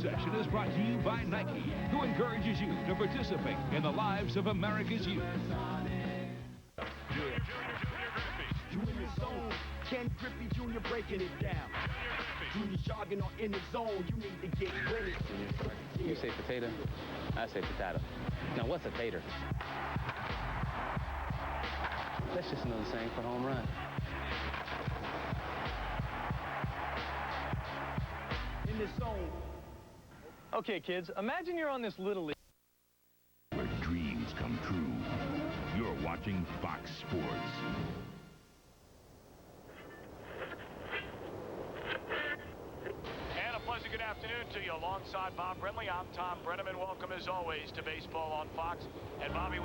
session is brought to you by Nike, who encourages you to participate in the lives of America's youth. You in the zone, K.Griffey Jr. breaking it down. Junior jogging or in the zone, you need to get with it. You say potato, I say potato. Now what's a tater? That's just another saying for home run. In the zone. Okay, kids, imagine you're on this Little League. Where dreams come true. You're watching Fox Sports. And a pleasant good afternoon to you. Alongside Bob Brentley, I'm Tom Brenneman. Welcome, as always, to Baseball on Fox. And Bobby...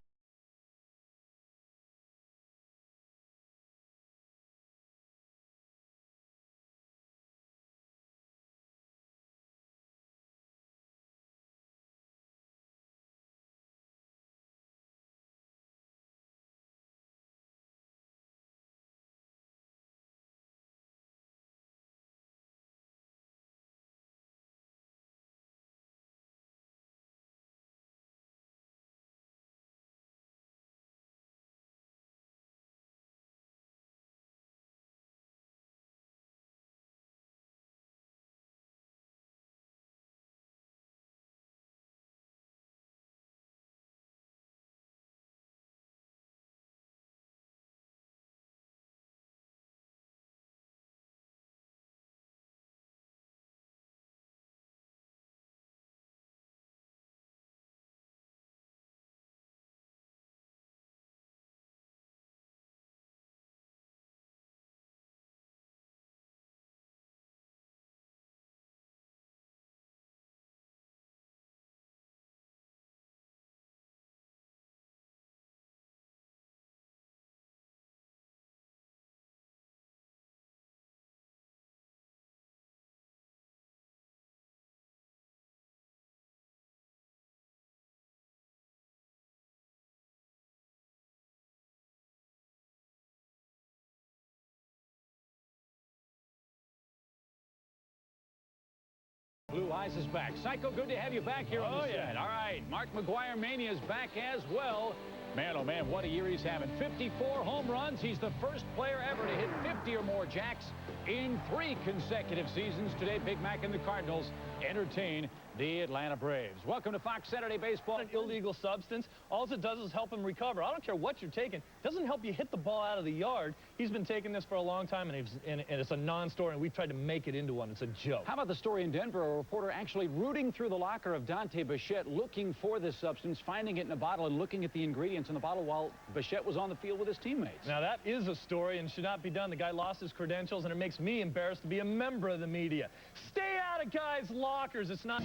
Blue Eyes is back. Psycho, good to have you back here on the set. All right, Mark McGwire Mania is back as well. Man, oh man, what a year he's having. 54 home runs. He's the first player ever to hit 50 or more jacks in 3 consecutive seasons. Today, Big Mac and the Cardinals entertain the Atlanta Braves. Welcome to Fox Saturday Baseball. An illegal substance. All it does is help him recover. I don't care what you're taking. It doesn't help you hit the ball out of the yard. He's been taking this for a long time, and it's a non-story, and we've tried to make it into one. It's a joke. How about the story in Denver? A reporter actually rooting through the locker of Dante Bichette, looking for this substance, finding it in a bottle, and looking at the ingredients in the bottle while Bichette was on the field with his teammates. Now, that is a story and should not be done. The guy lost his credentials, and it makes me embarrassed to be a member of the media. Stay out of guys' lockers. It's not...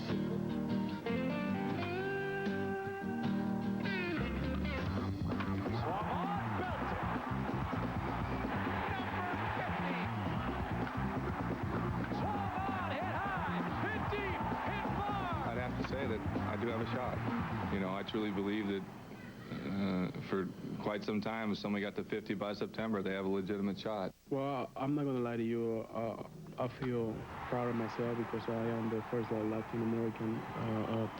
That I do have a shot. You know, I truly believe that for quite some time, if somebody got to 50 by September, they have a legitimate shot. Well, I'm not going to lie to you. I feel proud of myself because I am the first Latin American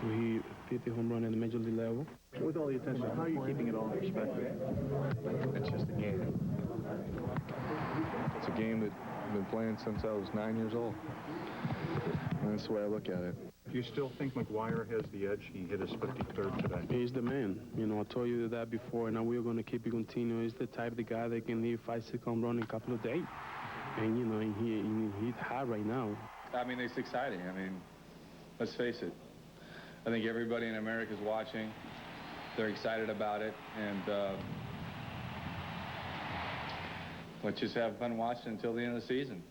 to hit 50 home run in the major league level. With all the attention, how are you keeping it all in perspective? It's just a game. It's a game that I've been playing since I was 9 years old. And that's the way I look at it. Do you still think McGwire has the edge? He hit his 53rd today. He's the man. You know, I told you that before, and we're going to keep it continuing. He's the type of the guy that can hit 5-6 home run in a couple of days. And, you know, he's hot right now. I mean, it's exciting. I mean, let's face it. I think everybody in America is watching. They're excited about it. And let's just have fun watching until the end of the season.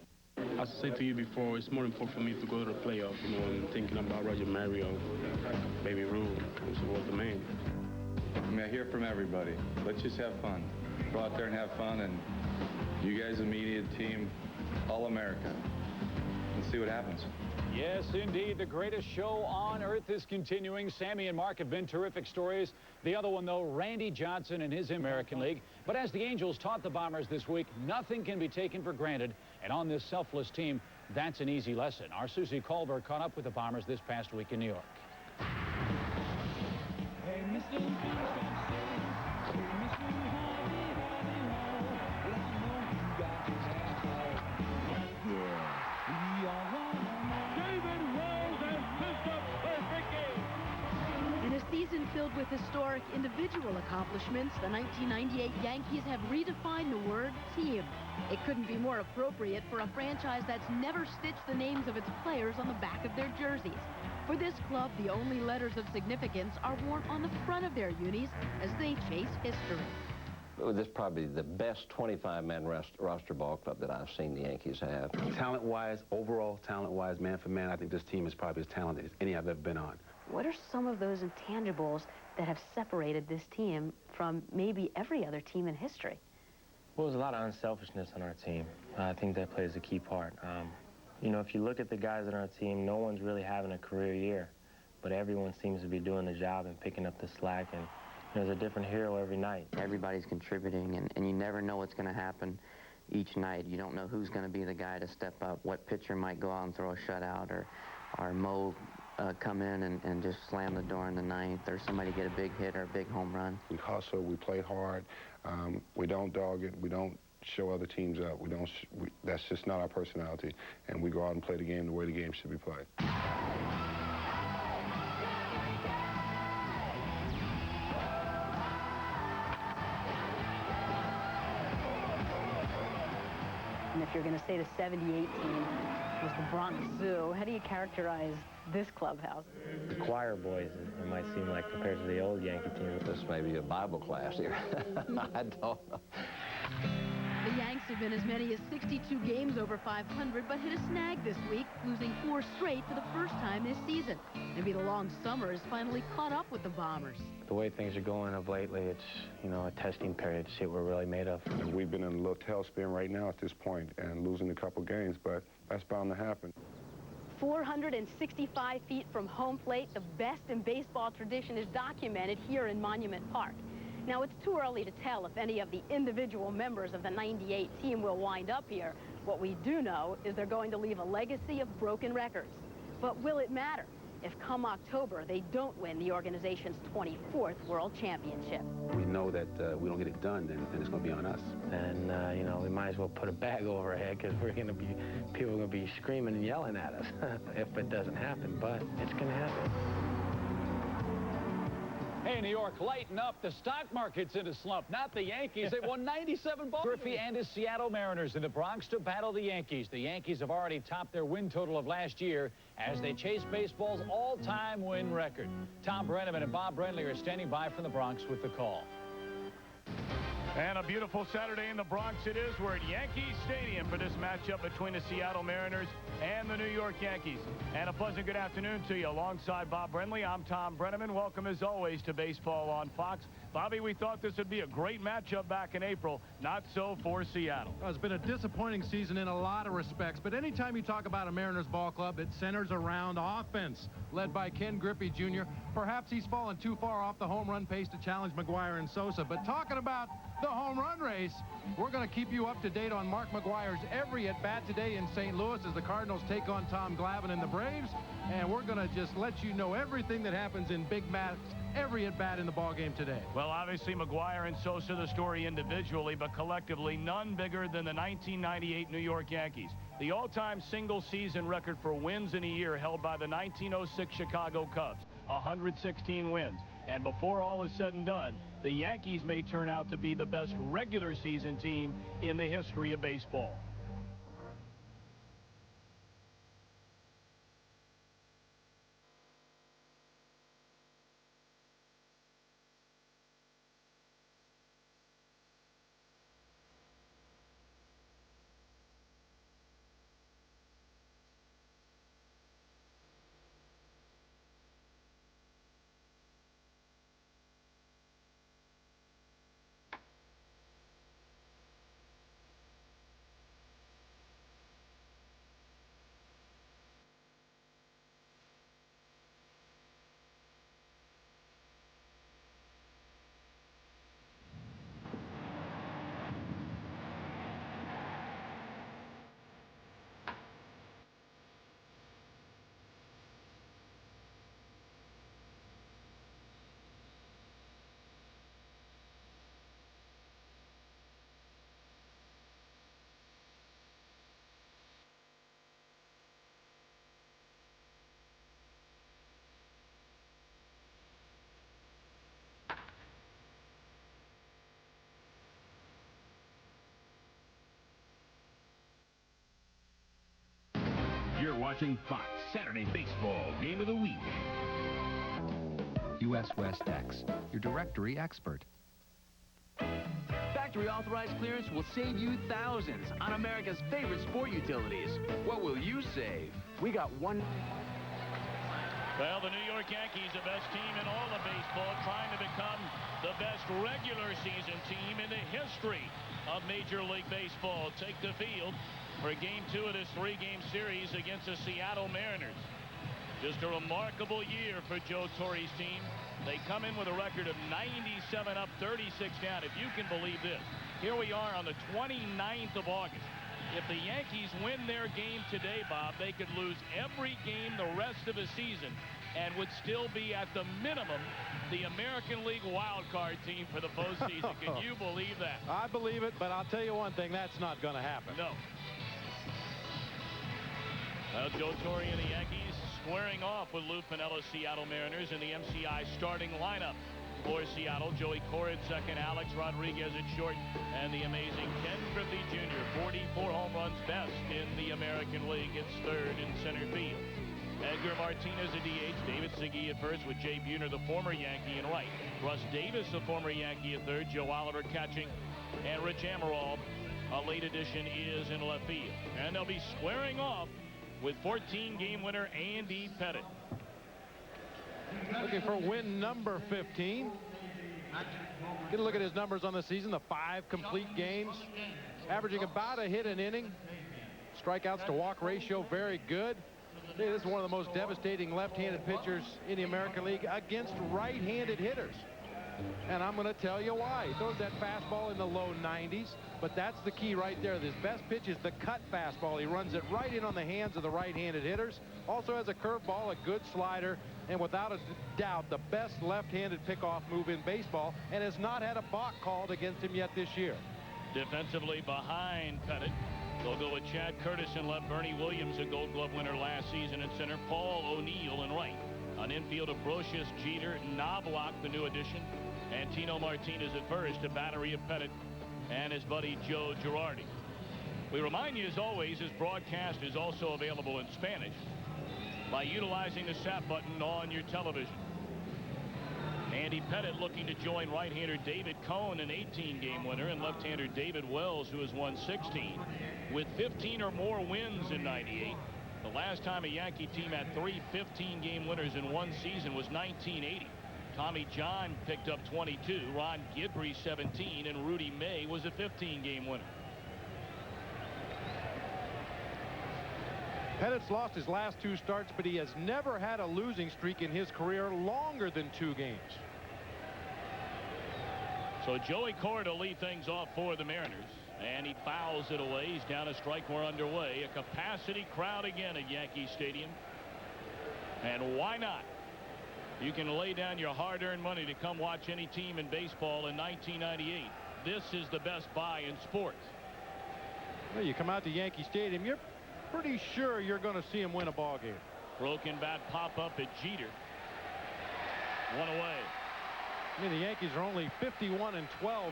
As I said to you before, it's more important for me to go to the playoff, you know, and thinking about Roger Mario, Baby Ruth, who was the man. I mean, I hear from everybody. Let's just have fun. Go out there and have fun, and you guys, the media team, all America. Let's see what happens. Yes, indeed. The greatest show on earth is continuing. Sammy and Mark have been terrific stories. The other one, though, Randy Johnson and his American League. But as the Angels taught the Bombers this week, nothing can be taken for granted. And on this selfless team, That's an easy lesson. Our Susie Culver caught up with the Bombers this past week in New York. In a season filled with historic individual accomplishments, the 1998 Yankees have redefined the word team. It couldn't be more appropriate for a franchise that's never stitched the names of its players on the back of their jerseys. For this club, the only letters of significance are worn on the front of their unis as they chase history. This is probably the best 25-man roster ball club that I've seen the Yankees have. Talent-wise, overall talent-wise, man for man, I think this team is probably as talented as any I've ever been on. What are some of those intangibles that have separated this team from maybe every other team in history? Well, there's a lot of unselfishness on our team. I think that plays a key part. You know, if you look at the guys on our team, no one's really having a career year, but everyone seems to be doing the job and picking up the slack, and there's a different hero every night. Everybody's contributing, and you never know what's going to happen each night. You don't know who's going to be the guy to step up, what pitcher might go out and throw a shutout, or Mo come in and just slam the door in the ninth, or somebody get a big hit or a big home run. We hustle, we play hard, we don't dog it, we don't show other teams up, that's just not our personality, and we go out and play the game the way the game should be played. And if you're going to say the 78 team was the Bronx Zoo, how do you characterize this clubhouse? The choir boys, it might seem like, compared to the old Yankee team. This may be a Bible class here. I don't know. The Yanks have been as many as 62 games over 500, but hit a snag this week, losing 4 straight for the first time this season. Maybe the long summer has finally caught up with the Bombers. The way things are going of lately, it's, you know, a testing period to see what we're really made of. And we've been in a little tailspin right now at this point and losing a couple games, but that's bound to happen. 465 feet from home plate, the best in baseball tradition is documented here in Monument Park. Now, it's too early to tell if any of the individual members of the 98 team will wind up here. What we do know is they're going to leave a legacy of broken records. But will it matter if come October they don't win the organization's 24th World Championship? We know that we don't get it done, then it's going to be on us. And, you know, we might as well put a bag over our head because people are going to be screaming and yelling at us if it doesn't happen, but it's going to happen. Hey, New York, lighten up. The stock market's in a slump, not the Yankees. They won 97 ball games. Griffey and his Seattle Mariners in the Bronx to battle the Yankees. The Yankees have already topped their win total of last year as they chase baseball's all-time win record. Tom Brenneman and Bob Brenly are standing by from the Bronx with the call. And a beautiful Saturday in the Bronx it is. We're at Yankee Stadium for this matchup between the Seattle Mariners and the New York Yankees. And a pleasant good afternoon to you. Alongside Bob Brenly, I'm Tom Brenneman. Welcome, as always, to Baseball on Fox. Bobby, we thought this would be a great matchup back in April. Not so for Seattle. Well, it's been a disappointing season in a lot of respects, but anytime you talk about a Mariners ball club, it centers around offense, led by K.Griffey Jr. Perhaps he's fallen too far off the home run pace to challenge McGwire and Sosa, but talking about the home run race, we're going to keep you up to date on Mark McGwire's every at-bat today in St. Louis as the Cardinals take on Tom Glavine and the Braves, and we're going to just let you know everything that happens in big match, every at-bat in the ballgame today. Well, obviously, McGwire and Sosa, the story individually, but collectively, none bigger than the 1998 New York Yankees. The all-time single-season record for wins in a year held by the 1906 Chicago Cubs, 116 wins. And before all is said and done, the Yankees may turn out to be the best regular season team in the history of baseball. You're watching Fox Saturday Baseball Game of the Week. U.S. West X, your directory expert. Factory authorized clearance will save you thousands on America's favorite sport utilities. What will you save? We got one. Well, the New York Yankees, the best team in all of baseball, trying to become the best regular season team in the history of Major League Baseball. Take the field for Game 2 of this 3-game series against the Seattle Mariners. Just a remarkable year for Joe Torre's team. They come in with a record of 97 up, 36 down. If you can believe this, here we are on the 29th of August. If the Yankees win their game today, Bob, they could lose every game the rest of the season and would still be at the minimum the American League wild card team for the postseason. Can you believe that? I believe it, but I'll tell you one thing, that's not going to happen. No. Well, Joe Torre and the Yankees squaring off with Lou Piniella's Seattle Mariners in the MCI starting lineup. For Seattle, Joey Cora at second, Alex Rodriguez at short, and the amazing K.Griffey Jr. 44 home runs, best in the American League. It's third in center field. Edgar Martinez at DH, David Segui at first with Jay Buhner, the former Yankee, in right. Russ Davis, the former Yankee, at third. Joe Oliver catching, and Rich Amaral, a late addition, is in left field. And they'll be squaring off with 14-game winner Andy Pettitte. Looking for win number 15. Get a look at his numbers on the season. The 5 complete games, averaging about a hit an inning. Strikeouts to walk ratio very good. This is one of the most devastating left-handed pitchers in the American League against right-handed hitters. And I'm going to tell you why. He throws that fastball in the low 90s, but that's the key right there. His best pitch is the cut fastball. He runs it right in on the hands of the right-handed hitters. Also has a curveball, a good slider, and without a doubt, the best left-handed pickoff move in baseball, and has not had a balk called against him yet this year. Defensively behind Pettitte, they'll go with Chad Curtis in left, Bernie Williams, a Gold Glove winner last season in center, Paul O'Neill in right. On infield, Ambrosius, Jeter, Knobloch, the new addition, and Tino Martinez at first, a battery of Pettitte and his buddy Joe Girardi. We remind you, as always, his broadcast is also available in Spanish by utilizing the SAP button on your television. Andy Pettitte looking to join right-hander David Cohn, an 18-game winner, and left-hander David Wells, who has won 16, with 15 or more wins in '98. The last time a Yankee team had 3 15-game winners in one season was 1980. Tommy John picked up 22, Ron Guidry 17, and Rudy May was a 15-game winner. Pettitte's lost his last 2 starts, but he has never had a losing streak in his career longer than 2 games. So Joey Cora to lead things off for the Mariners, and he fouls it away. He's down a strike. We're underway. A capacity crowd again at Yankee Stadium, and why not? You can lay down your hard-earned money to come watch any team in baseball in 1998. This is the best buy in sports. Well, you come out to Yankee Stadium, you're pretty sure you're going to see him win a ball game. Broken bat pop-up at Jeter. One away. I mean, the Yankees are only 51-12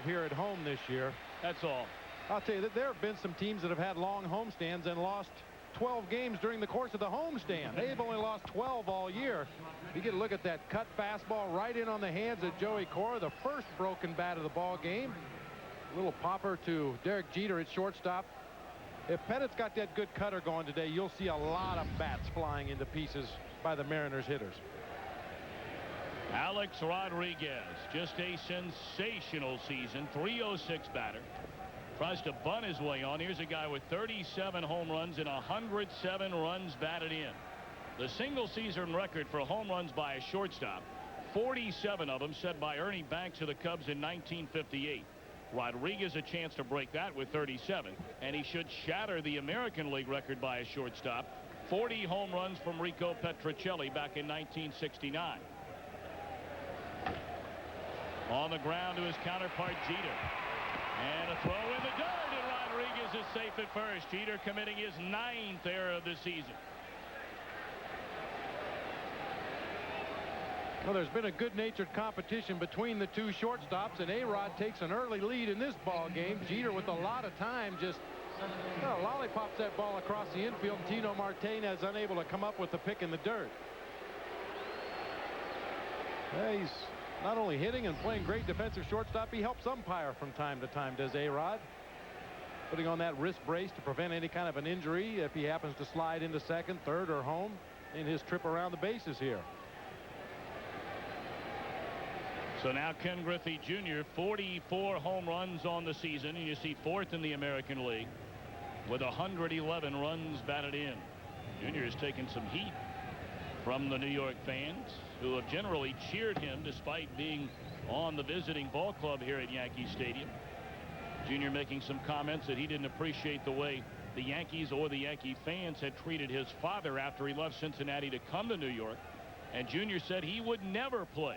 here at home this year. That's all. I'll tell you that there have been some teams that have had long homestands and lost 12 games during the course of the homestand. They've only lost 12 all year. You get a look at that cut fastball right in on the hands of Joey Cora, the first broken bat of the ball game. A little popper to Derek Jeter at shortstop. If Pettitte's got that good cutter going today, you'll see a lot of bats flying into pieces by the Mariners hitters. Alex Rodriguez, just a sensational season, 306 batter. Tries to bunt his way on. Here's a guy with 37 home runs and 107 runs batted in. The single season record for home runs by a shortstop, 47 of them set by Ernie Banks of the Cubs in 1958. Rodriguez a chance to break that with 37, and he should shatter the American League record by a shortstop, 40 home runs from Rico Petrocelli back in 1969. On the ground to his counterpart Jeter, and a throw in the dirt, and Rodriguez is safe at first. Jeter committing his 9th error of the season. Well, there's been a good-natured competition between the 2 shortstops, and A-Rod takes an early lead in this ball game. Jeter with a lot of time just Well, lollipops that ball across the infield. Tino Martinez unable to come up with the pick in the dirt. Yeah, he's not only hitting and playing great defensive shortstop, he helps umpire from time to time, does A-Rod. Putting on that wrist brace to prevent any kind of an injury if he happens to slide into second, third, or home in his trip around the bases here. So now Ken Griffey Jr., 44 home runs on the season, and you see fourth in the American League with 111 runs batted in. Jr. has taken some heat from the New York fans, who have generally cheered him despite being on the visiting ball club here at Yankee Stadium. Jr. making some comments that he didn't appreciate the way the Yankees or the Yankee fans had treated his father after he left Cincinnati to come to New York. And Jr. said he would never play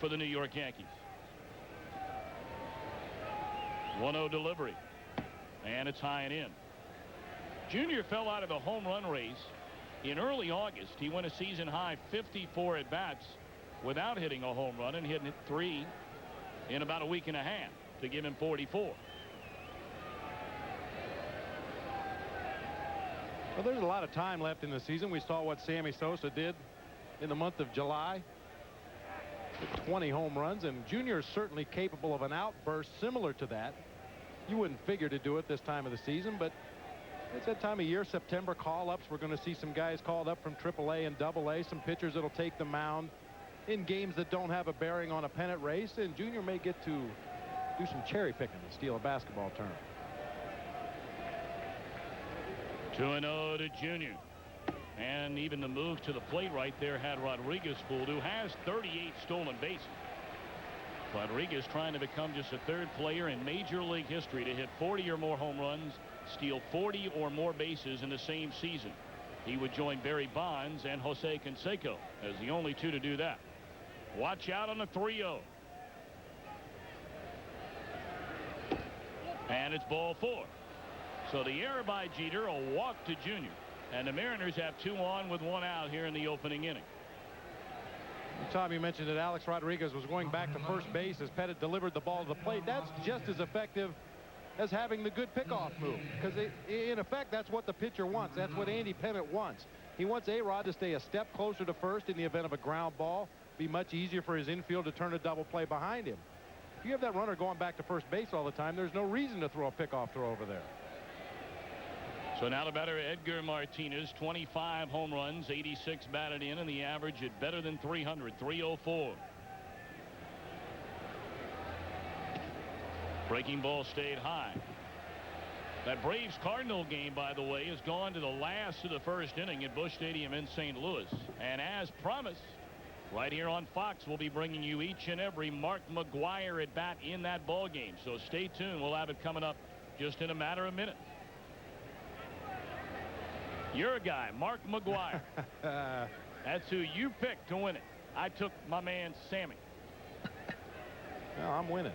for the New York Yankees. 1-0 delivery. And it's high and in. Jr. fell out of the home run race in early August. He went a season high 54 at bats without hitting a home run, and hit 3 in about a week and a half to give him 44. Well, there's a lot of time left in the season. We saw what Sammy Sosa did in the month of July with 20 home runs, and Jr. is certainly capable of an outburst similar to that. You wouldn't figure to do it this time of the season, but it's that time of year, September call-ups. We're going to see some guys called up from AAA and AA, some pitchers that'll take the mound in games that don't have a bearing on a pennant race, and Jr. may get to do some cherry picking to steal a basketball term. 2-0 to Jr. And even the move to the plate right there had Rodriguez fooled, who has 38 stolen bases. Rodriguez trying to become just a third player in Major League history to hit 40 or more home runs, steal 40 or more bases in the same season. He would join Barry Bonds and Jose Canseco as the only two to do that. Watch out on the 3-0. And it's ball 4. So the error by Jeter, a walk to Jr. And the Mariners have 2 on with 1 out here in the opening inning. Tom, you mentioned that Alex Rodriguez was going back to first base as Pettit delivered the ball to the plate. That's just as effective as having the good pickoff move, because in effect that's what the pitcher wants. That's what Andy Pettit wants. He wants A-Rod to stay a step closer to first in the event of a ground ball. Be much easier for his infield to turn a double play behind him. If you have that runner going back to first base all the time, there's no reason to throw a pickoff throw over there. So now the batter, Edgar Martinez, 25 home runs, 86 batted in, and the average at better than 300, 304. Breaking ball stayed high. That Braves-Cardinal game, by the way, has gone to the last of the first inning at Busch Stadium in St. Louis. And as promised, right here on Fox, we'll be bringing you each and every Mark McGwire at bat in that ball game. So stay tuned. We'll have it coming up just in a matter of minutes. Your guy, Mark McGwire. That's who you picked to win it. I took my man Sammy. No, I'm winning.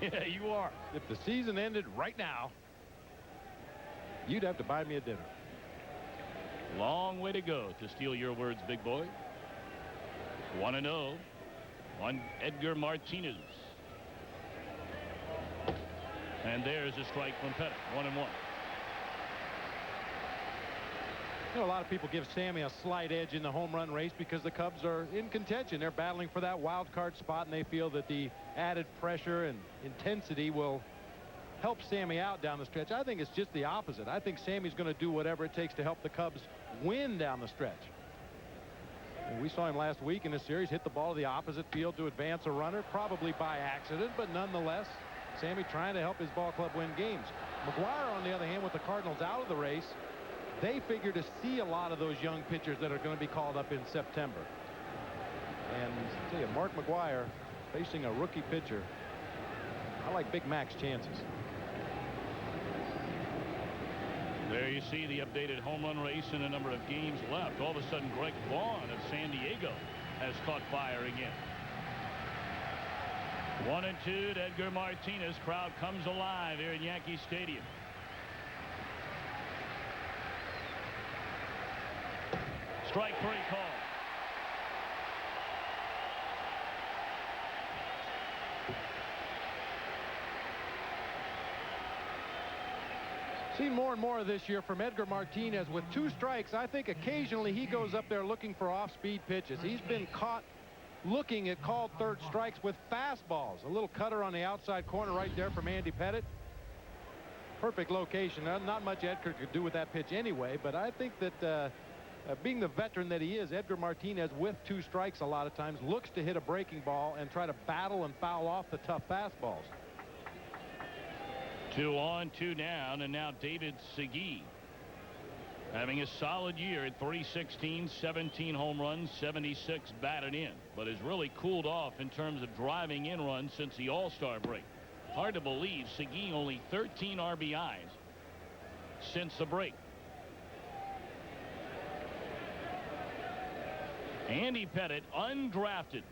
Yeah, you are. If the season ended right now, you'd have to buy me a dinner. Long way to go to steal your words, big boy. 1-0 on Edgar Martinez. And there's a strike from Pettit. 1-1. You know, a lot of people give Sammy a slight edge in the home run race because the Cubs are in contention. They're battling for that wild card spot, and they feel that the added pressure and intensity will help Sammy out down the stretch. I think it's just the opposite. I think Sammy's going to do whatever it takes to help the Cubs win down the stretch. And we saw him last week in the series hit the ball to the opposite field to advance a runner, probably by accident, but nonetheless, Sammy trying to help his ball club win games. McGwire, on the other hand, with the Cardinals out of the race, they figure to see a lot of those young pitchers that are going to be called up in September. And I tell you, Mark McGwire facing a rookie pitcher, I like Big Mac's chances. There you see the updated home run race and a number of games left. All of a sudden, Greg Vaughn of San Diego has caught fire again. 1-2 to Edgar Martinez. Crowd comes alive here at Yankee Stadium. Strike 3 call. Seen more and more of this year from Edgar Martinez with 2 strikes. I think occasionally he goes up there looking for off-speed pitches. He's been caught looking at called third strikes with fastballs. A little cutter on the outside corner right there from Andy Pettitte. Perfect location. Not much Edgar could do with that pitch anyway, but I think that being the veteran that he is, Edgar Martinez with 2 strikes a lot of times looks to hit a breaking ball and try to battle and foul off the tough fastballs. 2 on, 2 down, and now David Segui having a solid year at .316, 17 home runs, 76 batted in, but has really cooled off in terms of driving in runs since the All-Star break. Hard to believe Segui only 13 RBIs since the break. Andy Pettitte, undrafted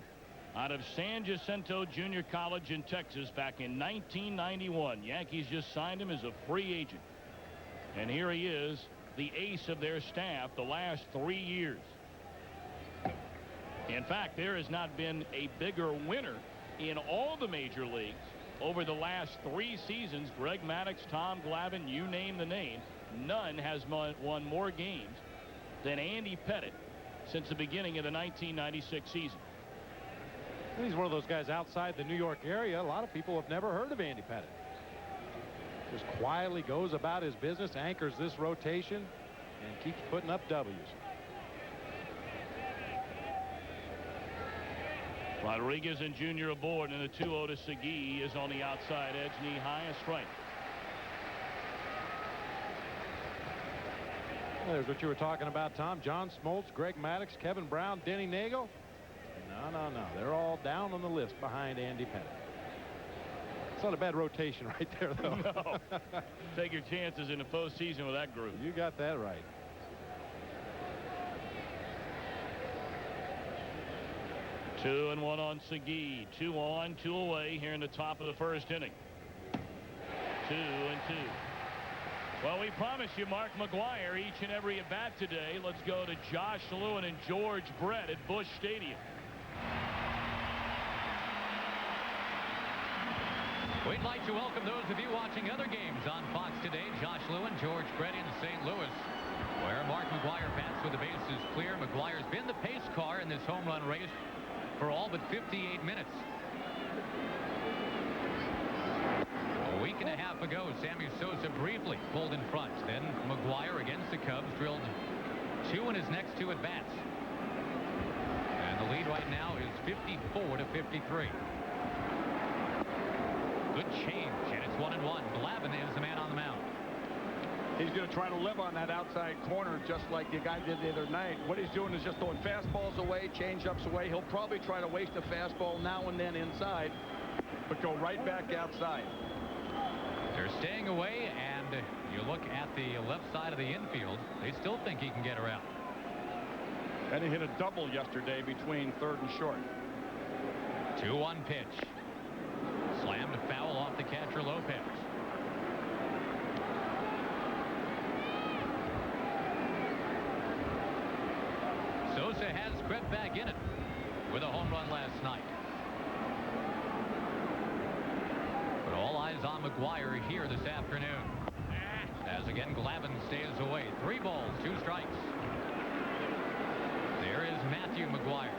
out of San Jacinto Junior College in Texas back in 1991. Yankees just signed him as a free agent. And here he is, the ace of their staff the last 3 years. In fact, there has not been a bigger winner in all the major leagues over the last 3 seasons. Greg Maddux, Tom Glavine, you name the name. None has won more games than Andy Pettitte since the beginning of the 1996 season. He's one of those guys outside the New York area. A lot of people have never heard of Andy Pettitte. Just quietly goes about his business, anchors this rotation, and keeps putting up W's. Rodriguez and Jr. aboard, and the 2-0 to Segui is on the outside edge, knee high, a strike. There's what you were talking about, Tom. John Smoltz, Greg Maddux, Kevin Brown, Denny Nagel. No. They're all down on the list behind Andy Pettitte. It's not a bad rotation right there, though. No. Take your chances in the postseason with that group. You got that right. Two and one on Segui. 2 on, 2 away here in the top of the first inning. 2 and 2. Well, we promised you Mark McGwire each and every at bat today. Let's go to Josh Lewin and George Brett at Busch Stadium. We'd like to welcome those of you watching other games on Fox today. Josh Lewin, George Brett in St. Louis, where Mark McGwire bats with the bases clear. McGwire's been the pace car in this home run race for all but 58 minutes. A week and a half ago, Sammy Sosa briefly pulled in front. Then McGwire against the Cubs drilled 2 in his next 2 at-bats. And the lead right now is 54 to 53. Good change, and it's 1-1. Glavine is the man on the mound. He's going to try to live on that outside corner just like the guy did the other night. What he's doing is just throwing fastballs away, change-ups away. He'll probably try to waste a fastball now and then inside, but go right back outside. They're staying away, and you look at the left side of the infield. They still think he can get around. And he hit a double yesterday between third and short. 2-1 pitch. Slammed foul off the catcher Lopez. Sosa has crept back in it with a home run last night. But all eyes on McGwire here this afternoon. As again Glavine stays away. 3 balls, 2 strikes. There is Matthew McGwire,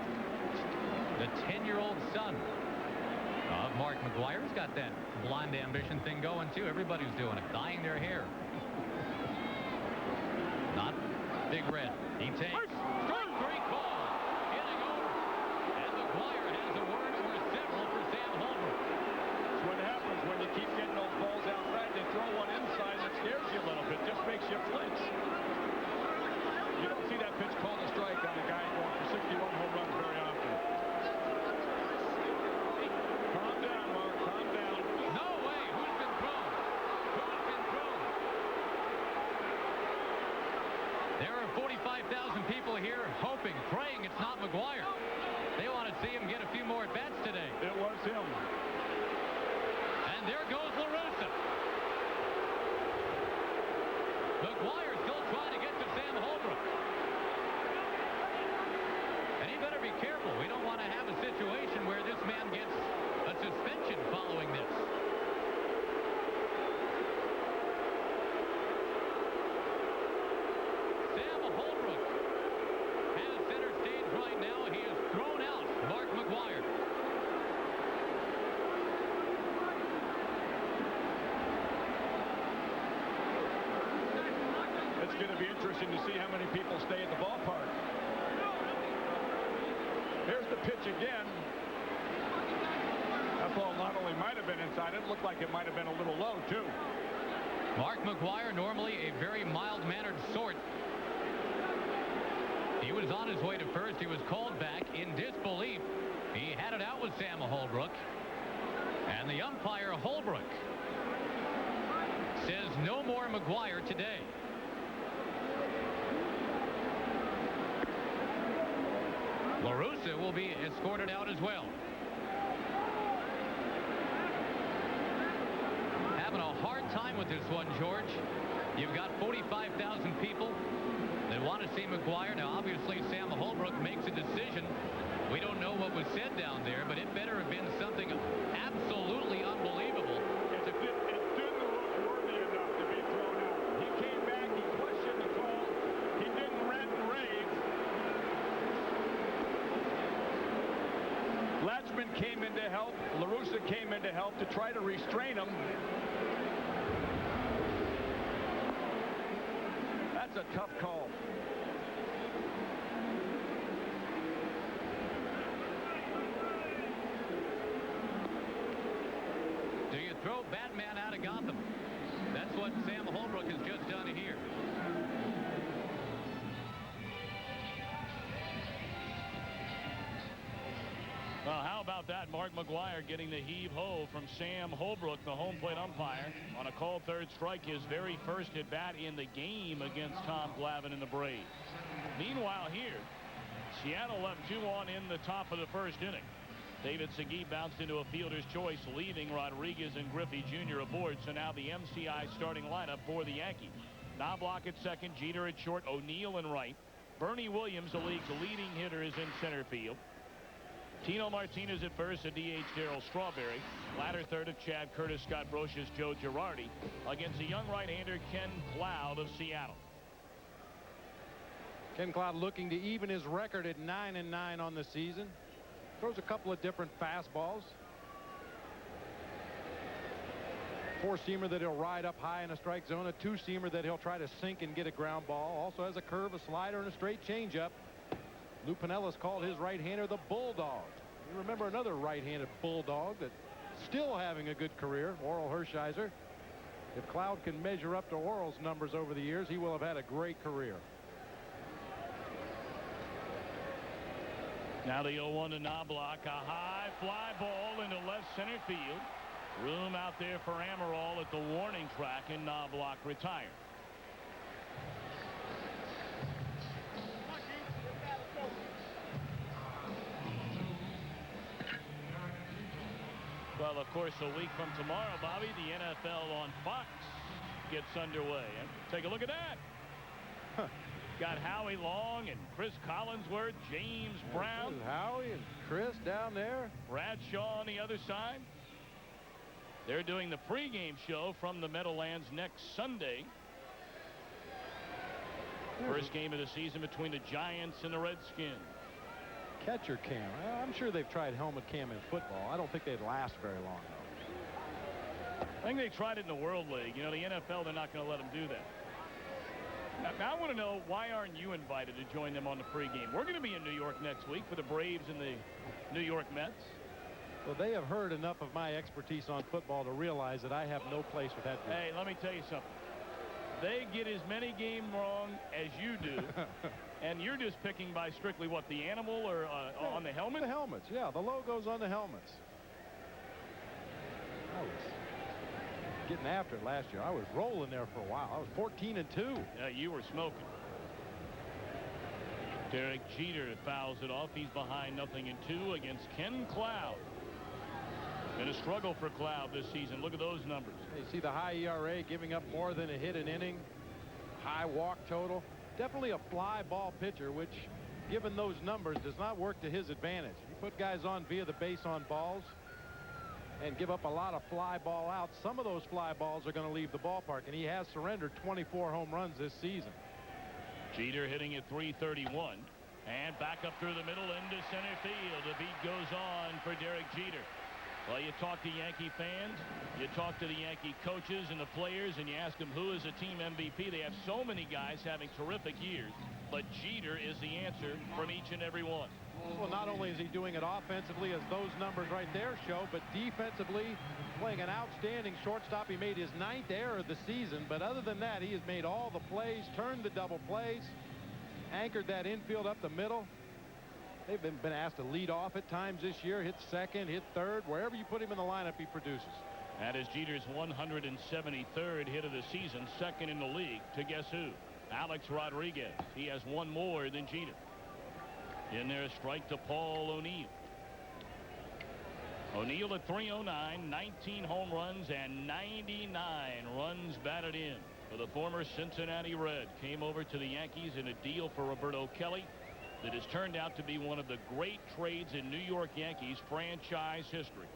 the 10-year-old son of Mark McGwire. He's got that blonde ambition thing going too. Everybody's doing it, dyeing their hair. Not Big Red. He takes strike 3 call. Getting over. And McGwire has a word or several for Sam Holbrook. That's what happens when you keep getting those balls outside. They throw one inside that scares you a little bit. Just makes you flinch. You don't see that pitch called a strike on a guy going for 61 home runs very often. Calm down, Mark. Calm down. No way. Who's been thrown? Who's been thrown? There are 45,000 people here hoping, praying it's not McGwire. They want to see him get a few more at-bats today. It was him. And there goes La Russa. McGwire still trying to get to Sam Holbrook. And he better be careful. We don't want to have a situation where this man gets a suspension following this. It's going to be interesting to see how many people stay at the ballpark. Here's the pitch again. That ball not only might have been inside, it looked like it might have been a little low, too. Mark McGwire, normally a very mild-mannered sort. He was on his way to first. He was called back in disbelief. He had it out with Sam Holbrook. And the umpire, Holbrook, says no more McGwire today. LaRussa will be escorted out as well. Having a hard time with this one, George. You've got 45,000 people that want to see McGwire. Now, obviously, Sam Holbrook makes a decision. We don't know what was said down there, but it better have been something absolutely unbelievable. It didn't look worthy enough to be thrown out. He came back, he questioned the call. He didn't rant and rave. Latchman came in to help. LaRussa came in to help to try to restrain him. That's a tough call. Do you throw Batman out of Gotham? That's what Sam Holbrook has just done here. Well, how about that? Mark McGwire getting the heave-ho from Sam Holbrook, the home plate umpire, on a called third strike, his very first at-bat in the game against Tom Glavine and the Braves. Meanwhile here, Seattle left 2 on in the top of the first inning. David Segui bounced into a fielder's choice, leaving Rodriguez and Griffey Jr. aboard. So now the MCI starting lineup for the Yankees. Knobloch at second, Jeter at short, O'Neill in right. Bernie Williams, the league's leading hitter, is in center field. Tino Martinez at first, a D.H. D.Strawberry. Latter third of Chad Curtis, Scott Brocious, Joe Girardi against the young right-hander Ken Cloud of Seattle. Ken Cloud looking to even his record at 9-9 on the season. Throws a couple of different fastballs. Four-seamer that he'll ride up high in a strike zone. A two-seamer that he'll try to sink and get a ground ball. Also has a curve, a slider, and a straight changeup. Lou Piniella called his right-hander the Bulldog. You remember another right-handed Bulldog that's still having a good career, Oral Hershiser. If Cloud can measure up to Oral's numbers over the years, he will have had a great career. Now the 0-1 to Knobloch. A high fly ball into left center field. Room out there for Amaral at the warning track, and Knobloch retired. Well, of course, a week from tomorrow, Bobby, the NFL on Fox gets underway. And take a look at that. Huh. Got Howie Long and Chris Collinsworth, James Brown. Howie and Chris down there. Bradshaw on the other side. They're doing the pregame show from the Meadowlands next Sunday. First game of the season between the Giants and the Redskins. Catcher cam. I'm sure they've tried helmet cam in football. I don't think they'd last very long, though. I think they tried it in the World League. You know, the NFL, they're not going to let them do that. Now, I want to know, why aren't you invited to join them on the pregame? We're going to be in New York next week for the Braves and the New York Mets. Well, they have heard enough of my expertise on football to realize that I have no place with that group. Hey, let me tell you something. They get as many games wrong as you do. And you're just picking by strictly what, the animal or on the helmet? The helmets, yeah, the logos on the helmets. I was getting after it last year. I was rolling there for a while. I was 14-2. Yeah, you were smoking. Derek Jeter fouls it off. He's behind 0-2 against Ken Cloud. Been a struggle for Cloud this season. Look at those numbers. You see the high ERA, giving up more than a hit an inning. High walk total. Definitely a fly ball pitcher, which, given those numbers, does not work to his advantage. You put guys on via the base on balls and give up a lot of fly ball outs. Some of those fly balls are going to leave the ballpark, and he has surrendered 24 home runs this season. Jeter hitting at .331 and back up through the middle into center field. The beat goes on for Derek Jeter. Well, you talk to Yankee fans, You talk to the Yankee coaches and the players, and you ask them who is a team MVP. They have so many guys having terrific years, but Jeter is the answer from each and every one. Well, not only is he doing it offensively, as those numbers right there show, but defensively, playing an outstanding shortstop. He made his 9th error of the season, but other than that, he has made all the plays, turned the double plays, anchored that infield up the middle. They've been asked to lead off at times this year, hit second, hit third. Wherever you put him in the lineup, he produces. That is Jeter's 173rd hit of the season, second in the league to guess who? Alex Rodriguez. He has one more than Jeter. In there, strike to Paul O'Neill. O'Neill at 309, 19 home runs and 99 runs batted in for the former Cincinnati Red. Came over to the Yankees in a deal for Roberto Kelly that has turned out to be one of the great trades in New York Yankees franchise history.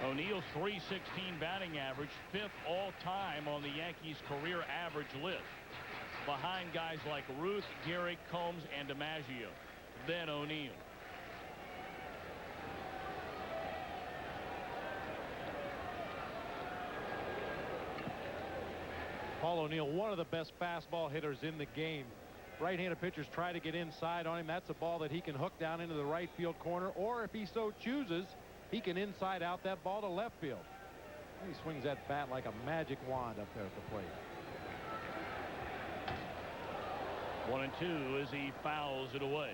O'Neill's .316 batting average, 5th all-time on the Yankees' career average list, behind guys like Ruth, Gehrig, Combs, and DiMaggio. Then O'Neill. Paul O'Neill, one of the best fastball hitters in the game. Right-handed pitchers try to get inside on him. That's a ball that he can hook down into the right field corner, or if he so chooses, he can inside out that ball to left field. He swings that bat like a magic wand up there at the plate. 1-2 as he fouls it away.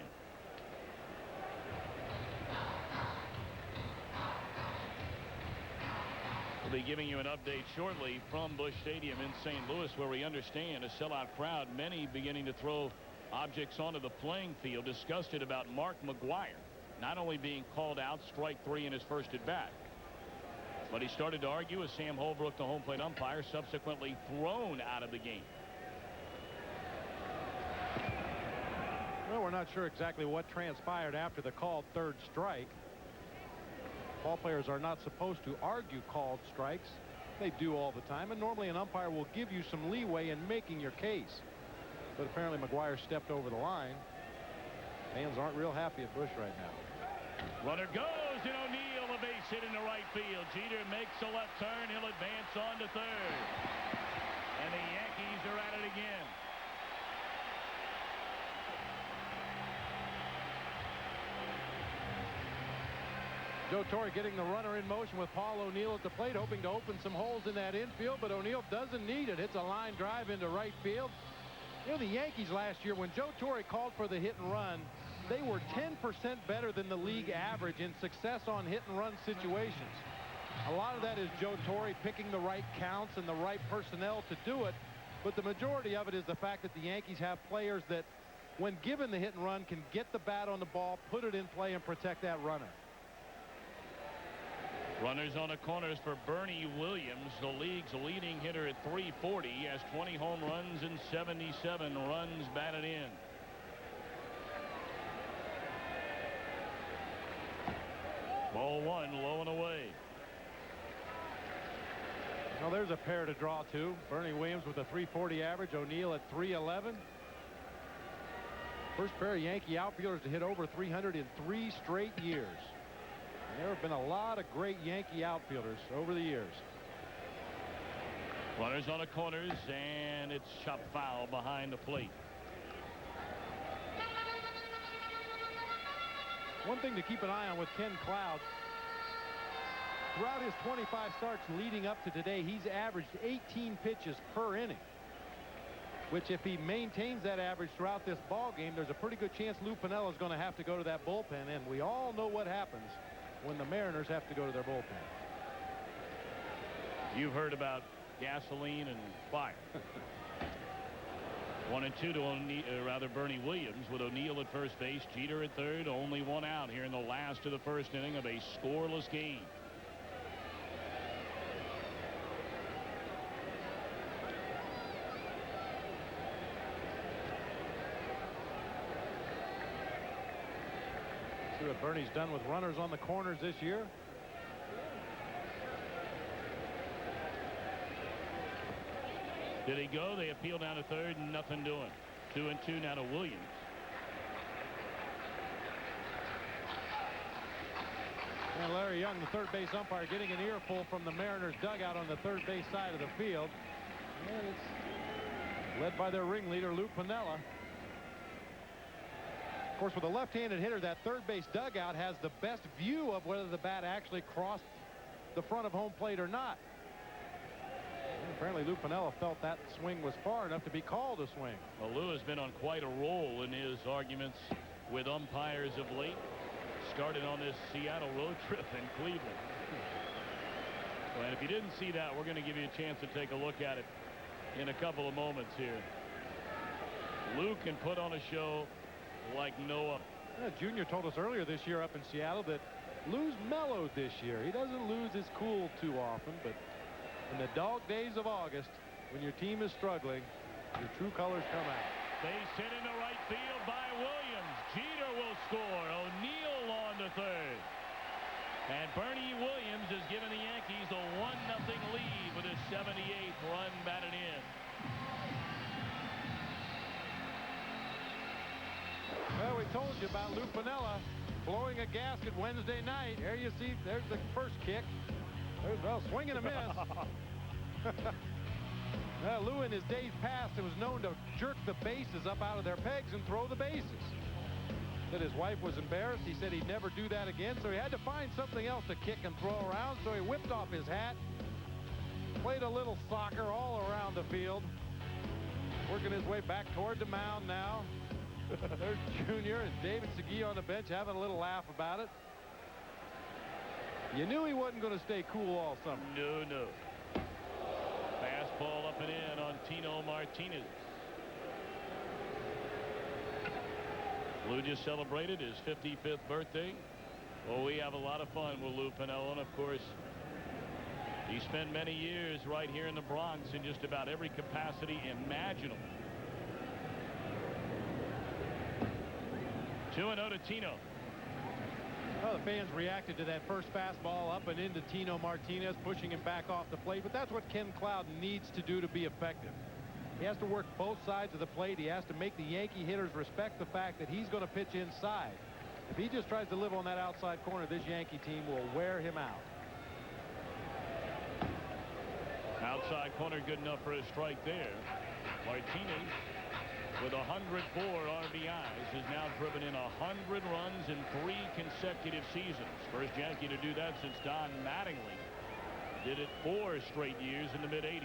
We'll be giving you an update shortly from Busch Stadium in St. Louis, where we understand a sellout crowd, many beginning to throw objects onto the playing field, disgusted about Mark McGwire not only being called out, strike 3 in his first at bat, but he started to argue with Sam Holbrook, the home plate umpire, subsequently thrown out of the game. Well, we're not sure exactly what transpired after the called third strike. Ball players are not supposed to argue called strikes. They do all the time, and normally an umpire will give you some leeway in making your case. But apparently McGwire stepped over the line. Fans aren't real happy at Busch right now. Runner goes, and O'Neill, a base hit in the right field. Jeter makes a left turn. He'll advance on to third. And the Yankees are at it again. Joe Torre getting the runner in motion with Paul O'Neill at the plate, hoping to open some holes in that infield, but O'Neill doesn't need it. It's a line drive into right field. You know, the Yankees last year, when Joe Torre called for the hit and run, they were 10% better than the league average in success on hit and run situations. A lot of that is Joe Torre picking the right counts and the right personnel to do it, but the majority of it is the fact that the Yankees have players that, when given the hit and run, can get the bat on the ball, put it in play, and protect that runner. Runners on the corners for Bernie Williams, the league's leading hitter at 340. He has 20 home runs and 77 runs batted in. Ball 1, low and away. Well, there's a pair to draw to. Bernie Williams with a 340 average, O'Neill at 311. First pair of Yankee outfielders to hit over 300 in 3 straight years. And there have been a lot of great Yankee outfielders over the years. Runners on the corners, and it's chopped foul behind the plate. One thing to keep an eye on with Ken Cloud, throughout his 25 starts leading up to today, he's averaged 18 pitches per inning, which if he maintains that average throughout this ball game, there's a pretty good chance Lou Piniella is going to have to go to that bullpen, and we all know what happens when the Mariners have to go to their bullpen. You've heard about gasoline and fire. 1-2 to Bernie Williams, with O'Neill at first base, Jeter at third. Only one out here in the last of the first inning of a scoreless game. See what Bernie's done with runners on the corners this year. Did he go? They appeal down to third, and nothing doing. 2-2 now to Williams. And Larry Young, the third base umpire, getting an earful from the Mariners dugout on the third base side of the field. And it's led by their ringleader, Lou Piniella. Of course, with a left-handed hitter, that third base dugout has the best view of whether the bat actually crossed the front of home plate or not. And apparently, Lou Piniella felt that swing was far enough to be called a swing. Well, Lou has been on quite a roll in his arguments with umpires of late. Started on this Seattle road trip in Cleveland. And if you didn't see that, we're going to give you a chance to take a look at it in a couple of moments here. Lou can put on a show like no other. Yeah, Junior told us earlier this year up in Seattle that Lou's mellowed this year. He doesn't lose his cool too often, but in the dog days of August, when your team is struggling, your true colors come out. Base hit into right field by Williams. Jeter will score. O'Neill on to third. And Bernie Williams has given the Yankees a 1-0 lead with his 78th run batted in. Well, we told you about Lou Piniella blowing a gasket Wednesday night. There you see, there's the first kick. There's, well, swing and a miss. Well, Lou, in his days past, was known to jerk the bases up out of their pegs and throw the bases. Said his wife was embarrassed. He said he'd never do that again, so he had to find something else to kick and throw around. So he whipped off his hat, played a little soccer all around the field, working his way back toward the mound now. There's Junior and David Segui on the bench having a little laugh about it. You knew he wasn't going to stay cool all summer. No. Fastball up and in on Tino Martinez. Lou just celebrated his 55th birthday. Well, we have a lot of fun with Lou Piniella, and of course, he spent many years right here in the Bronx in just about every capacity imaginable. 2-0 to Tino. Well, the fans reacted to that first fastball up and into Tino Martinez, pushing him back off the plate. But that's what Ken Cloud needs to do to be effective. He has to work both sides of the plate. He has to make the Yankee hitters respect the fact that he's going to pitch inside. If he just tries to live on that outside corner, this Yankee team will wear him out. Outside corner, good enough for a strike there. Martinez, with 104 RBIs, has now driven in 100 runs in 3 consecutive seasons. First Yankee to do that since Don Mattingly did it 4 straight years in the mid-'80s.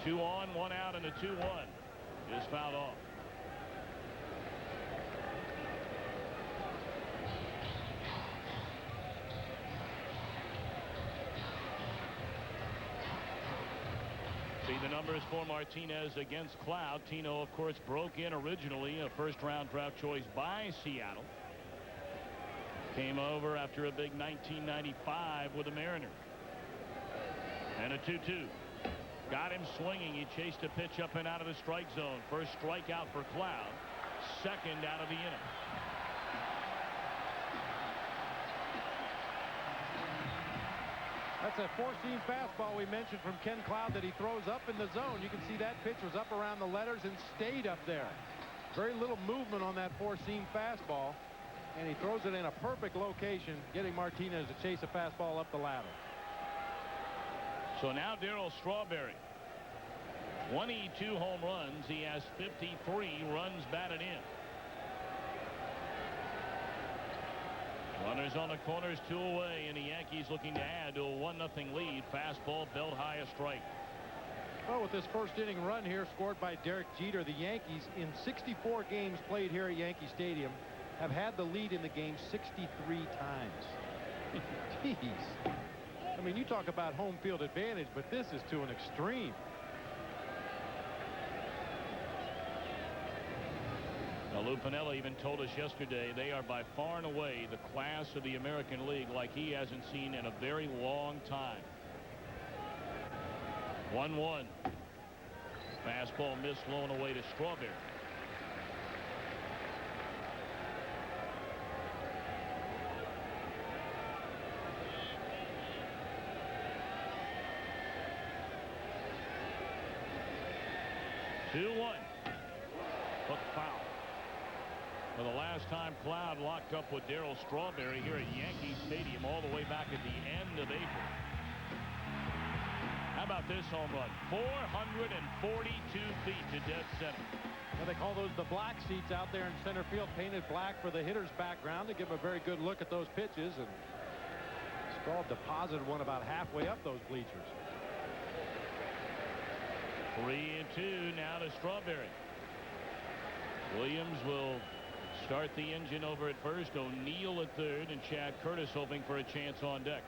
2 on, 1 out, and a 2-1 is fouled off. See the numbers for Martinez against Cloud. Tino, of course, broke in originally, a first-round draft choice by Seattle. Came over after a big 1995 with the Mariners. And a 2-2. Got him swinging. He chased a pitch up and out of the strike zone. First strikeout for Cloud. Second out of the inning. That's a four-seam fastball we mentioned from Ken Cloud that he throws up in the zone. You can see that pitch was up around the letters and stayed up there. Very little movement on that four-seam fastball, and he throws it in a perfect location, getting Martinez to chase a fastball up the ladder. So now D.Strawberry, 22 home runs. He has 53 runs batted in. Runners on the corners, 2 away, and the Yankees looking to add to a 1-0 lead. Fastball, belt high, a strike. Well, with this first inning run here scored by D.Jeter, the Yankees in 64 games played here at Yankee Stadium have had the lead in the game 63 times. Jeez. I mean, you talk about home field advantage, but this is to an extreme. Now, Lou Piniella even told us yesterday they are by far and away the class of the American League like he hasn't seen in a very long time. 1-1. Fastball missed, blown away to Strawberry. Hook foul. For the last time, Cloud locked up with D.Strawberry here at Yankee Stadium all the way way back at the end of April. How about this home run? 442 feet to dead center. Well, they call those the black seats out there in center field, painted black for the hitter's background to give a very good look at those pitches. And Straw deposited one about halfway up those bleachers. 3-2 now to Strawberry. Williams will start the engine over at first. O'Neill at third, and Chad Curtis hoping for a chance on deck.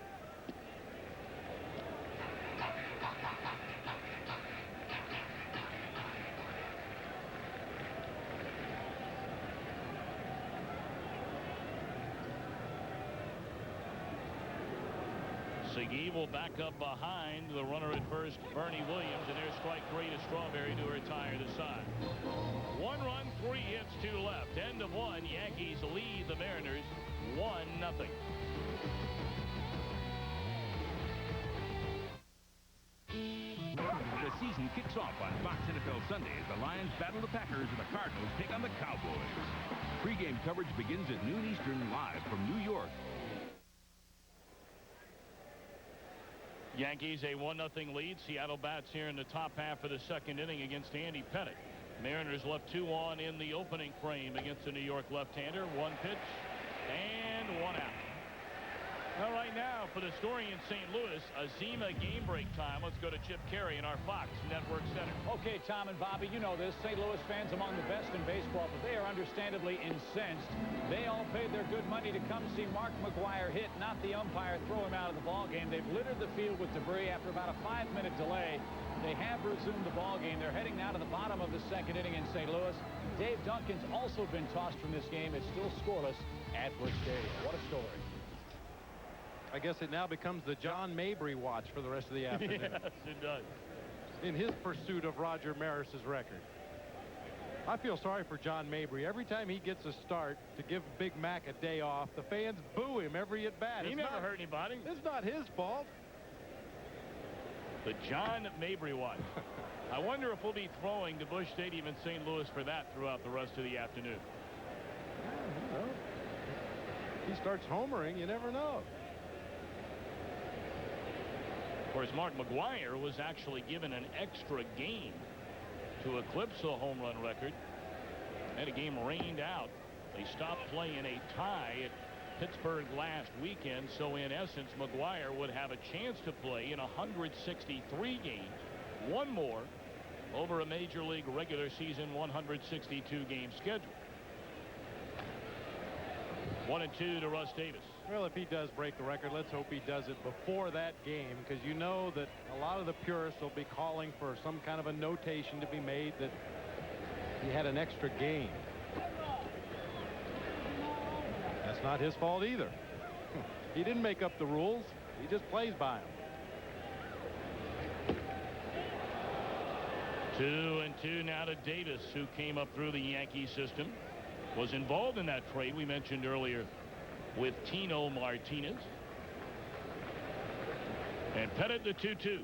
Segui will back up behind the runner at first, Bernie Williams, and there's strike 3 to Strawberry to retire the side. 1 run, 3 hits, 2 left. End of 1. Yankees lead the Mariners 1-0. The season kicks off on Fox NFL Sunday as the Lions battle the Packers and the Cardinals take on the Cowboys. Pre-game coverage begins at noon Eastern, live from New York. Yankees a 1-0 lead. Seattle bats here in the top half of the second inning against Andy Pettitte. Mariners left 2 on in the opening frame against the New York left-hander. 1 pitch and 1 out. All right, now for the story in St. Louis, Azima game break time. Let's go to Chip Carey in our Fox Network Center. Okay, Tom and Bobby, you know this. St. Louis fans among the best in baseball, but they are understandably incensed. They all paid their good money to come see Mark McGwire hit, not the umpire throw him out of the ball game. They've littered the field with debris after about a 5-minute delay. They have resumed the ball game. They're heading now to the bottom of the second inning in St. Louis. Dave Duncan's also been tossed from this game. It's still scoreless at Busch Stadium. What a story. I guess it now becomes the John Mabry watch for the rest of the afternoon. Yes, it does. In his pursuit of Roger Maris's record. I feel sorry for John Mabry. Every time he gets a start to give Big Mac a day off, the fans boo him every at bat. He never hurt anybody. It's not his fault. The John Mabry watch. I wonder if we'll be throwing to Busch Stadium in St. Louis for that throughout the rest of the afternoon. Well, he starts homering, you never know. Of course, Mark McGwire was actually given an extra game to eclipse the home run record. And a game rained out. They stopped playing a tie at Pittsburgh last weekend, so in essence McGwire would have a chance to play in 163 games, 1 more over a major league regular season 162 game schedule. 1-2 to Russ Davis. Well, if he does break the record, let's hope he does it before that game, because you know that a lot of the purists will be calling for some kind of a notation to be made that he had an extra game. That's not his fault either. He didn't make up the rules. He just plays by them. 2-2 now to Davis, who came up through the Yankee system. Was involved in that trade we mentioned earlier with Tino Martinez. And Pettitte the 2-2.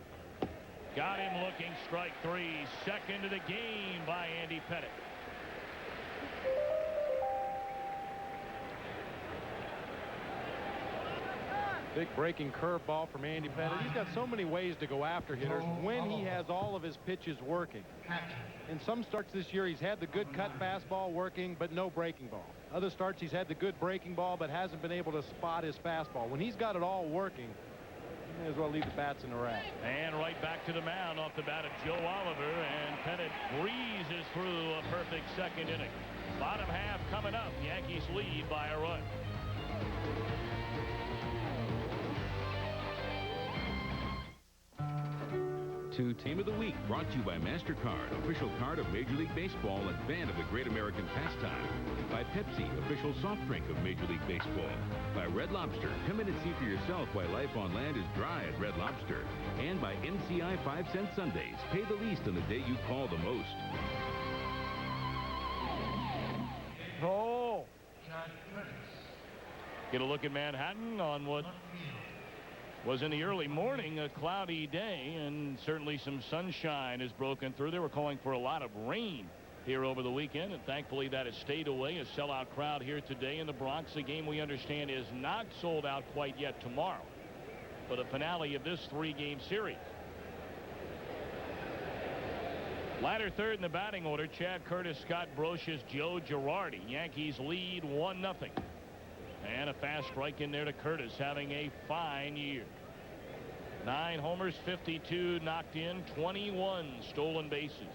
Got him looking, strike 3. Second of the game by Andy Pettitte. Big breaking curveball from Andy Pettitte. He's got so many ways to go after hitters when he has all of his pitches working. In some starts this year, he's had the good cut fastball working, but no breaking ball. Other starts, he's had the good breaking ball, but hasn't been able to spot his fastball. When he's got it all working, he may as well leave the bats in the rack. And right back to the mound off the bat of Joe Oliver, and Pettitte breezes through a perfect second inning. Bottom half coming up. Yankees lead by a run. Team of the Week brought to you by MasterCard, official card of Major League Baseball and fan of the great American pastime. By Pepsi, official soft drink of Major League Baseball. By Red Lobster, come in and see for yourself why life on land is dry at Red Lobster. And by NCI 5-cent Sundays, pay the least on the day you call the most. Oh! Get a look at Manhattan on what was in the early morning a cloudy day, and certainly some sunshine has broken through. They were calling for a lot of rain here over the weekend, and thankfully that has stayed away. A sellout crowd here today in the Bronx. A game we understand is not sold out quite yet tomorrow for the finale of this 3-game series. Ladder third in the batting order, Chad Curtis, Scott Brocious, Joe Girardi. Yankees lead 1-0. And a fast strike in there to Curtis, having a fine year. 9 homers, 52 knocked in, 21 stolen bases.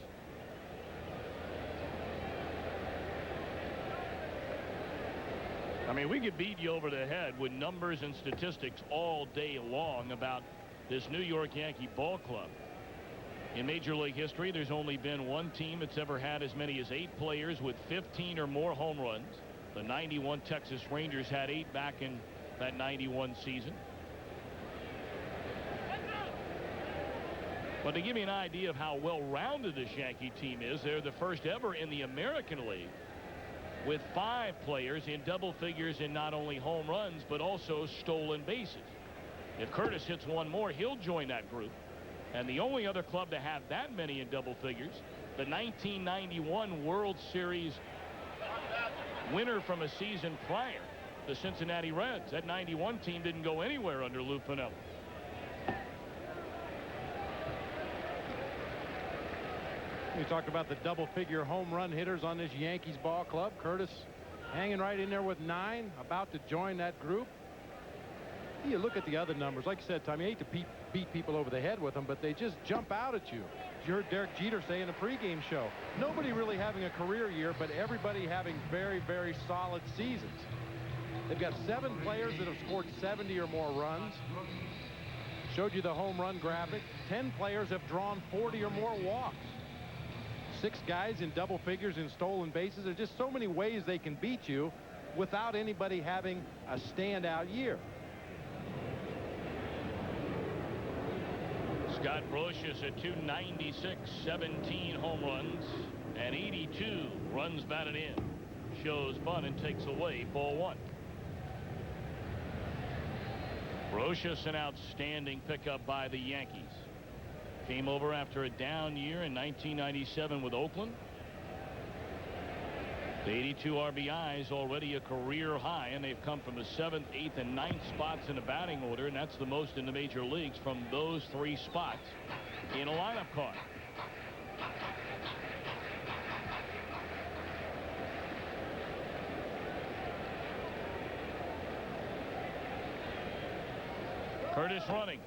I mean, we could beat you over the head with numbers and statistics all day long about this New York Yankee ball club. In Major League history, there's only been one team that's ever had as many as 8 players with 15 or more home runs. The 91 Texas Rangers had 8 back in that 91 season. But to give you an idea of how well-rounded this Yankee team is, they're the first ever in the American League with 5 players in double figures in not only home runs but also stolen bases. If Curtis hits one more, he'll join that group. And the only other club to have that many in double figures, the 1991 World Series winner from a season prior, the Cincinnati Reds. That 91 team didn't go anywhere under Lou Piniella. We talked about the double-figure home run hitters on this Yankees ball club. Curtis hanging right in there with 9, about to join that group. You look at the other numbers. Like I said, Tommy, you hate to beat people over the head with them, but they just jump out at you. You heard Derek Jeter say in the pregame show, nobody really having a career year, but everybody having very, very solid seasons. They've got 7 players that have scored 70 or more runs. Showed you the home run graphic. 10 players have drawn 40 or more walks. 6 guys in double figures in stolen bases. There's just so many ways they can beat you without anybody having a standout year. Scott Brocious at .296, 17 home runs, and 82 runs batted in. Shows bunt and takes away ball 1. Brocious, an outstanding pickup by the Yankees. Came over after a down year in 1997 with Oakland. The 82 RBIs already a career high, and they've come from the 7th, 8th, and 9th spots in the batting order, and that's the most in the major leagues from those 3 spots in a lineup card. Curtis running,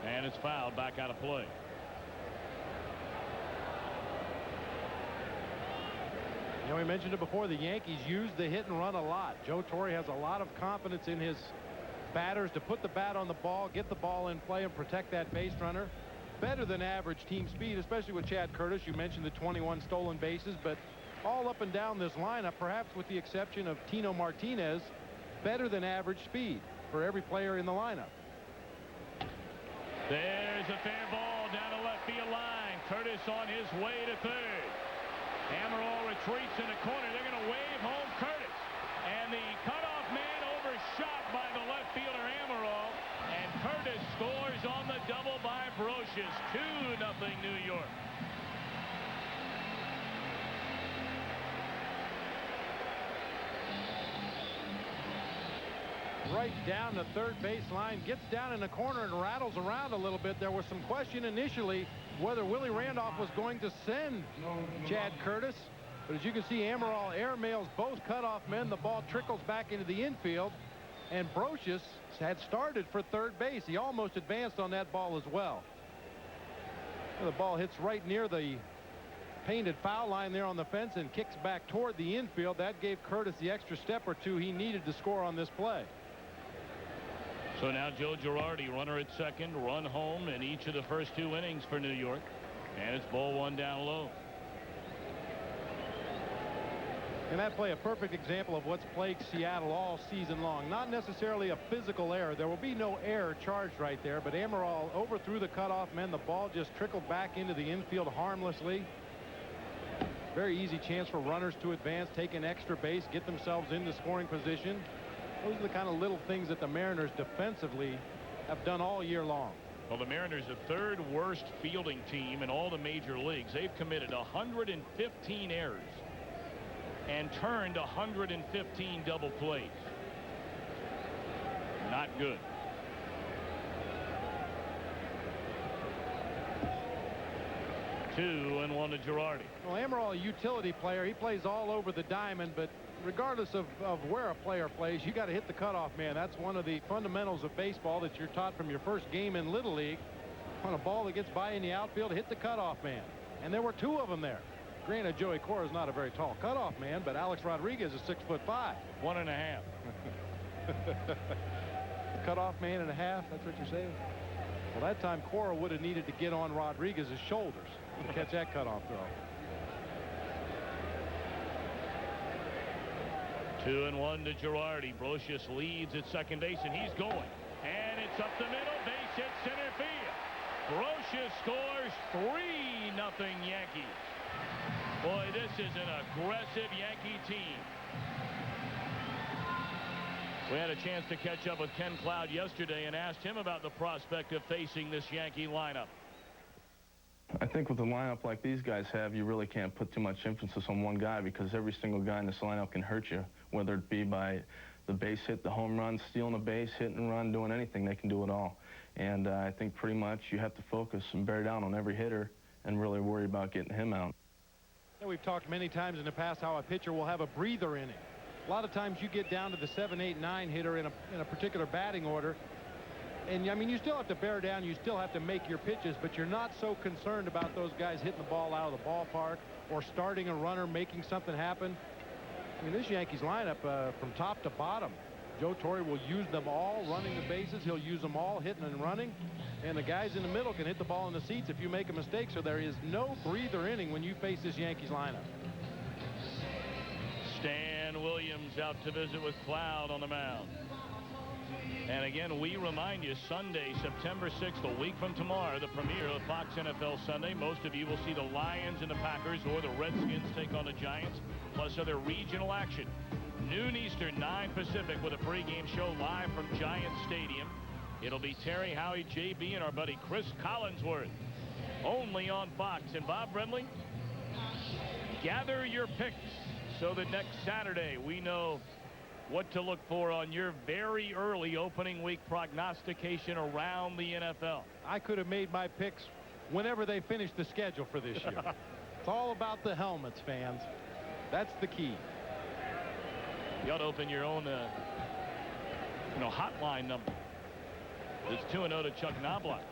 and it's fouled back out of play. You know, we mentioned it before, the Yankees use the hit and run a lot. Joe Torre has a lot of confidence in his batters to put the bat on the ball, get the ball in play, and protect that base runner. Better than average team speed, especially with Chad Curtis. You mentioned the 21 stolen bases, but all up and down this lineup, perhaps with the exception of Tino Martinez, better than average speed for every player in the lineup. There's a fair ball down the left field line. Curtis on his way to third. Amaral retreats in the corner. They're going to wave home Curtis. And the cutoff man overshot by the left fielder Amaral. And Curtis scores on the double by Brocious. 2-0 New York. Right down the third base line, gets down in the corner and rattles around a little bit. There was some question initially whether Willie Randolph was going to send Chad Curtis, but as you can see, Amaral airmails both cutoff men. The ball trickles back into the infield, and Brocious had started for third base. He almost advanced on that ball as well. The ball hits right near the painted foul line there on the fence and kicks back toward the infield. That gave Curtis the extra step or two he needed to score on this play. So now Joe Girardi, runner at second, run home in each of the first 2 innings for New York. And it's ball 1 down low. And that play, a perfect example of what's plagued Seattle all season long. Not necessarily a physical error. There will be no error charged right there, but Amaral overthrew the cutoff man. The ball just trickled back into the infield harmlessly. Very easy chance for runners to advance, take an extra base, get themselves into scoring position. Those are the kind of little things that the Mariners defensively have done all year long. Well, the Mariners, the third worst fielding team in all the major leagues. They've committed 115 errors and turned 115 double plays. Not good. Two and one to Girardi. Well, Amaral, a utility player. He plays all over the diamond, but regardless of where a player plays, you got to hit the cutoff man. That's one of the fundamentals of baseball that you're taught from your first game in Little League. On a ball that gets by in the outfield, hit the cutoff man. And there were two of them there. Granted, Joey Cora is not a very tall cutoff man, but Alex Rodriguez is 6'5". 1.5. Cutoff man and a half, that's what you're saying? Well, that time Cora would have needed to get on Rodriguez's shoulders to catch that cutoff throw. 2-1 to Girardi. Brocious leads at second base, and he's going. And it's up the middle. Base hit center field. Brocious scores 3-0 Yankees. Boy, this is an aggressive Yankee team. We had a chance to catch up with Ken Cloud yesterday and asked him about the prospect of facing this Yankee lineup. I think with a lineup like these guys have, you really can't put too much emphasis on one guy because every single guy in this lineup can hurt you, whether it be by the base hit, the home run, stealing a base, hit and run, doing anything. They can do it all. And I think pretty much you have to focus and bear down on every hitter and really worry about getting him out. And we've talked many times in the past how a pitcher will have a breather inning. A lot of times you get down to the 7, 8, 9 hitter in a particular batting order. And, I mean, you still have to bear down. You still have to make your pitches, but you're not so concerned about those guys hitting the ball out of the ballpark or starting a runner, making something happen. I mean, this Yankees lineup from top to bottom, Joe Torre will use them all running the bases. He'll use them all hitting and running. And the guys in the middle can hit the ball in the seats if you make a mistake. So there is no breather inning when you face this Yankees lineup. Stan Williams out to visit with Cloud on the mound. And again, we remind you, Sunday, September 6th, a week from tomorrow, the premiere of Fox NFL Sunday. Most of you will see the Lions and the Packers or the Redskins take on the Giants, plus other regional action. Noon Eastern, 9 Pacific, with a pregame show live from Giants Stadium. It'll be Terry, Howie, JB, and our buddy Chris Collinsworth. Only on Fox. And Bob Brenly, gather your picks so that next Saturday we know what to look for on your very early opening week prognostication around the NFL. I could have made my picks whenever they finish the schedule for this year. It's all about the helmets, fans. That's the key. You ought to open your own hotline number. It's 2-0 to Chuck Knobloch.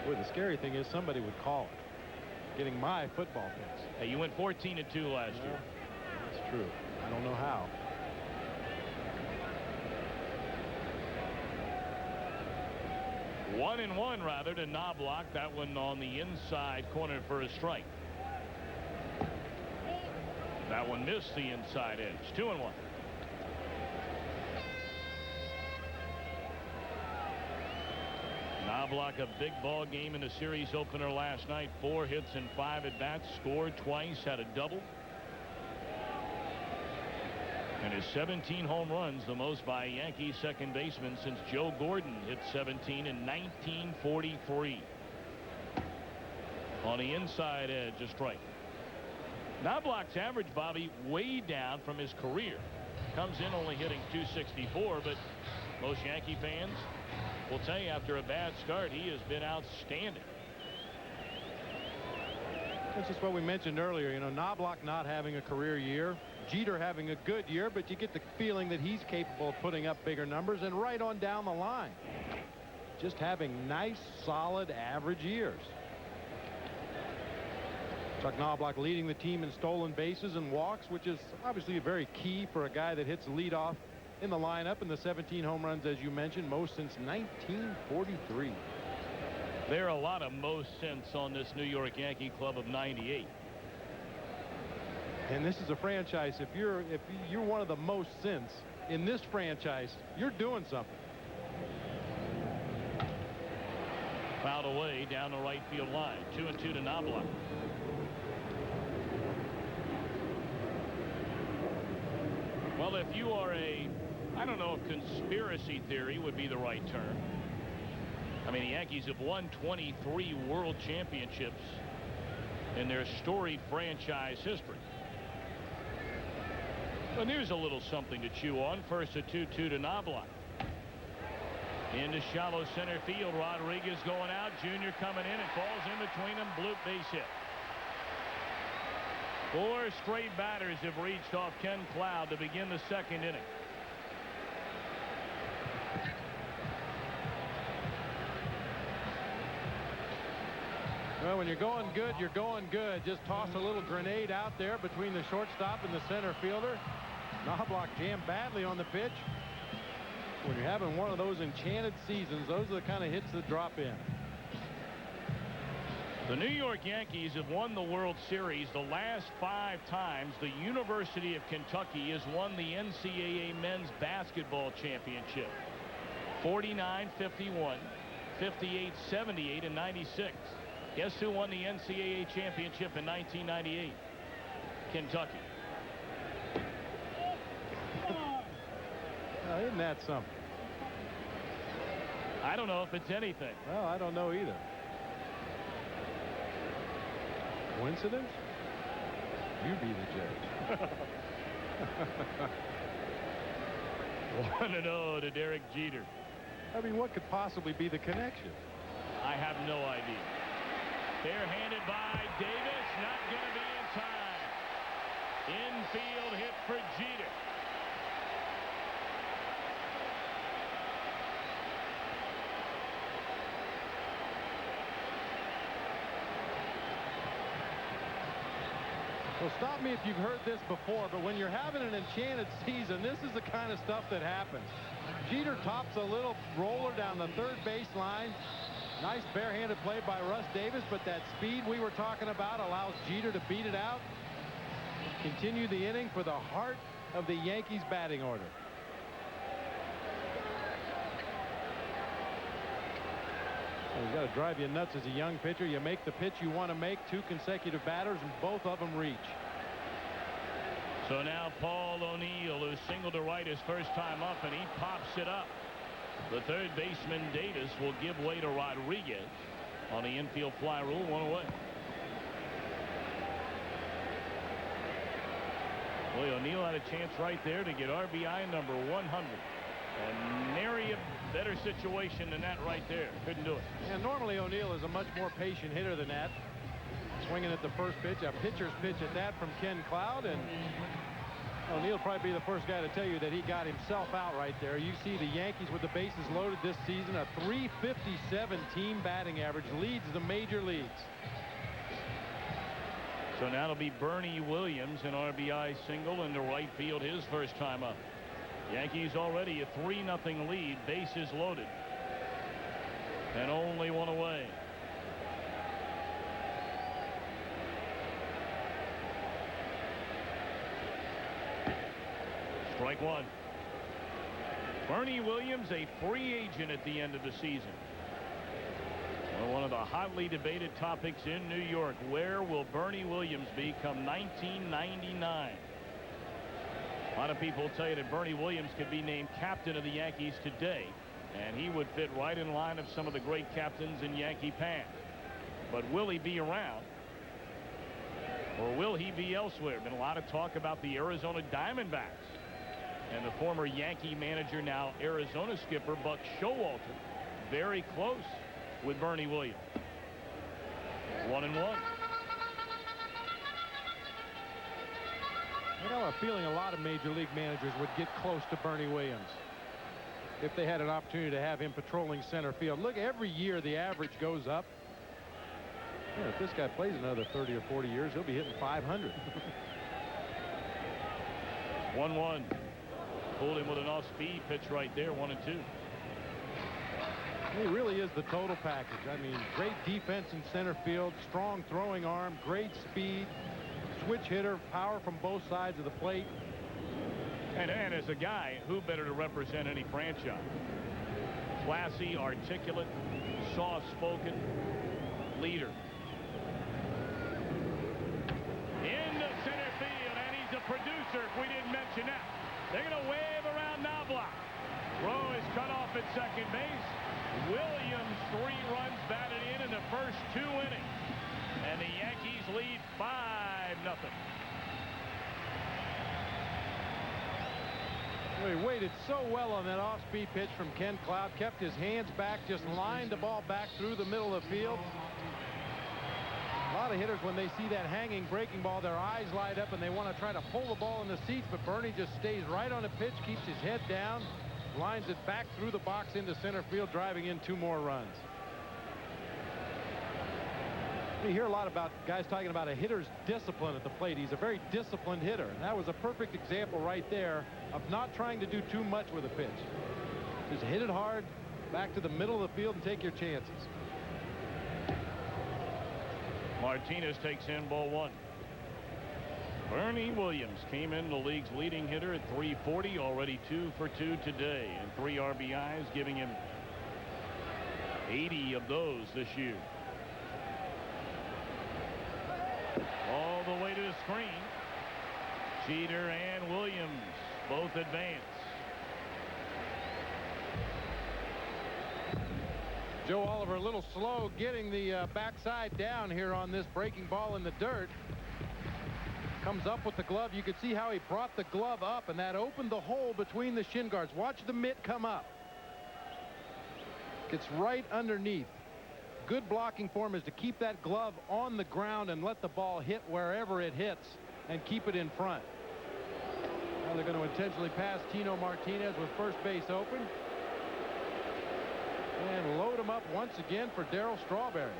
Boy, the scary thing is somebody would call it, getting my football picks. Hey, you went 14-2 last year. That's true. I don't know how. One and one, rather, to Knobloch. That one on the inside corner for a strike. That one missed the inside edge. 2-1. Knobloch, a big ball game in the series opener last night. 4 hits and 5 at bats. Scored twice, had a double. And his 17 home runs, the most by a Yankee second baseman since Joe Gordon hit 17 in 1943. On the inside edge, a strike. Knobloch's average, Bobby, way down from his career. Comes in only hitting .264, but most Yankee fans will tell you after a bad start, he has been outstanding. That's just what we mentioned earlier. You know, Knobloch not having a career year. Jeter having a good year, but you get the feeling that he's capable of putting up bigger numbers, and right on down the line. Just having nice, solid, average years. Chuck Knobloch leading the team in stolen bases and walks, which is obviously very key for a guy that hits leadoff in the lineup, and the 17 home runs, as you mentioned, most since 1943. There are a lot of most since on this New York Yankee club of 98. And this is a franchise, if you're one of the most since in this franchise, you're doing something. Fouled away down the right field line. 2-2 to Knobloch. Well, if you are a I don't know if conspiracy theory would be the right term. I mean, the Yankees have won 23 World Championships in their storied franchise history. But here's a little something to chew on. First, a 2-2 to Knobloch. Into shallow center field. Rodriguez going out. Jr. coming in. It falls in between them. Bloop base hit. 4 straight batters have reached off Ken Cloud to begin the second inning. Well, when you're going good, you're going good. Just toss a little grenade out there between the shortstop and the center fielder. Knobloch jammed badly on the pitch. When you're having one of those enchanted seasons, those are the kind of hits that drop in. The New York Yankees have won the World Series the last 5 times. The University of Kentucky has won the NCAA men's basketball championship. 49, 51, 58, 78, and 96. Guess who won the NCAA championship in 1998? Kentucky. Isn't that something? I don't know if it's anything. Well, I don't know either. Coincidence? You be the judge. 1-0 to Derek Jeter. I mean, what could possibly be the connection? I have no idea. Barehanded by Davis. Not going to be in time. Infield hit for Jeter. Well, stop me if you've heard this before, but when you're having an enchanted season, this is the kind of stuff that happens. Jeter tops a little roller down the third baseline. Nice barehanded play by Russ Davis, but that speed we were talking about allows Jeter to beat it out. Continue the inning for the heart of the Yankees batting order. It's got to drive you nuts as a young pitcher. You make the pitch you want to make. 2 consecutive batters, and both of them reach. So now Paul O'Neill, who singled to right his first time up, and he pops it up. The third baseman, Davis, will give way to Rodriguez on the infield fly rule. 1 away. Boy, O'Neill had a chance right there to get RBI number 100. And nary a better situation than that right there. Couldn't do it. And normally O'Neill is a much more patient hitter than that. Swinging at the first pitch, a pitcher's pitch at that from Ken Cloud, and O'Neill will probably be the first guy to tell you that he got himself out right there. You see the Yankees with the bases loaded this season, a .357 team batting average, leads the major leagues. So now it'll be Bernie Williams, an RBI single into right field, his first time up. Yankees already a 3-0 lead, bases loaded, and only 1 away. Strike 1. Bernie Williams, a free agent at the end of the season. One of the hotly debated topics in New York. Where will Bernie Williams be come 1999? A lot of people tell you that Bernie Williams could be named captain of the Yankees today, and he would fit right in line of some of the great captains in Yankee past. But will he be around, or will he be elsewhere? Been a lot of talk about the Arizona Diamondbacks and the former Yankee manager, now Arizona skipper Buck Showalter, very close with Bernie Williams. 1-1. I got a feeling a lot of major league managers would get close to Bernie Williams if they had an opportunity to have him patrolling center field. Look, every year the average goes up. Yeah, if this guy plays another 30 or 40 years, he'll be hitting 500. 1-1. Pulled him with an off-speed pitch right there. 1-2. He really is the total package. I mean, great defense in center field, strong throwing arm, great speed, switch hitter, power from both sides of the plate. And as a guy, who better to represent any franchise? Classy, articulate, soft-spoken leader. Into center field, and he's a producer, if we didn't mention that. They're going to wave around Knobloch. Throw is cut off at second base. Williams 3 runs batted in the first 2 innings. And the Yankees lead 5-0. He waited so well on that off-speed pitch from Ken Cloud, kept his hands back, just lined the ball back through the middle of the field. A lot of hitters, when they see that hanging breaking ball, their eyes light up and they want to try to pull the ball in the seats, but Bernie just stays right on the pitch, keeps his head down, lines it back through the box into center field, driving in 2 more runs. You hear a lot about guys talking about a hitter's discipline at the plate. He's a very disciplined hitter, and that was a perfect example right there of not trying to do too much with a pitch. Just hit it hard, back to the middle of the field, and take your chances. Martinez takes in ball 1. Bernie Williams came in the league's leading hitter at .340, already 2 for 2 today, and 3 RBIs, giving him 80 of those this year. All the way to the screen. Jeter and Williams both advance. Joe Oliver a little slow getting the backside down here on this breaking ball in the dirt. Comes up with the glove. You could see how he brought the glove up, and that opened the hole between the shin guards. Watch the mitt come up. Gets right underneath. Good blocking for him is to keep that glove on the ground and let the ball hit wherever it hits and keep it in front. Now they're going to intentionally pass Tino Martinez with first base open. And load him up once again for Darryl Strawberry.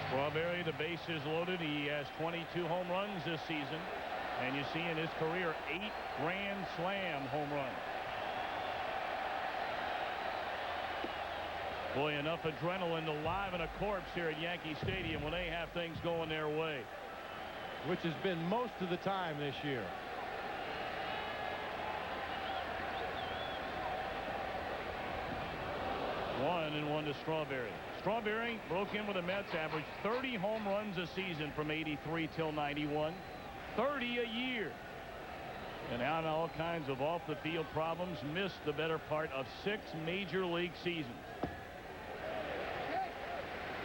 Strawberry, the base is loaded. He has 22 home runs this season. And you see in his career 8 Grand Slam home runs. Boy, enough adrenaline to liven a corpse here at Yankee Stadium when they have things going their way. Which has been most of the time this year. One and one to Strawberry. Strawberry broke in with the Mets, averaged 30 home runs a season from '83 till '91. 30 a year. And out all kinds of off-the-field problems, missed the better part of 6 major league seasons.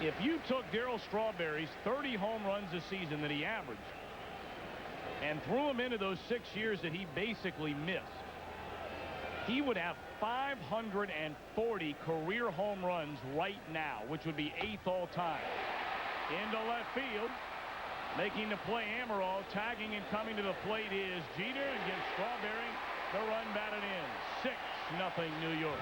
If you took Darryl Strawberry's 30 home runs a season that he averaged and threw him into those 6 years that he basically missed, he would have 540 career home runs right now, which would be 8th all time. Into left field, making the play, Amaral, tagging and coming to the plate is Jeter, and gives Strawberry the run batted in. 6-0 New York.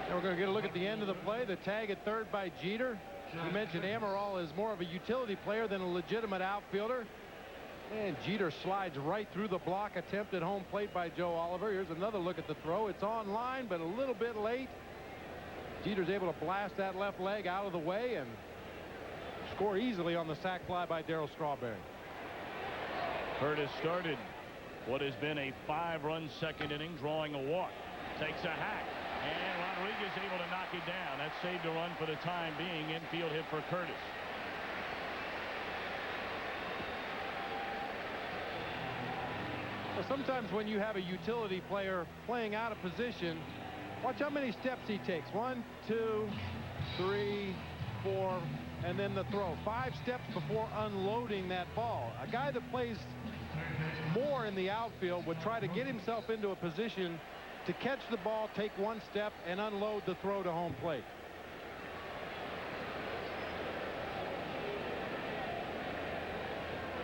Now we're going to get a look at the end of the play. The tag at third by Jeter. You mentioned Amaral is more of a utility player than a legitimate outfielder. And Jeter slides right through the block. Attempt at home plate by Joe Oliver. Here's another look at the throw. It's on line, but a little bit late. Jeter's able to blast that left leg out of the way and score easily on the sac fly by Darryl Strawberry. Curtis started what has been a 5-run second inning, drawing a walk. Takes a hack. And Rodriguez able to knock it down. That saved a run for the time being. Infield hit for Curtis. Well, sometimes when you have a utility player playing out of position, watch how many steps he takes. 1, 2, 3, 4, and then the throw. 5 steps before unloading that ball. A guy that plays more in the outfield would try to get himself into a position to catch the ball, take 1 step, and unload the throw to home plate.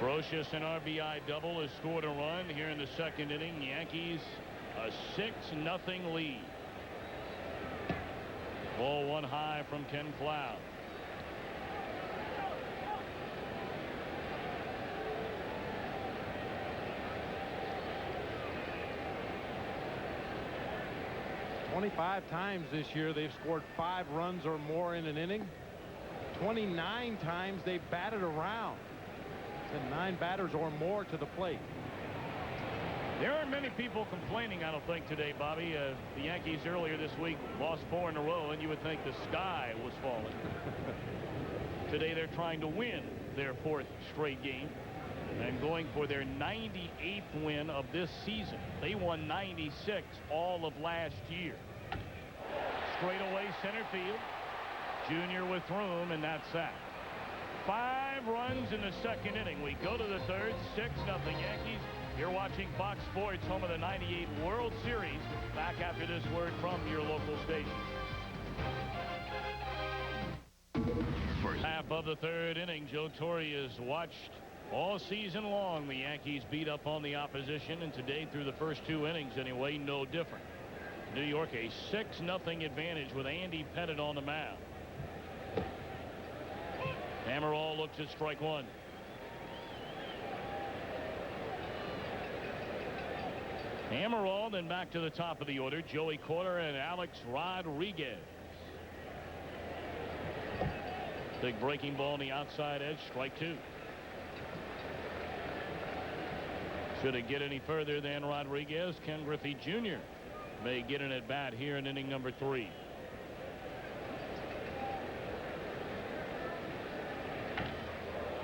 Brocious, an RBI double, has scored a run here in the second inning. Yankees a 6-0 lead. Ball 1 high from Ken Cloud. 25 times this year they've scored 5 runs or more in an inning. 29 times they batted around. Sent 9 batters or more to the plate. There aren't many people complaining, I don't think, today, Bobby. The Yankees earlier this week lost 4 in a row, and you would think the sky was falling. Today they're trying to win their 4th straight game and going for their 98th win of this season. They won 96 all of last year. Straightaway center field. Junior with room, and that's that. 5 runs in the 2nd inning. We go to the 3rd, 6-0 Yankees. You're watching Fox Sports, home of the 98 World Series. Back after this word from your local station. First half of the 3rd inning. Joe Torre has watched all season long the Yankees beat up on the opposition, and today through the first 2 innings anyway, no different. New York a 6-0 advantage with Andy Pettitte on the mound. Amaral looks at strike 1. Amaral, then back to the top of the order. Joey Cora and Alex Rodriguez. Big breaking ball on the outside edge, strike 2. Should it get any further than Rodriguez, K.Griffey Jr. may get an at bat here in inning number 3.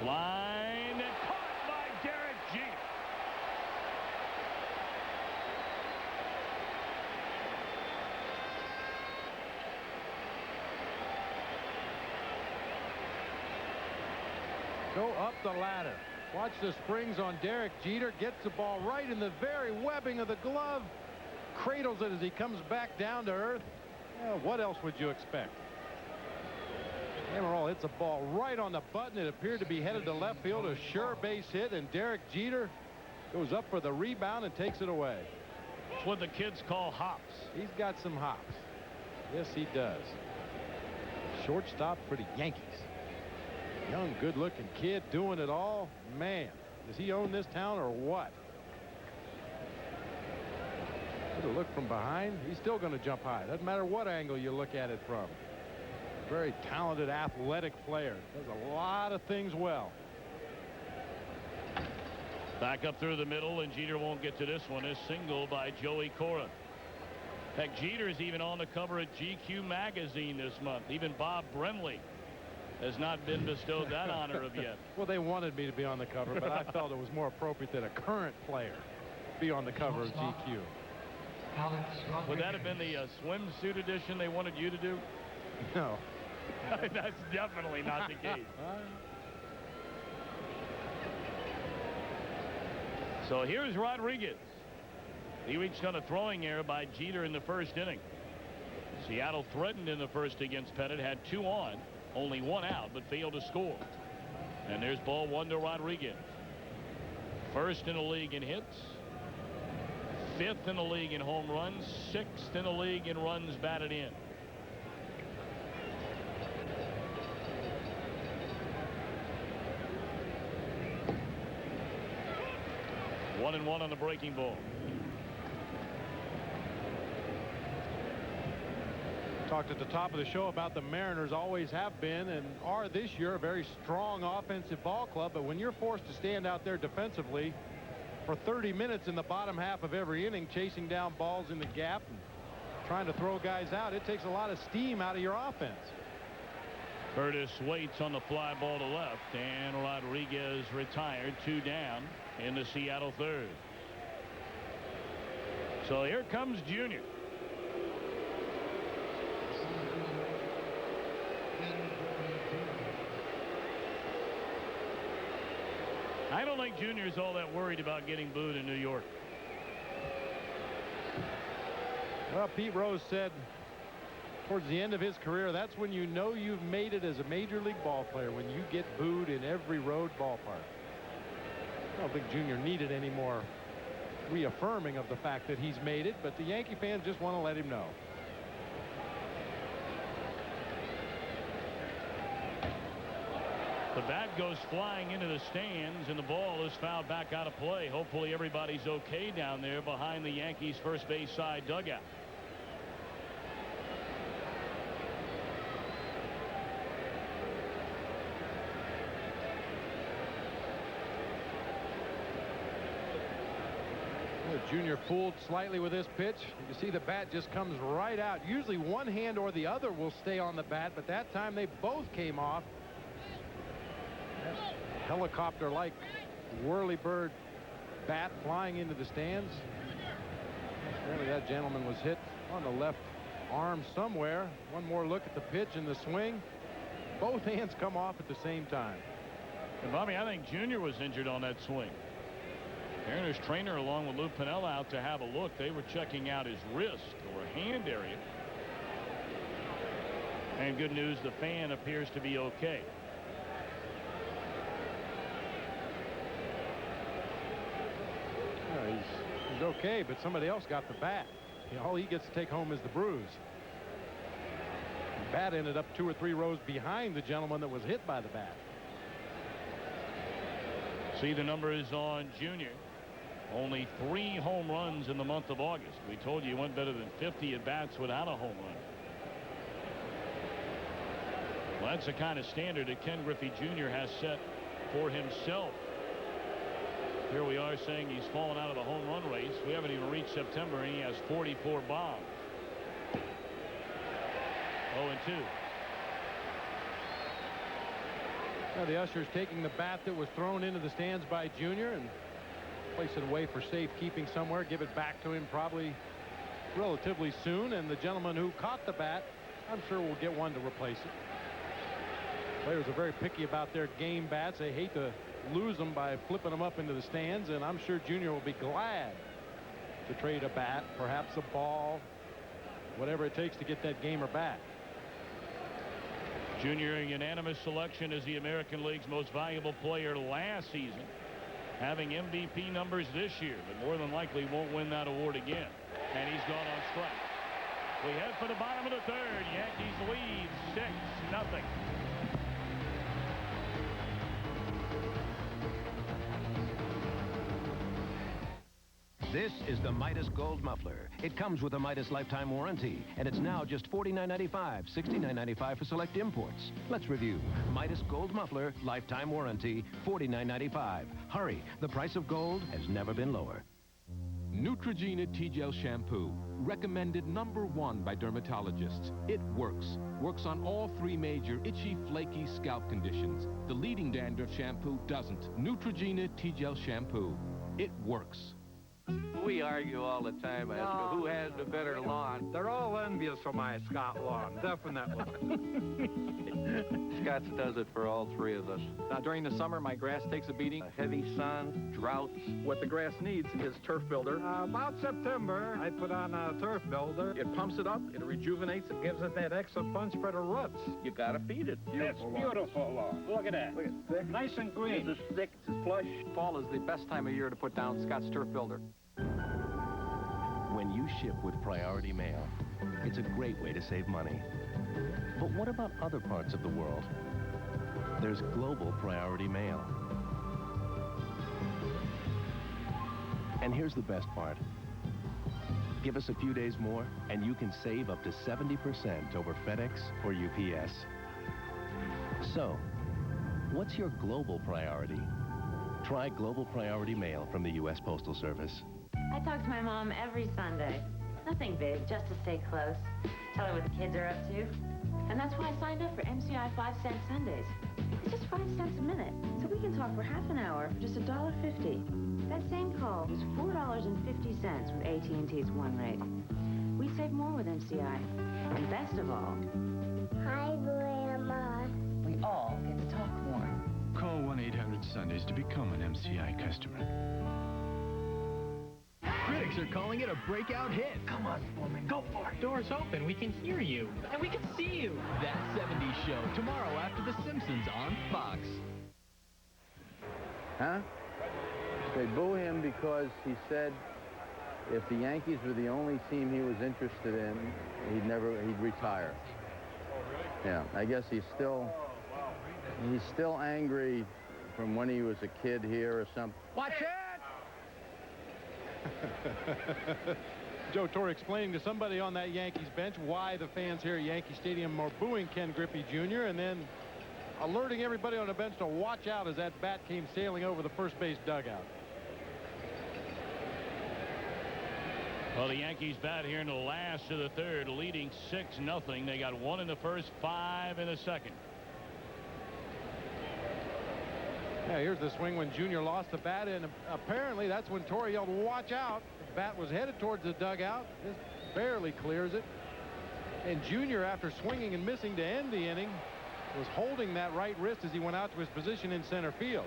Line and caught by Derek Jeter. Go up the ladder. Watch the springs on Derek Jeter. Gets the ball right in the very webbing of the glove. Cradles it as he comes back down to earth. Well, what else would you expect? Amaral hits a ball right on the button. It appeared to be headed to left field. A sure base hit, and Derek Jeter goes up for the rebound and takes it away. It's what the kids call hops. He's got some hops. Yes, he does. Shortstop for the Yankees. Young, good-looking kid doing it all. Man, does he own this town or what? Get a look from behind. He's still going to jump high. Doesn't matter what angle you look at it from. Very talented, athletic player. Does a lot of things well. Back up through the middle, and Jeter won't get to this one. A single by Joey Cora. Heck, Jeter's even on the cover of GQ magazine this month. Even Bob Brenly has not been bestowed that honor of yet. Well, they wanted me to be on the cover, but I felt it was more appropriate that a current player be on the cover of GQ. Would that have been the swimsuit edition they wanted you to do? No. That's definitely not the case. So here's Rodriguez. He reached on a throwing error by Jeter in the 1st inning. Seattle threatened in the 1st against Pettitte, had 2 on, only 1 out, but failed to score. And there's ball 1 to Rodriguez. 1st in the league in hits, 5th in the league in home runs, 6th in the league in runs batted in. One and 1 on the breaking ball. Talked at the top of the show about the Mariners always have been and are this year a very strong offensive ball club, but when you're forced to stand out there defensively for 30 minutes in the bottom half of every inning, chasing down balls in the gap and trying to throw guys out, it takes a lot of steam out of your offense. Curtis waits on the fly ball to left, and Rodriguez retired. 2 down in the Seattle 3rd. So here comes Junior. I don't think Junior's all that worried about getting booed in New York. Well, Pete Rose said towards the end of his career, that's when you know you've made it as a major league ball player, when you get booed in every road ballpark. I don't think Junior needed any more reaffirming of the fact that he's made it, but the Yankee fans just want to let him know. The bat goes flying into the stands, and the ball is fouled back out of play. Hopefully everybody's okay down there behind the Yankees' first base side dugout. Jr. fooled slightly with this pitch. You see the bat just comes right out. Usually one hand or the other will stay on the bat, but that time they both came off. Helicopter-like whirly-bird bat flying into the stands. Apparently that gentleman was hit on the left arm somewhere. One more look at the pitch and the swing. Both hands come off at the same time. And Bobby, I think Jr. was injured on that swing. Mariners trainer along with Lou Piniella out to have a look. They were checking out his wrist or hand area. And good news, the fan appears to be okay. He's okay, but somebody else got the bat. All he gets to take home is the bruise. The bat ended up 2 or 3 rows behind the gentleman that was hit by the bat. See the numbers on Jr. Only 3 home runs in the month of August. We told you he went better than 50 at bats without a home run. Well, that's the kind of standard that Ken Griffey Jr. has set for himself. Here we are saying he's fallen out of the home run race. We haven't even reached September, and he has 44 bombs. 0-2. Now the usher's taking the bat that was thrown into the stands by Jr. and place it away for safekeeping somewhere. Give it back to him probably relatively soon. And the gentleman who caught the bat, I'm sure will get one to replace it. Players are very picky about their game bats. They hate to lose them by flipping them up into the stands, and I'm sure Jr. will be glad to trade a bat, perhaps a ball, whatever it takes to get that gamer back. Jr. a unanimous selection as the American League's most valuable player last season, having MVP numbers this year, but more than likely won't win that award again. And he's gone on strike. We head for the bottom of the 3rd. Yankees lead 6-0. This is the Midas Gold Muffler. It comes with a Midas lifetime warranty, and it's now just $49.95, $69.95 for select imports. Let's review. Midas Gold Muffler, lifetime warranty, $49.95. Hurry, the price of gold has never been lower. Neutrogena T-Gel Shampoo, recommended #1 by dermatologists. It works. Works on all 3 major itchy, flaky scalp conditions. The leading dandruff shampoo doesn't. Neutrogena T-Gel Shampoo. It works. We argue all the time as to who has the better lawn. They're all envious of my Scott lawn, definitely. Scott's does it for all 3 of us. Now, during the summer, my grass takes a beating. A heavy sun, droughts. What the grass needs is turf builder. About September, I put on a turf builder. It pumps it up, it rejuvenates it, Gives it that extra punch for the roots. You gotta feed it. It's beautiful lawn. Look at that. Look, it's thick. Nice and green. It's as thick, it's as flush. Fall is the best time of year to put down Scott's turf builder. When you ship with Priority Mail, it's a great way to save money. But what about other parts of the world? There's Global Priority Mail. And here's the best part. Give us a few days more, and you can save up to 70% over FedEx or UPS. So, what's your global priority? Try Global Priority Mail from the U.S. Postal Service. I talk to my mom every Sunday. Nothing big, just to stay close. Tell her what the kids are up to. And that's why I signed up for MCI 5-cent Sundays. It's just 5 cents a minute, so we can talk for half an hour for just $1.50. That same call was $4.50 with AT&T's One Rate. We save more with MCI. And best of all... Hi, Grandma. We all get to talk more. Call 1-800-Sundays to become an MCI customer. Critics are calling it a breakout hit. Come on, Foreman, go for it. Doors open, we can hear you. And we can see you. That 70s show, tomorrow after The Simpsons on Fox. Huh? They boo him because he said if the Yankees were the only team he was interested in, he'd retire. Yeah, I guess he's still angry from when he was a kid here or something. Watch it! Joe Torre explaining to somebody on that Yankees bench why the fans here at Yankee Stadium are booing Ken Griffey Jr. and then alerting everybody on the bench to watch out as that bat came sailing over the first base dugout. Well, the Yankees bat here in the last of the third, leading 6-0. They got 1 in the first, 5 in the second. Yeah, here's the swing when Jr. lost the bat, and apparently that's when Torre yelled, "Watch out." The bat was headed towards the dugout. Just barely clears it. And Jr., after swinging and missing to end the inning, was holding that right wrist as he went out to his position in center field.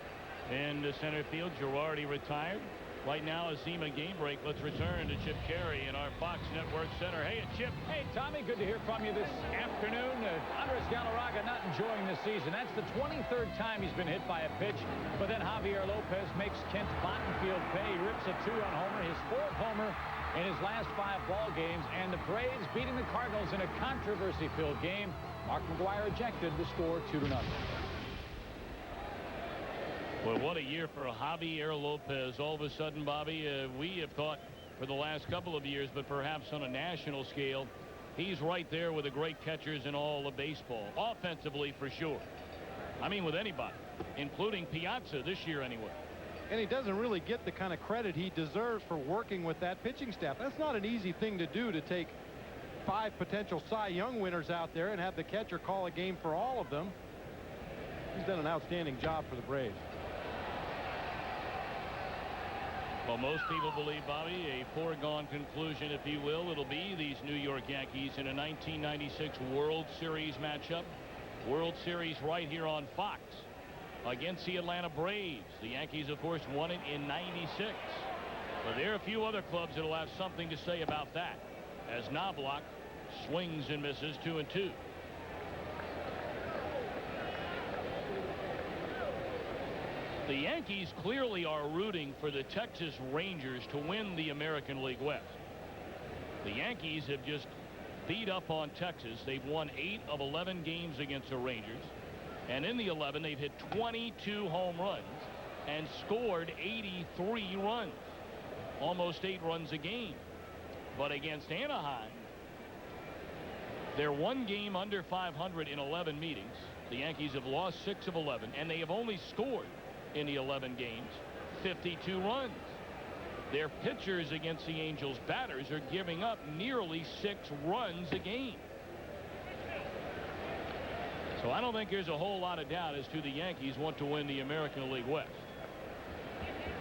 In the center field, Girardi retired. Right now, a SEMA game break. Let's return to Chip Carey in our Fox Network Center. Hey, Chip. Hey, Tommy, good to hear from you this afternoon. Andres Galarraga not enjoying the season. That's the 23rd time he's been hit by a pitch. But then Javier Lopez makes Kent Bottenfield pay. He rips a 2-run homer, his 4th homer in his last 5 ball games. And the Braves beating the Cardinals in a controversy-filled game. Mark McGwire ejected, the score 2-0. Well, what a year for Javier Lopez. All of a sudden, Bobby, we have thought for the last couple of years, but perhaps on a national scale, he's right there with the great catchers in all of baseball. Offensively, for sure. I mean, with anybody, including Piazza this year anyway. And he doesn't really get the kind of credit he deserves for working with that pitching staff. That's not an easy thing to do, to take 5 potential Cy Young winners out there and have the catcher call a game for all of them. He's done an outstanding job for the Braves. Well, most people believe, Bobby, a foregone conclusion, if you will. It'll be these New York Yankees in a 1996 World Series matchup. World Series right here on Fox against the Atlanta Braves. The Yankees, of course, won it in '96. But there are a few other clubs that'll have something to say about that, as Knobloch swings and misses 2-2. The Yankees clearly are rooting for the Texas Rangers to win the American League West. The Yankees have just beat up on Texas. They've won 8 of 11 games against the Rangers. And in the 11, they've hit 22 home runs and scored 83 runs. Almost 8 runs a game. But against Anaheim, they're 1 game under 500 in 11 meetings. The Yankees have lost 6 of 11, and they have only scored in the 11 games 52 runs. Their pitchers against the Angels batters are giving up nearly 6 runs a game. So I don't think there's a whole lot of doubt as to the Yankees want to win the American League West.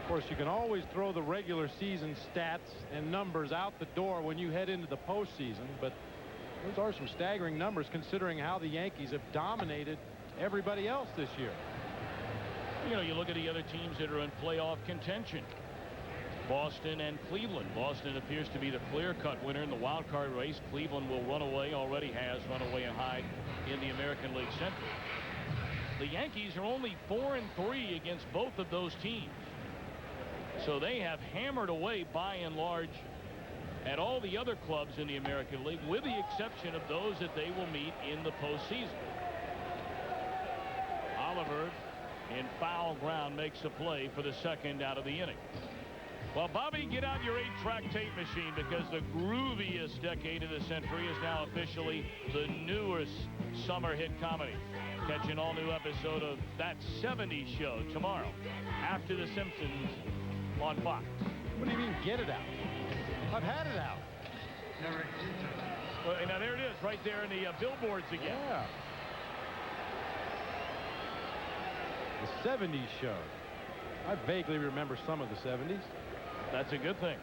Of course, you can always throw the regular season stats and numbers out the door when you head into the postseason, but those are some staggering numbers considering how the Yankees have dominated everybody else this year. You know, you look at the other teams that are in playoff contention. Boston and Cleveland. Boston appears to be the clear-cut winner in the wild card race. Cleveland will run away, already has run away and hide in the American League Central. The Yankees are only 4-3 against both of those teams. So they have hammered away by and large at all the other clubs in the American League, with the exception of those that they will meet in the postseason. Oliver, in foul ground, makes a play for the 2nd out of the inning. Well, Bobby, get out your 8-track tape machine, because the grooviest decade of the century is now officially the newest summer hit comedy. Catch an all-new episode of That 70s Show tomorrow after The Simpsons on Fox. What do you mean, get it out? I've had it out. Well, now there it is, right there in the billboards again. Yeah. The 70s Show. I vaguely remember some of the 70s. That's a good thing.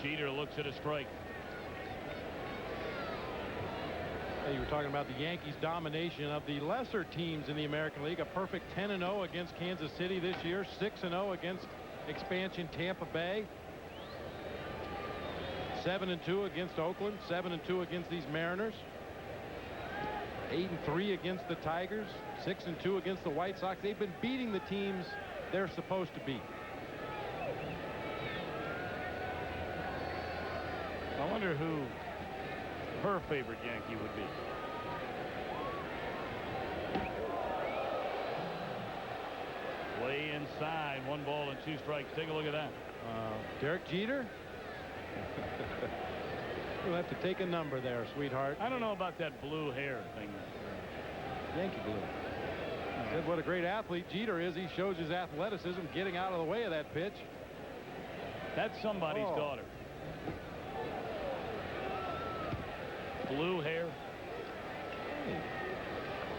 Jeter looks at a strike. Hey, you were talking about the Yankees' domination of the lesser teams in the American League. A perfect 10-0 against Kansas City this year. 6-0 against expansion Tampa Bay. 7-2 against Oakland. 7-2 against these Mariners. 8-3 against the Tigers. 6-2 against the White Sox. They've been beating the teams they're supposed to beat. I wonder who her favorite Yankee would be. Way inside, 1 ball and 2 strikes. Take a look at that. Derek Jeter? You'll have to take a number there, sweetheart. I don't know about that blue hair thing. Yankee blue. Said what a great athlete Jeter is. He shows his athleticism getting out of the way of that pitch. That's somebody's daughter. Blue hair.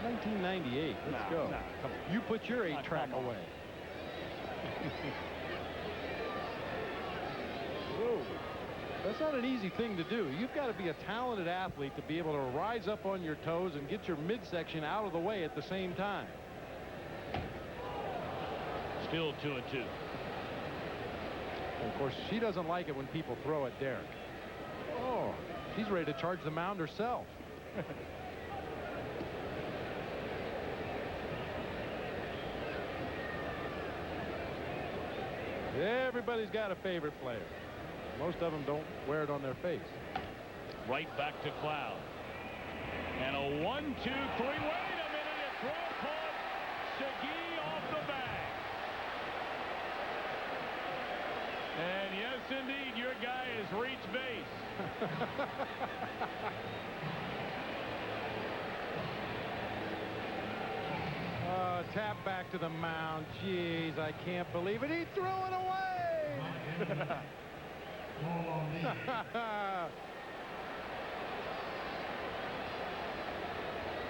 1998. Let's go. Come on. You put your 8-track away. Whoa. That's not an easy thing to do. You've got to be a talented athlete to be able to rise up on your toes and get your midsection out of the way at the same time. Still 2-2. And of course, she doesn't like it when people throw at Derek. Oh, she's ready to charge the mound herself. Everybody's got a favorite player. Most of them don't wear it on their face. Right back to Cloud. And a 1-2-3. Wait a minute. A throw caught. Segui off the bag. And yes, indeed, your guy has reached base. Tap back to the mound. Jeez, I can't believe it. He threw it away.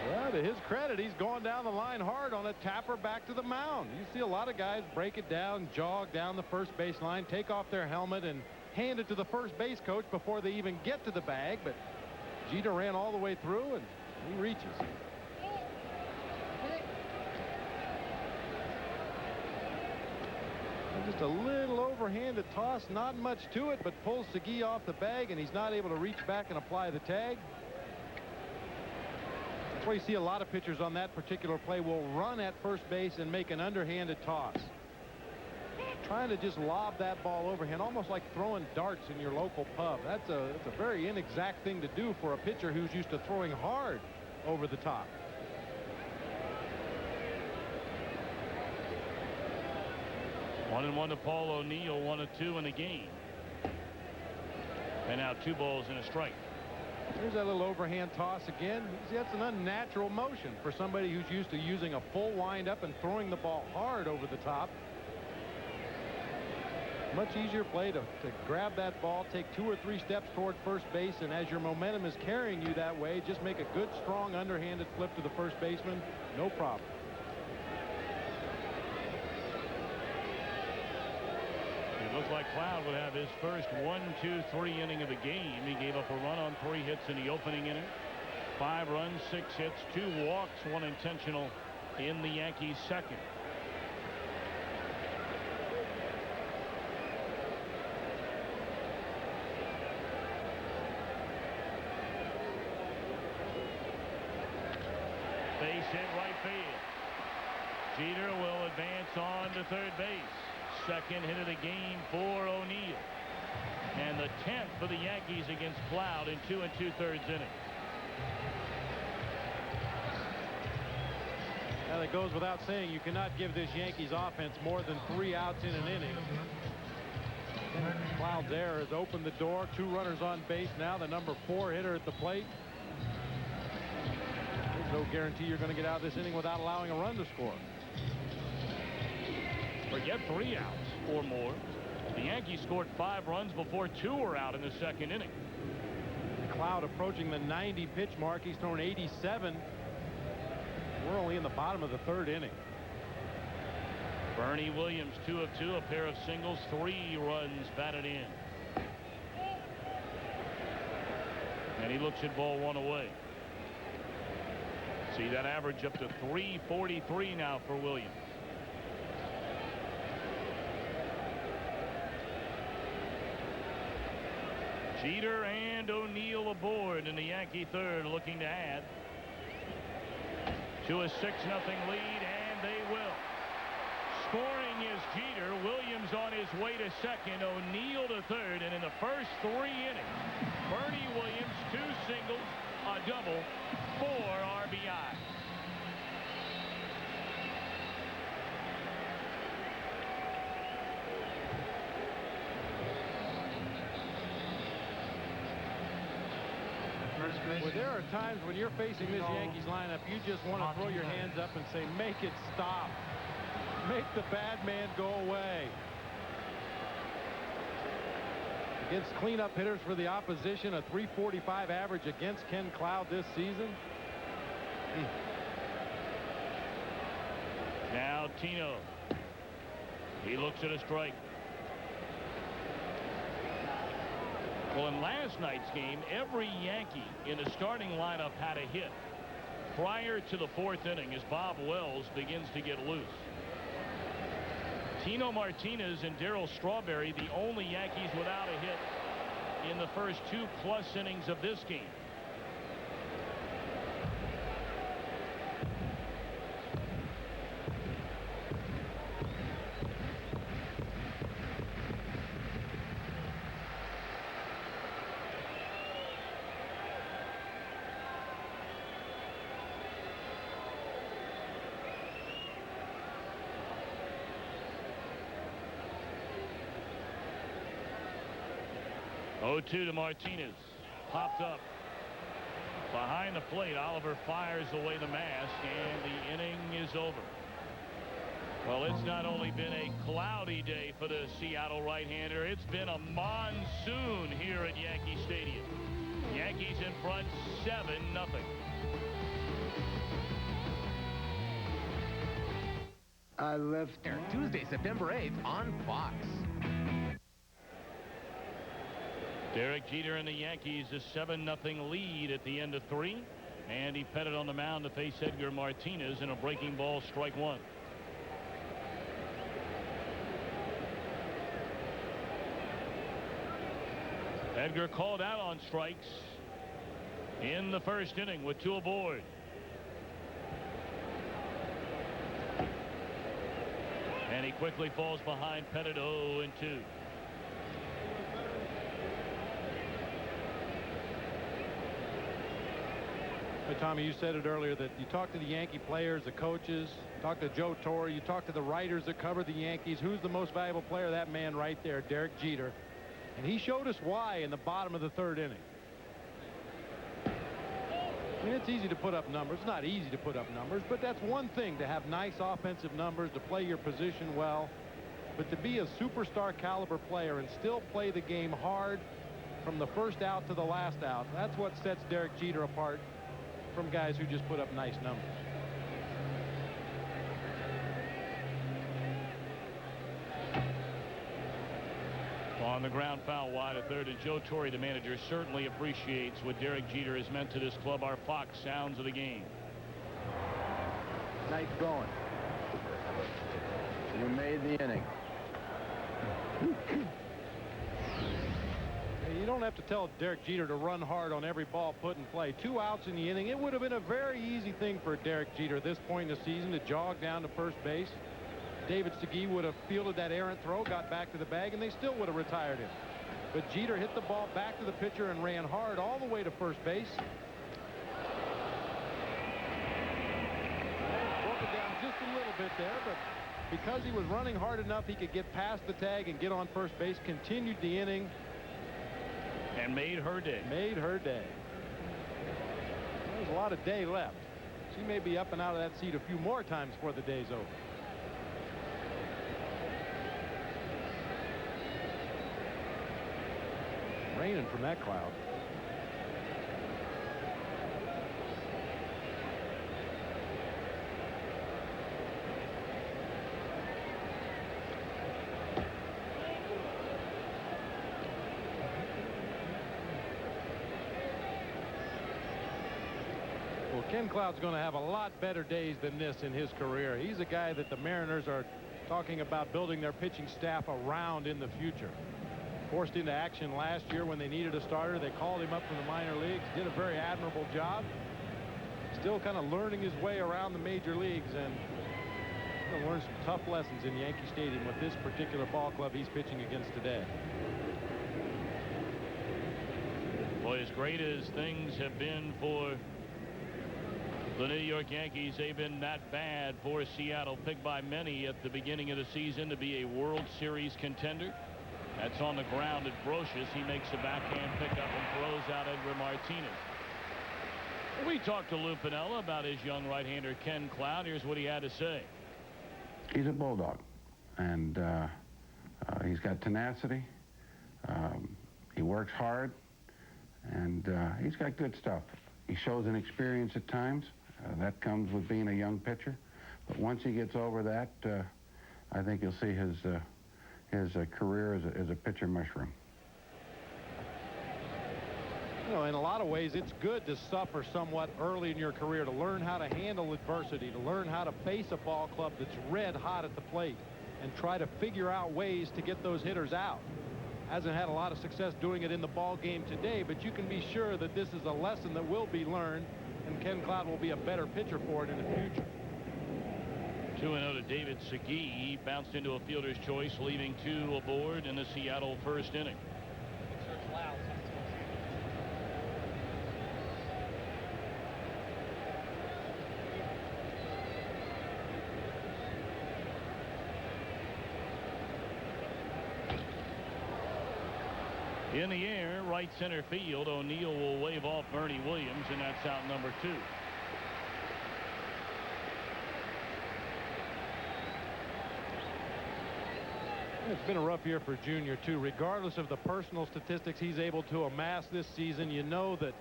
Well, to his credit, he's gone down the line hard on a tapper back to the mound. You see a lot of guys break it down, jog down the first base line, take off their helmet, and hand it to the first base coach before they even get to the bag. But Jeter ran all the way through, and he reaches. Just a little overhanded toss, not much to it, but pulls Segui off the bag, and he's not able to reach back and apply the tag. That's why you see a lot of pitchers on that particular play will run at first base and make an underhanded toss. Trying to just lob that ball overhand, almost like throwing darts in your local pub. That's a very inexact thing to do for a pitcher who's used to throwing hard over the top. One and one to Paul O'Neill, 1-2 in the game. And now 2 balls and a strike. There's that little overhand toss again. See, that's an unnatural motion for somebody who's used to using a full windup and throwing the ball hard over the top. Much easier play to grab that ball, take 2 or 3 steps toward first base, and as your momentum is carrying you that way, just make a good, strong, underhanded flip to the first baseman. No problem. It looks like Cloud would have his first 1-2-3 inning of the game. He gave up a run on 3 hits in the opening inning. 5 runs, 6 hits, 2 walks, 1 intentional in the Yankees' second. Base hit right field. Jeter will advance on to third base. Second hit of the game for O'Neill. And the 10th for the Yankees against Cloud in 2 2/3 innings. Now, that goes without saying, you cannot give this Yankees offense more than 3 outs in an inning. Cloud's error has opened the door. 2 runners on base now. The number 4 hitter at the plate. There's no guarantee you're going to get out of this inning without allowing a run to score. Forget 3 outs or more. The Yankees scored 5 runs before 2 were out in the second inning. Cloud approaching the 90 pitch mark. He's thrown 87. We're only in the bottom of the 3rd inning. Bernie Williams 2 of 2, a pair of singles, 3 runs batted in. And he looks at ball 1 away. See that average up to 343 now for Williams. Jeter and O'Neill aboard in the Yankee 3rd, looking to add to a 6-0 lead, and they will. Scoring is Jeter. Williams on his way to second. O'Neill to third, and in the first 3 innings, Bernie Williams 2 singles, a double, 4 RBI. Well, there are times when you're facing this Yankees lineup, you just want to throw your hands up and say, make it stop. Make the bad man go away. Against cleanup hitters for the opposition, a .345 average against Ken Cloud this season. Now Tino. He looks at a strike. Well, in last night's game, every Yankee in the starting lineup had a hit prior to the 4th inning as Bob Wells begins to get loose. Tino Martinez and D.Strawberry, the only Yankees without a hit in the first 2+ innings of this game. Oh, 2 to Martinez. Popped up behind the plate. Oliver fires away the mask, and the inning is over. Well, it's not only been a cloudy day for the Seattle right-hander, it's been a monsoon here at Yankee Stadium. Yankees in front 7-0. I left there Tuesday, September 8th on Fox. Derek Jeter and the Yankees, a 7-0 lead at the end of 3. And he petted on the mound to face Edgar Martinez in a breaking ball, strike 1. Edgar called out on strikes in the first inning with 2 aboard. And he quickly falls behind Pettit 0-2. Hey, Tommy, you said it earlier that you talk to the Yankee players, the coaches, talk to Joe Torre, you talk to the writers that cover the Yankees. Who's the most valuable player? That man right there, Derek Jeter. And he showed us why in the bottom of the 3rd inning. I mean, it's easy to put up numbers. It's not easy to put up numbers, but that's one thing, to have nice offensive numbers, to play your position well. But to be a superstar caliber player and still play the game hard from the first out to the last out, that's what sets Derek Jeter apart from guys who just put up nice numbers. On the ground, foul wide at 3rd, and Joe Torre, the manager, certainly appreciates what Derek Jeter has meant to this club. Our Fox sounds of the game. Nice going. You made the inning. You don't have to tell Derek Jeter to run hard on every ball put in play. 2 outs in the inning. It would have been a very easy thing for Derek Jeter at this point in the season to jog down to first base. David Segui would have fielded that errant throw, got back to the bag, and they still would have retired him. But Jeter hit the ball back to the pitcher and ran hard all the way to first base. Broke it down just a little bit there, but because he was running hard enough, he could get past the tag and get on first base, continued the inning. And made her day. Made her day. There's a lot of day left. She may be up and out of that seat a few more times before the day's over. Raining from that cloud. Well, Ken Cloud's going to have a lot better days than this in his career. He's a guy that the Mariners are talking about building their pitching staff around in the future. Forced into action last year when they needed a starter. They called him up from the minor leagues. Did a very admirable job. Still kind of learning his way around the major leagues, and going to learn some tough lessons in Yankee Stadium with this particular ball club he's pitching against today. Boy, as great as things have been for the New York Yankees, they've been not bad for Seattle. Picked by many at the beginning of the season to be a World Series contender. That's on the ground at Brocious. He makes a backhand pickup and throws out Edgar Martinez. We talked to Lou Piniella about his young right-hander Ken Cloud. Here's what he had to say. He's a bulldog, and he's got tenacity. He works hard, and he's got good stuff. He shows inexperience at times. That comes with being a young pitcher. But once he gets over that, I think you'll see his career as a pitcher mushroom. You know, in a lot of ways, it's good to suffer somewhat early in your career, to learn how to handle adversity, to learn how to face a ball club that's red hot at the plate and try to figure out ways to get those hitters out. Hasn't had a lot of success doing it in the ball game today, but you can be sure that this is a lesson that will be learned, and Ken Cloud will be a better pitcher for it in the future. 2-0 to David Segui. He bounced into a fielder's choice, leaving 2 aboard in the Seattle first inning. In the air, right center field. O'Neill will wave off Bernie Williams, and that's out number 2. It's been a rough year for Junior, too. Regardless of the personal statistics he's able to amass this season, you know that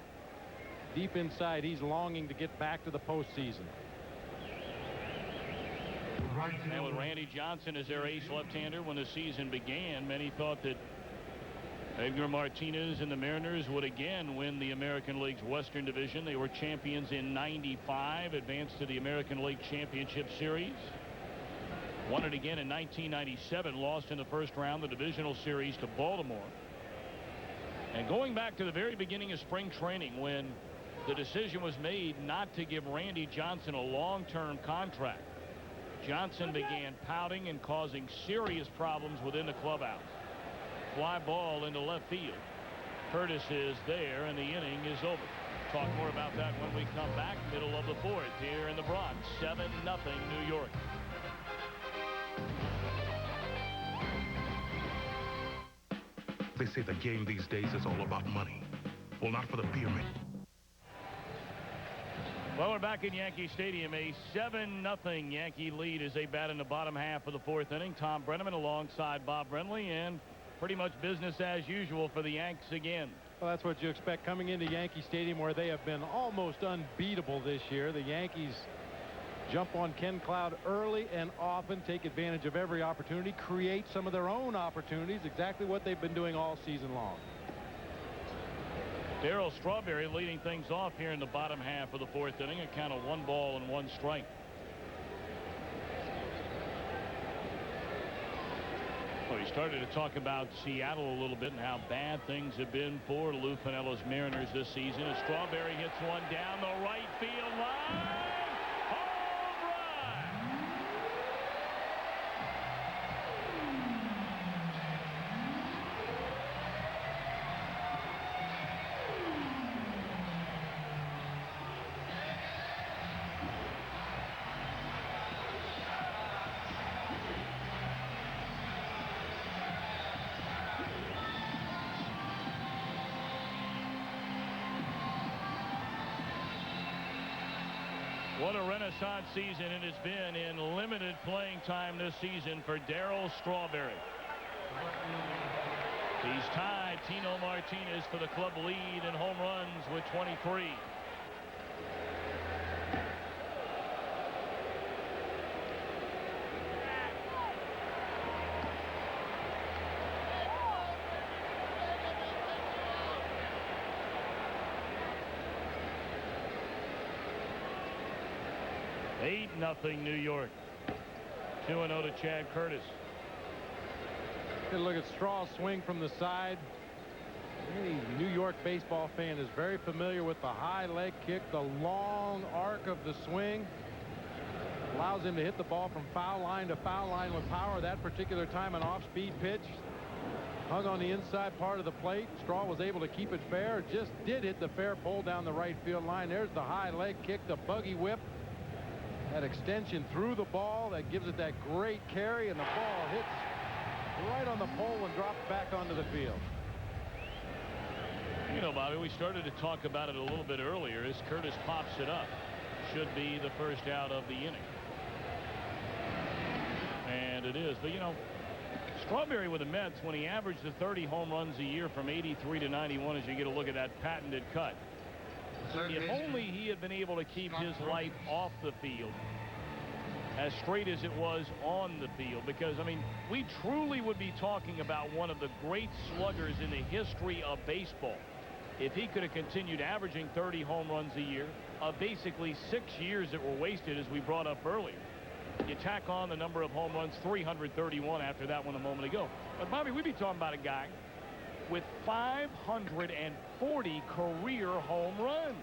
deep inside he's longing to get back to the postseason. And with Randy Johnson as their ace left-hander when the season began, many thought that Edgar Martinez and the Mariners would again win the American League's Western Division. They were champions in '95, advanced to the American League Championship Series. Won it again in 1997, lost in the first round the divisional series to Baltimore. And going back to the very beginning of spring training, when the decision was made not to give Randy Johnson a long-term contract, Johnson began pouting and causing serious problems within the clubhouse. Fly ball into left field. Curtis is there, and the inning is over. Talk more about that when we come back. Middle of the 4th here in the Bronx. 7-0 New York. They say the game these days is all about money. Well, not for the pyramid. Well, we're back in Yankee Stadium. A 7-0 Yankee lead as they bat in the bottom half of the 4th inning. Tom Brenneman alongside Bob Brenly, and pretty much business as usual for the Yanks again. Well, that's what you expect coming into Yankee Stadium, where they have been almost unbeatable this year. The Yankees jump on Ken Cloud early and often, take advantage of every opportunity, create some of their own opportunities, exactly what they've been doing all season long. D.Strawberry leading things off here in the bottom half of the 4th inning. A count of 1 ball and 1 strike. Well, he started to talk about Seattle a little bit and how bad things have been for Lou Piniella's Mariners this season. As Strawberry hits one down the right field line. What a renaissance season it has been in limited playing time this season for D.Strawberry. He's tied Tino Martinez for the club lead in home runs with 23. Nothing New York. 2-0 to Chad Curtis. Good look at Straw's swing from the side. Any New York baseball fan is very familiar with the high leg kick, the long arc of the swing. Allows him to hit the ball from foul line to foul line with power. That particular time, an off-speed pitch. Hung on the inside part of the plate. Straw was able to keep it fair. Just did hit the fair pole down the right field line. There's the high leg kick, the buggy whip. That extension through the ball that gives it that great carry, and the ball hits right on the pole and drops back onto the field. You know, Bobby, we started to talk about it a little bit earlier as Curtis pops it up. Should be the first out of the inning. And it is. But, you know, Strawberry with the Mets, when he averaged the 30 home runs a year from 83 to 91, as you get a look at that patented cut. If only he had been able to keep his life off the field as straight as it was on the field, because, I mean, we truly would be talking about one of the great sluggers in the history of baseball if he could have continued averaging 30 home runs a year of basically 6 years that were wasted, as we brought up earlier. You tack on the number of home runs, 331 after that one a moment ago. But, Bobby, we'd be talking about a guy with 540 career home runs.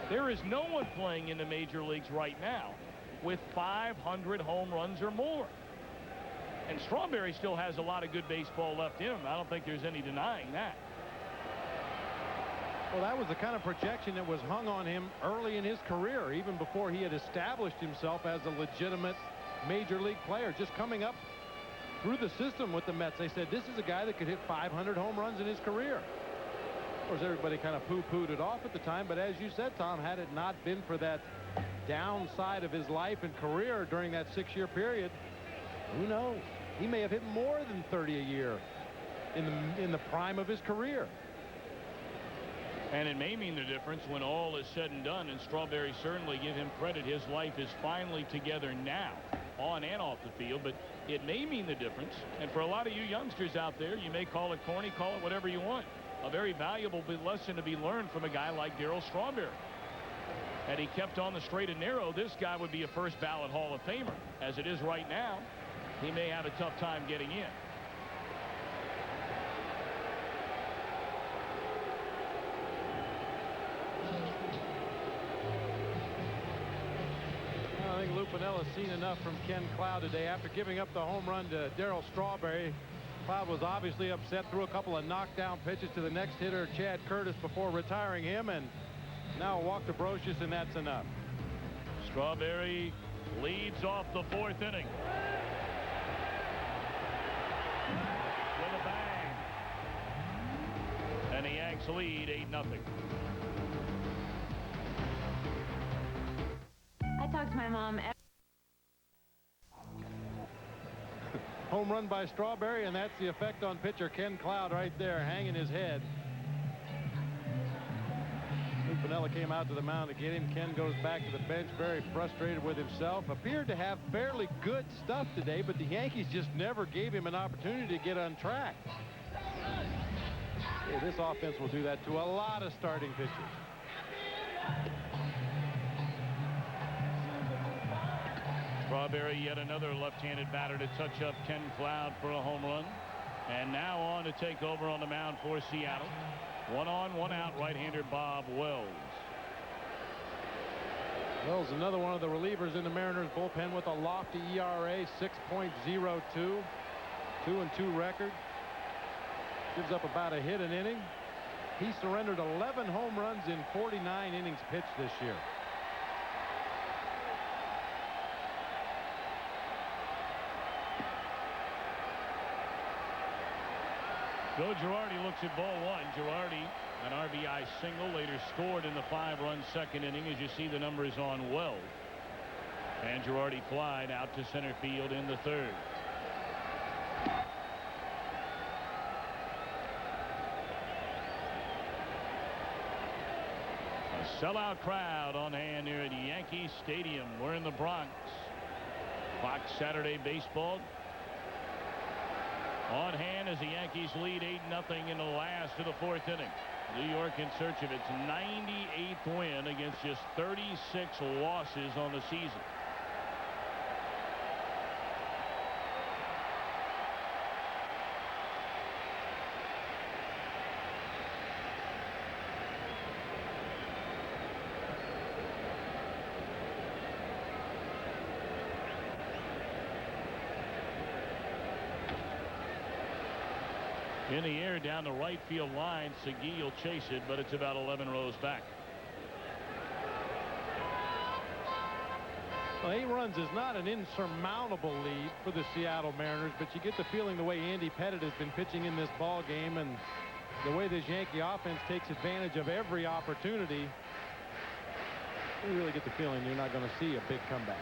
There is no one playing in the major leagues right now with 500 home runs or more. And Strawberry still has a lot of good baseball left in him. I don't think there's any denying that. Well, that was the kind of projection that was hung on him early in his career, even before he had established himself as a legitimate major league player. Just coming up through the system with the Mets, they said this is a guy that could hit 500 home runs in his career. Of course, everybody kind of poo-pooed it off at the time, but as you said, Tom, had it not been for that downside of his life and career during that 6-year period, who knows? He may have hit more than 30 a year in the prime of his career. And it may mean the difference when all is said and done, and Strawberry, certainly give him credit. His life is finally together now, on and off the field, but it may mean the difference. And for a lot of you youngsters out there, you may call it corny, call it whatever you want. A very valuable lesson to be learned from a guy like Darryl Strawberry. Had he kept on the straight and narrow, this guy would be a first ballot Hall of Famer. As it is right now, he may have a tough time getting in. I think Lupinella's seen enough from Ken Cloud today. After giving up the home run to Darryl Strawberry, Cloud was obviously upset, threw a couple of knockdown pitches to the next hitter, Chad Curtis, before retiring him, and now a walk to Brocious, and that's enough. Strawberry leads off the 4th inning with a bang, and the Yanks lead 8-0. I talk to my mom every Home run by Strawberry, and that's the effect on pitcher Ken Cloud right there, hanging his head. Lupinella came out to the mound to get him. Ken goes back to the bench, very frustrated with himself. Appeared to have fairly good stuff today, but the Yankees just never gave him an opportunity to get on track. Yeah, this offense will do that to a lot of starting pitchers. Strawberry, yet another left-handed batter to touch up Ken Cloud for a home run. And now on to take over on the mound for Seattle. 1 on, 1 out, right-hander Bob Wells. Wells, another one of the relievers in the Mariners bullpen with a lofty ERA, 6.02, 2-2 record. Gives up about a hit an inning. He surrendered 11 home runs in 49 innings pitched this year. Joe Girardi looks at ball 1. Girardi, an RBI single, later scored in the 5-run second inning, as you see the numbers on Wells. And Girardi flied out to center field in the 3rd. A sellout crowd on hand here at Yankee Stadium. We're in the Bronx. Fox Saturday Baseball on hand as the Yankees lead 8-0 in the last of the 4th inning. New York in search of its 98th win against just 36 losses on the season. In the air down the right field line. Segui will chase it, but it's about 11 rows back. Well, 8 runs is not an insurmountable lead for the Seattle Mariners, but you get the feeling the way Andy Pettitte has been pitching in this ball game, and the way this Yankee offense takes advantage of every opportunity, you really get the feeling you're not going to see a big comeback.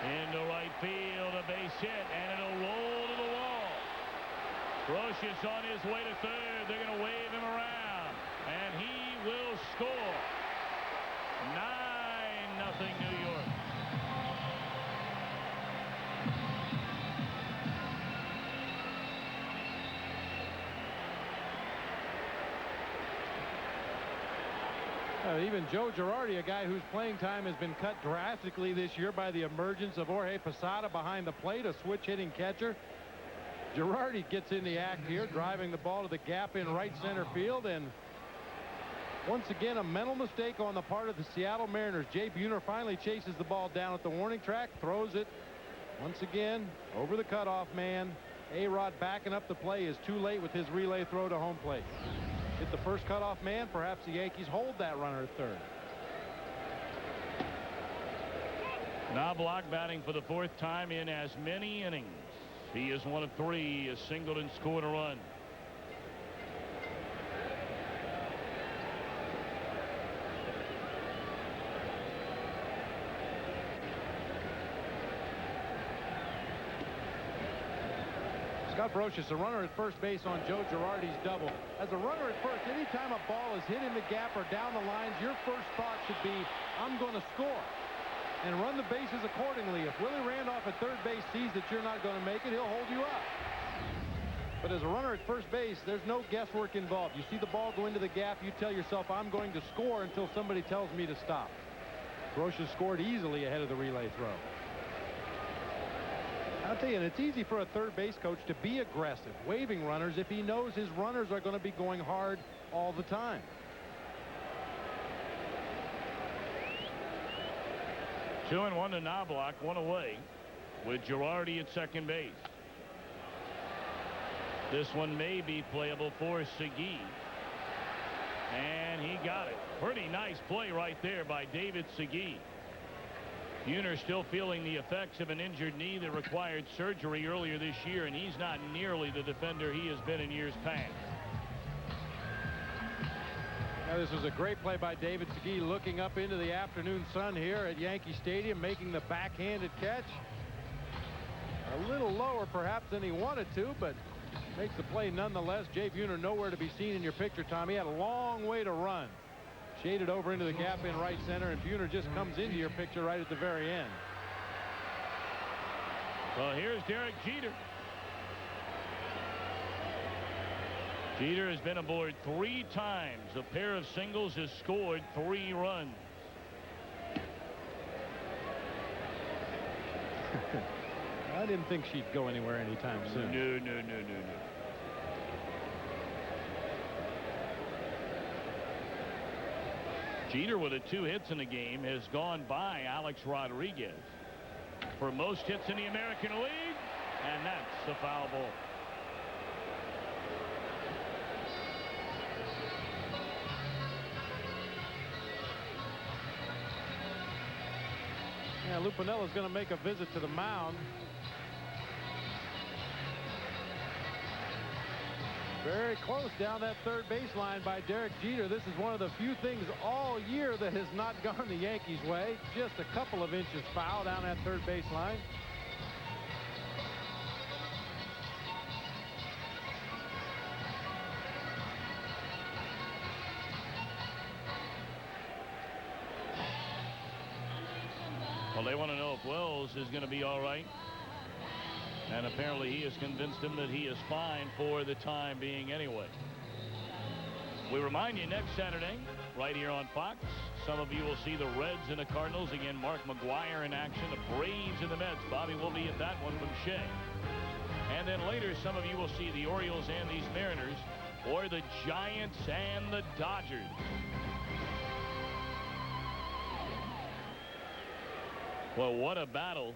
Into right field, a base hit, and it'll roll to the wall. Brocious on his way to third. They're going to wave him around, and he will score. 9-0 New York. Even Joe Girardi, a guy whose playing time has been cut drastically this year by the emergence of Jorge Posada behind the plate, a switch-hitting catcher. Girardi gets in the act here, driving the ball to the gap in right center field, and once again a mental mistake on the part of the Seattle Mariners. Jay Buhner finally chases the ball down at the warning track, throws it once again over the cutoff man. A-Rod backing up the play is too late with his relay throw to home plate. Hit the first cutoff man. Perhaps the Yankees hold that runner at third. Knobloch batting for the 4th time in as many innings. He is 1 of 3, has singled and scored a run. Scott Brocious, a runner at first base on Joe Girardi's double. As a runner at first, anytime a ball is hit in the gap or down the lines, your first thought should be, I'm going to score. And run the bases accordingly. If Willie Randolph at third base sees that you're not going to make it, he'll hold you up. But as a runner at first base, there's no guesswork involved. You see the ball go into the gap, you tell yourself, I'm going to score until somebody tells me to stop. Brocious scored easily ahead of the relay throw. I'll tell you, and it's easy for a third base coach to be aggressive, waving runners if he knows his runners are going to be going hard all the time. Two and 1 to Knobloch, 1 away with Girardi at second base. This one may be playable for Segui. And he got it. Pretty nice play right there by David Segui. Buhner still feeling the effects of an injured knee that required surgery earlier this year, and he's not nearly the defender he has been in years past. Now, this was a great play by David Segui, looking up into the afternoon sun here at Yankee Stadium, making the backhanded catch. A little lower perhaps than he wanted to, but makes the play nonetheless. Jay Buhner nowhere to be seen in your picture, Tom. He had a long way to run. Shaded over into the gap in right center, and Buhner just comes into your picture right at the very end. Well, here's Derek Jeter. Jeter has been aboard 3 times. A pair of singles, has scored 3 runs. I didn't think she'd go anywhere anytime soon. No. Jeter, with the 2 hits in the game, has gone by Alex Rodriguez for most hits in the American League, and that's a foul ball. Yeah, Lou Piniella's going to make a visit to the mound. Very close down that third baseline by Derek Jeter. This is one of the few things all year that has not gone the Yankees' way. Just a couple of inches foul down that third baseline. Well, they want to know if Wells is going to be all right. And apparently he has convinced him that he is fine for the time being anyway. We remind you, next Saturday, right here on Fox, some of you will see the Reds and the Cardinals. Again, Mark McGwire in action. The Braves and the Mets. Bobby will be at that one from Shea. And then later, some of you will see the Orioles and these Mariners, or the Giants and the Dodgers. Well, what a battle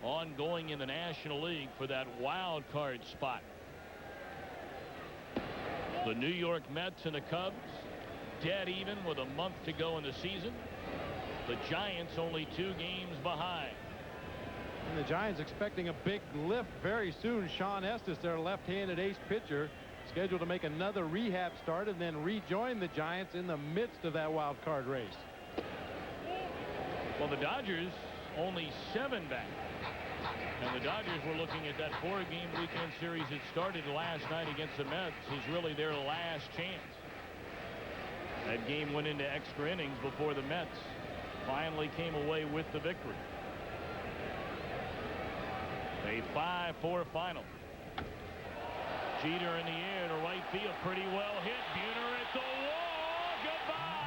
ongoing in the National League for that wild card spot. The New York Mets and the Cubs dead even with a month to go in the season. The Giants only 2 games behind. And the Giants expecting a big lift very soon. Sean Estes, their left-handed ace pitcher, scheduled to make another rehab start and then rejoin the Giants in the midst of that wild card race. Well, the Dodgers only 7 back. And the Dodgers were looking at that 4-game weekend series that started last night against the Mets as really their last chance. That game went into extra innings before the Mets finally came away with the victory. A 5-4 final. Jeter in the air to right field. Pretty well hit. Buhner at the wall. Goodbye.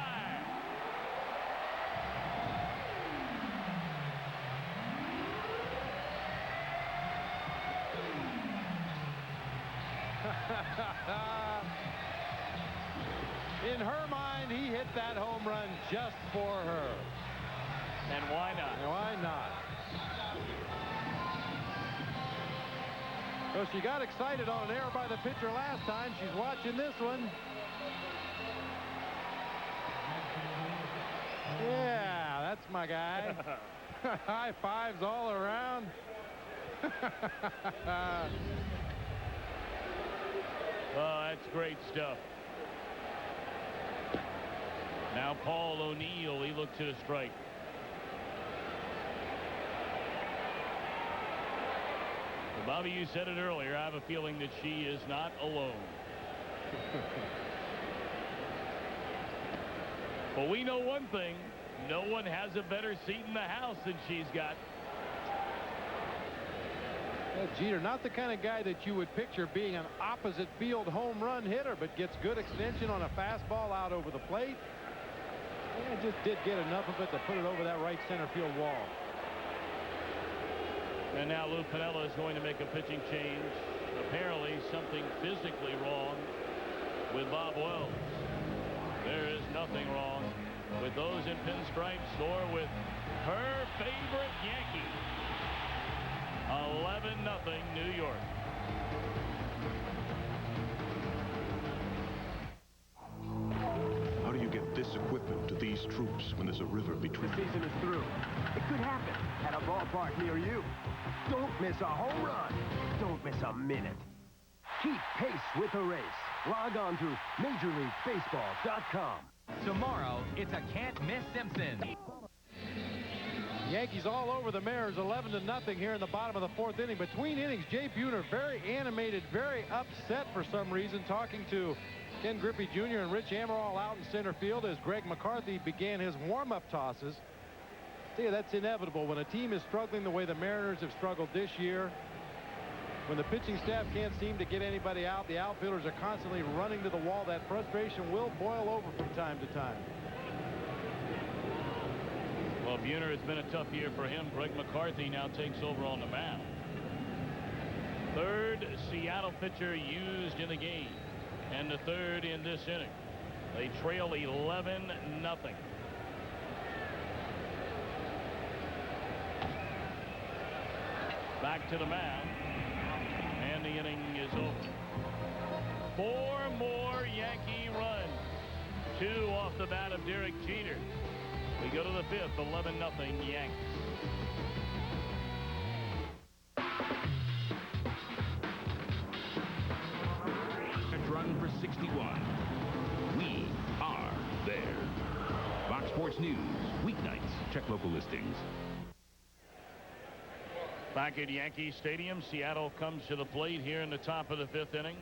In her mind, he hit that home run just for her. And why not? And why not? So she got excited on an error by the pitcher last time. She's watching this one. Yeah, that's my guy. High fives all around. Oh, that's great stuff. Now Paul O'Neill, he looks at a strike. Well, Bobby, you said it earlier. I have a feeling that she is not alone. Well, we know one thing. No one has a better seat in the house than she's got. Jeter, not the kind of guy that you would picture being an opposite field home run hitter, but gets good extension on a fastball out over the plate. Yeah, just did get enough of it to put it over that right center field wall. And now Lou Piniella is going to make a pitching change. Apparently something physically wrong with Bob Wells. There is nothing wrong with those in pinstripes or with her favorite Yankee. 11-0 New York. How do you get this equipment to these troops when there's a river between? The season is through. It could happen at a ballpark near you. Don't miss a home run. Don't miss a minute. Keep pace with the race. Log on to MajorLeagueBaseball.com. Tomorrow, it's a can't-miss Simpsons. Yankees all over the Mariners, 11-0 here in the bottom of the 4th inning. Between innings, Jay Buhner very animated, very upset for some reason, talking to Ken Griffey Jr. and Rich Amaral out in center field as Greg McCarthy began his warm-up tosses. See, that's inevitable when a team is struggling the way the Mariners have struggled this year. When the pitching staff can't seem to get anybody out, the outfielders are constantly running to the wall. That frustration will boil over from time to time. Well, Buhner, has been a tough year for him. Greg McCarthy now takes over on the mound. 3rd Seattle pitcher used in the game, and the 3rd in this inning. They trail 11-0. Back to the mound, and the inning is over. 4 more Yankee runs. 2 off the bat of Derek Jeter. We go to the 5th, 11-0 Yankees. Run for 61. We are there. Fox Sports News, weeknights. Check local listings. Back at Yankee Stadium, Seattle comes to the plate here in the top of the 5th inning.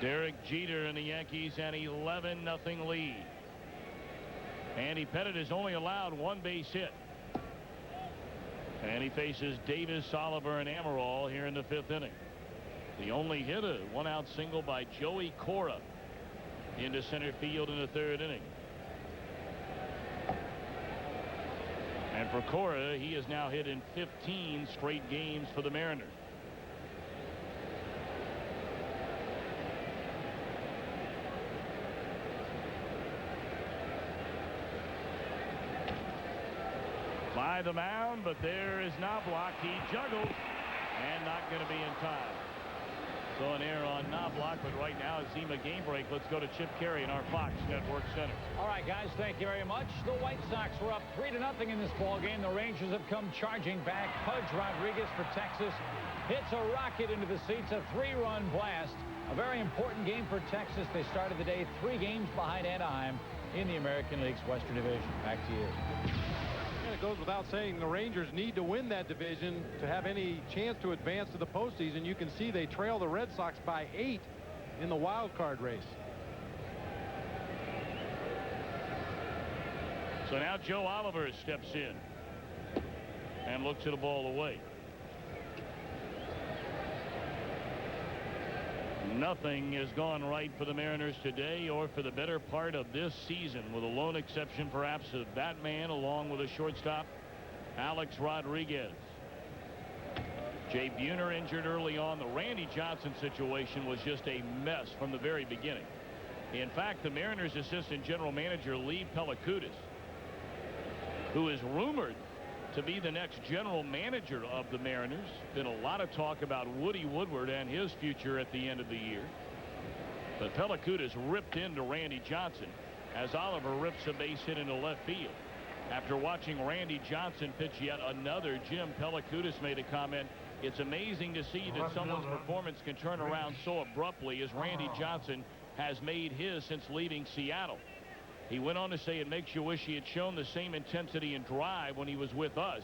Derek Jeter and the Yankees an 11-0 lead. Andy Pettitte has only allowed 1 base hit. And he faces Davis, Oliver, and Amaral here in the 5th inning. The only hit, a 1-out single by Joey Cora into center field in the 3rd inning. And for Cora, he has now hit in 15 straight games for the Mariners. By the mound, but there is Knobloch. He juggles and not going to be in time. So an error on Knobloch, but right now it's Zima game break. Let's go to Chip Carey in our Fox Network Center. All right, guys, thank you very much. The White Sox were up 3-0 in this ball game. The Rangers have come charging back. Pudge Rodriguez for Texas hits a rocket into the seats, a 3-run blast. A very important game for Texas. They started the day 3 games behind Anaheim in the American League's Western Division. Back to you. It goes without saying the Rangers need to win that division to have any chance to advance to the postseason. You can see they trail the Red Sox by 8 in the wild card race. So now Joe Oliver steps in and looks at the ball away. Nothing has gone right for the Mariners today or for the better part of this season, with a lone exception perhaps of that man along with a shortstop, Alex Rodriguez. Jay Buhner injured early on. The Randy Johnson situation was just a mess from the very beginning. In fact, the Mariners assistant general manager Lee Pellicudis, who is rumored to be the next general manager of the Mariners. Been a lot of talk about Woody Woodward and his future at the end of the year. But Pellicudis ripped into Randy Johnson as Oliver rips a base hit into left field. After watching Randy Johnson pitch yet another, Jim Pellicudis made a comment, "It's amazing to see that someone's performance can turn around so abruptly as Randy Johnson has made his since leaving Seattle." He went on to say it makes you wish he had shown the same intensity and drive when he was with us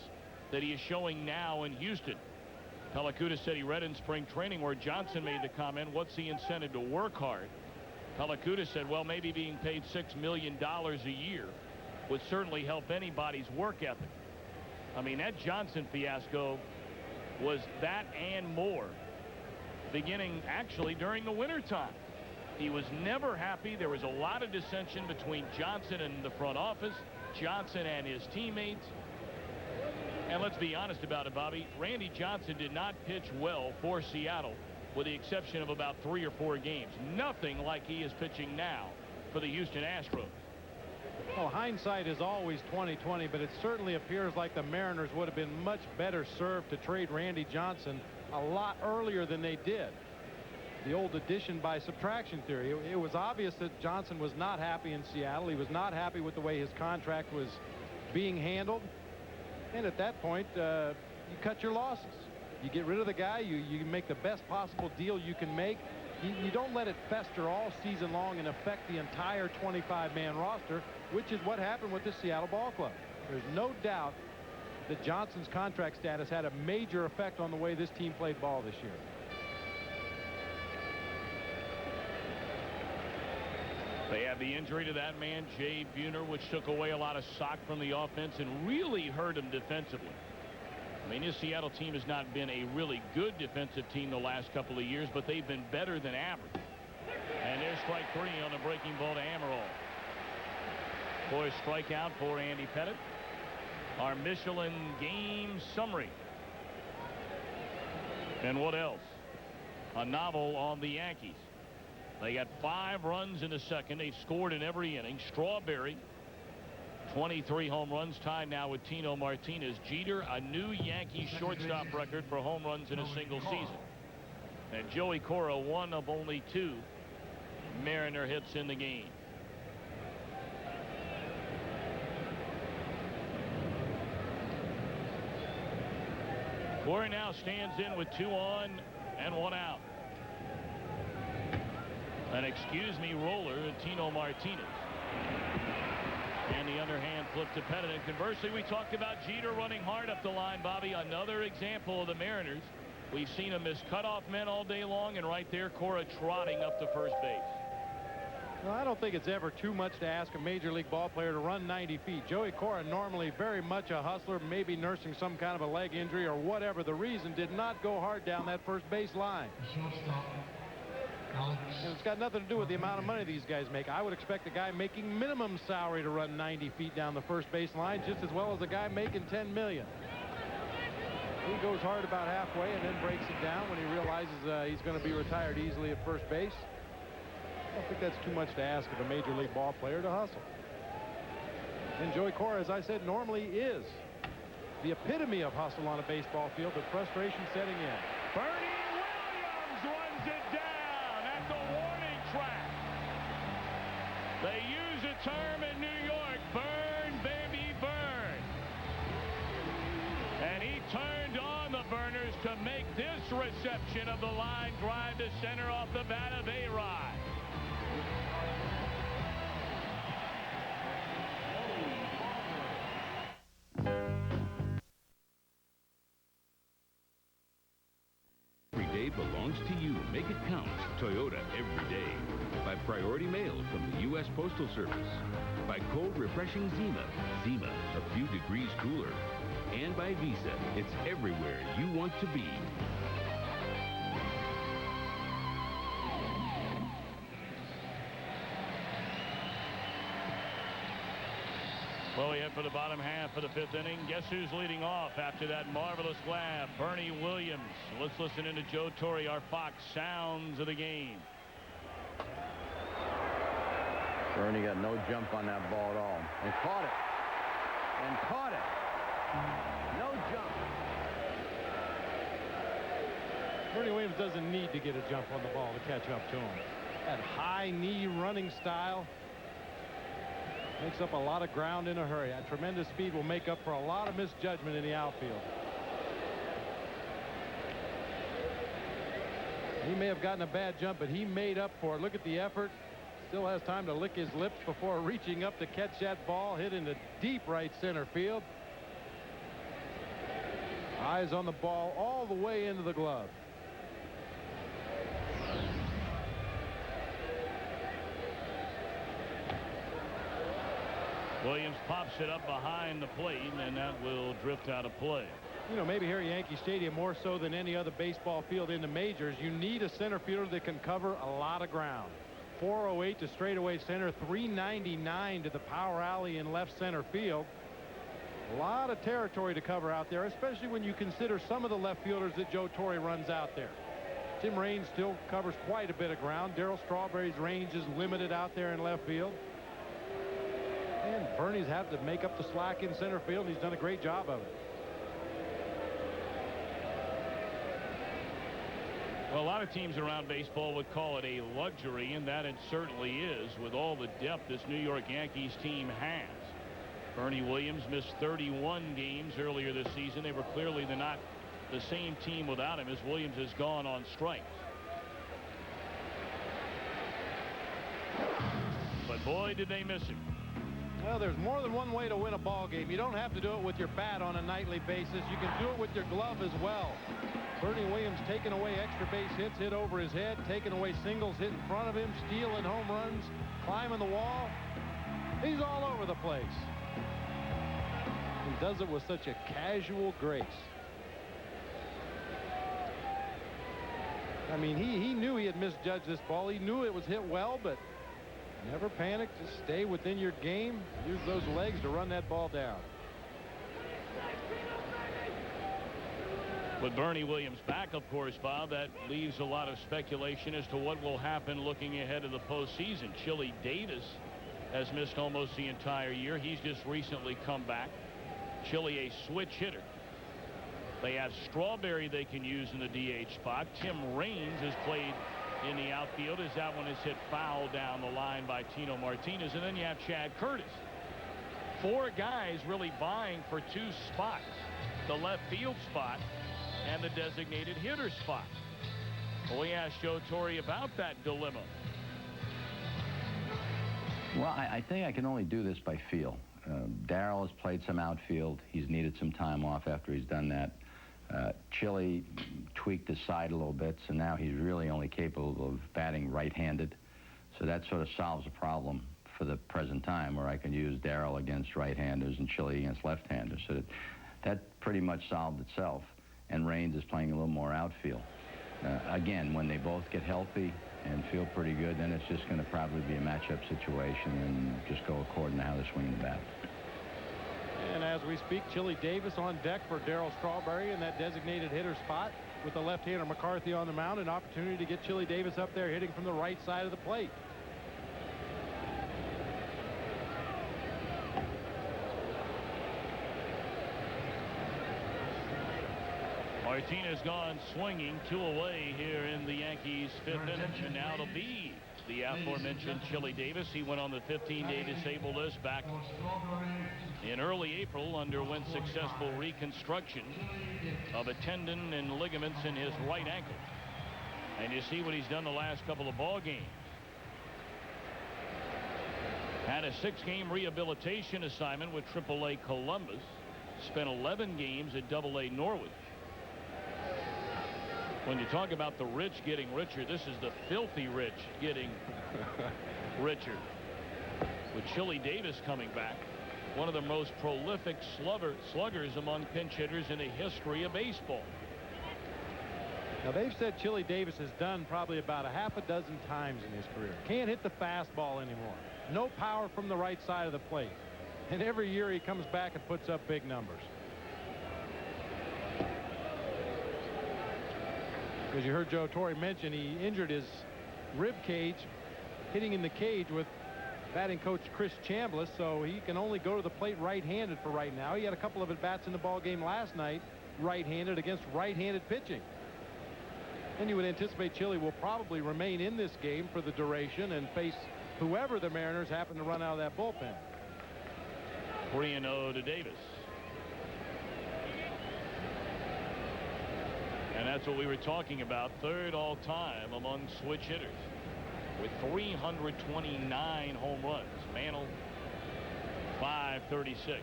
that he is showing now in Houston. Pellicudis said he read in spring training where Johnson made the comment, "What's the incentive to work hard?" Pellicudis said, "Well, maybe being paid $6 million a year would certainly help anybody's work ethic." I mean, that Johnson fiasco was that and more, beginning actually during the wintertime. He was never happy. There was a lot of dissension between Johnson and the front office, Johnson and his teammates. And let's be honest about it, Bobby. Randy Johnson did not pitch well for Seattle, with the exception of about 3 or 4 games. Nothing like he is pitching now for the Houston Astros. Well, hindsight is always 20/20, but it certainly appears like the Mariners would have been much better served to trade Randy Johnson a lot earlier than they did. The old addition by subtraction theory. It was obvious that Johnson was not happy in Seattle. He was not happy with the way his contract was being handled. And at that point, you cut your losses. You get rid of the guy. You make the best possible deal you can make. You don't let it fester all season long and affect the entire 25-man roster, which is what happened with the Seattle Ball Club. There's no doubt that Johnson's contract status had a major effect on the way this team played ball this year. They had the injury to that man, Jay Buhner, which took away a lot of sock from the offense and really hurt him defensively. I mean, this Seattle team has not been a really good defensive team the last couple of years, but they've been better than average. And there's strike 3 on the breaking ball to Amaral. For a strikeout for Andy Pettitte. Our Michelin game summary. And what else? A novel on the Yankees. They got 5 runs in the second. They scored in every inning. Strawberry, 23 home runs, tied now with Tino Martinez. Jeter, a new Yankee shortstop record for home runs in a single season. And Joey Cora, one of only 2 Mariner hits in the game. Cora now stands in with 2 on and 1 out. An excuse me roller to Tino Martinez. And the underhand flip to Pettitte. And conversely, we talked about Jeter running hard up the line, Bobby. Another example of the Mariners. We've seen him miss cutoff men all day long, and right there, Cora trotting up to first base. Well, I don't think it's ever too much to ask a major league ball player to run 90 feet. Joey Cora, normally very much a hustler, maybe nursing some kind of a leg injury or whatever the reason, did not go hard down that first base line. And it's got nothing to do with the amount of money these guys make. I would expect a guy making minimum salary to run 90 feet down the first base line just as well as a guy making $10 million. He goes hard about halfway and then breaks it down when he realizes he's going to be retired easily at first base. I don't think that's too much to ask of a major league ball player to hustle. And Joey Cora, as I said, normally is the epitome of hustle on a baseball field, but frustration setting in. Bernie Williams runs it interception of the line drive to center off the bat of A-Rod. Every day belongs to you. Make it count. Toyota every day. By priority mail from the U.S. Postal Service. By cold, refreshing Zima. Zima, a few degrees cooler. And by Visa. It's everywhere you want to be. Well, we head for the bottom half of the 5th inning. Guess who's leading off after that marvelous grab? Bernie Williams. Let's listen into Joe Torre, our Fox sounds of the game. Bernie got no jump on that ball at all. And caught it. And caught it. No jump. Bernie Williams doesn't need to get a jump on the ball to catch up to him. That high knee running style makes up a lot of ground in a hurry. That tremendous speed will make up for a lot of misjudgment in the outfield. He may have gotten a bad jump, but he made up for it. Look at the effort. Still has time to lick his lips before reaching up to catch that ball hit into deep right center field. Eyes on the ball all the way into the glove. Williams pops it up behind the plate, and that will drift out of play. You know, maybe here at Yankee Stadium, more so than any other baseball field in the majors, you need a center fielder that can cover a lot of ground. 408 to straightaway center, 399 to the power alley in left center field. A lot of territory to cover out there, especially when you consider some of the left fielders that Joe Torre runs out there. Tim Raines still covers quite a bit of ground. D.Strawberry's range is limited out there in left field. And Bernie's had to make up the slack in center field, and he's done a great job of it. Well, a lot of teams around baseball would call it a luxury, and that it certainly is with all the depth this New York Yankees team has. Bernie Williams missed 31 games earlier this season. They were clearly not the same team without him, as Williams has gone on strikes. But boy, did they miss him. Well, there's more than one way to win a ball game. You don't have to do it with your bat on a nightly basis. You can do it with your glove as well. Bernie Williams taking away extra base hits hit over his head, taking away singles hit in front of him, stealing home runs, climbing the wall. He's all over the place. He does it with such a casual grace. I mean, he knew he had misjudged this ball. He knew it was hit well, but never panic. Just stay within your game. Use those legs to run that ball down. With Bernie Williams back, of course, Bob, that leaves a lot of speculation as to what will happen looking ahead of the postseason. Chili Davis has missed almost the entire year. He's just recently come back. Chili, a switch hitter. They have Strawberry they can use in the DH spot. Tim Raines has played in the outfield as that one is hit foul down the line by Tino Martinez. And then you have Chad Curtis. 4 guys really vying for 2 spots. The left field spot and the designated hitter spot. Well, we asked Joe Torre about that dilemma. Well, I think I can only do this by feel. Darryl has played some outfield. He's needed some time off after he's done that. Chili tweaked his side a little bit, so now he's really only capable of batting right-handed. So that sort of solves a problem for the present time, where I can use Darryl against right-handers and Chili against left-handers. So that pretty much solved itself. And Raines is playing a little more outfield. Again, when they both get healthy and feel pretty good, then it's just going to probably be a matchup situation and just go according to how they're swinging the bat. And as we speak, Chili Davis on deck for D.Strawberry in that designated hitter spot, with the left-hander McCarthy on the mound. An opportunity to get Chili Davis up there hitting from the right side of the plate. Martinez gone swinging, 2 away here in the Yankees' 5th inning, and now it'll be the aforementioned Chili Davis. He went on the 15-day disabled list back in early April, underwent successful reconstruction of a tendon and ligaments in his right ankle. And you see what he's done the last couple of ball games. Had a 6-game rehabilitation assignment with AAA Columbus. Spent 11 games at AA Norwich. When you talk about the rich getting richer, this is the filthy rich getting richer. With Chili Davis coming back, one of the most prolific sluggers among pinch hitters in the history of baseball. Now, they've said Chili Davis has done probably about a half a dozen times in his career. Can't hit the fastball anymore. No power from the right side of the plate. And every year he comes back and puts up big numbers. As you heard Joe Torre mention, he injured his rib cage hitting in the cage with batting coach Chris Chambliss, so he can only go to the plate right-handed for right now. He had a couple of at-bats in the ball game last night right-handed against right-handed pitching. And you would anticipate Chili will probably remain in this game for the duration and face whoever the Mariners happen to run out of that bullpen. 3-0 to Davis. And that's what we were talking about. Third all-time among switch hitters with 329 home runs. Mantle 536.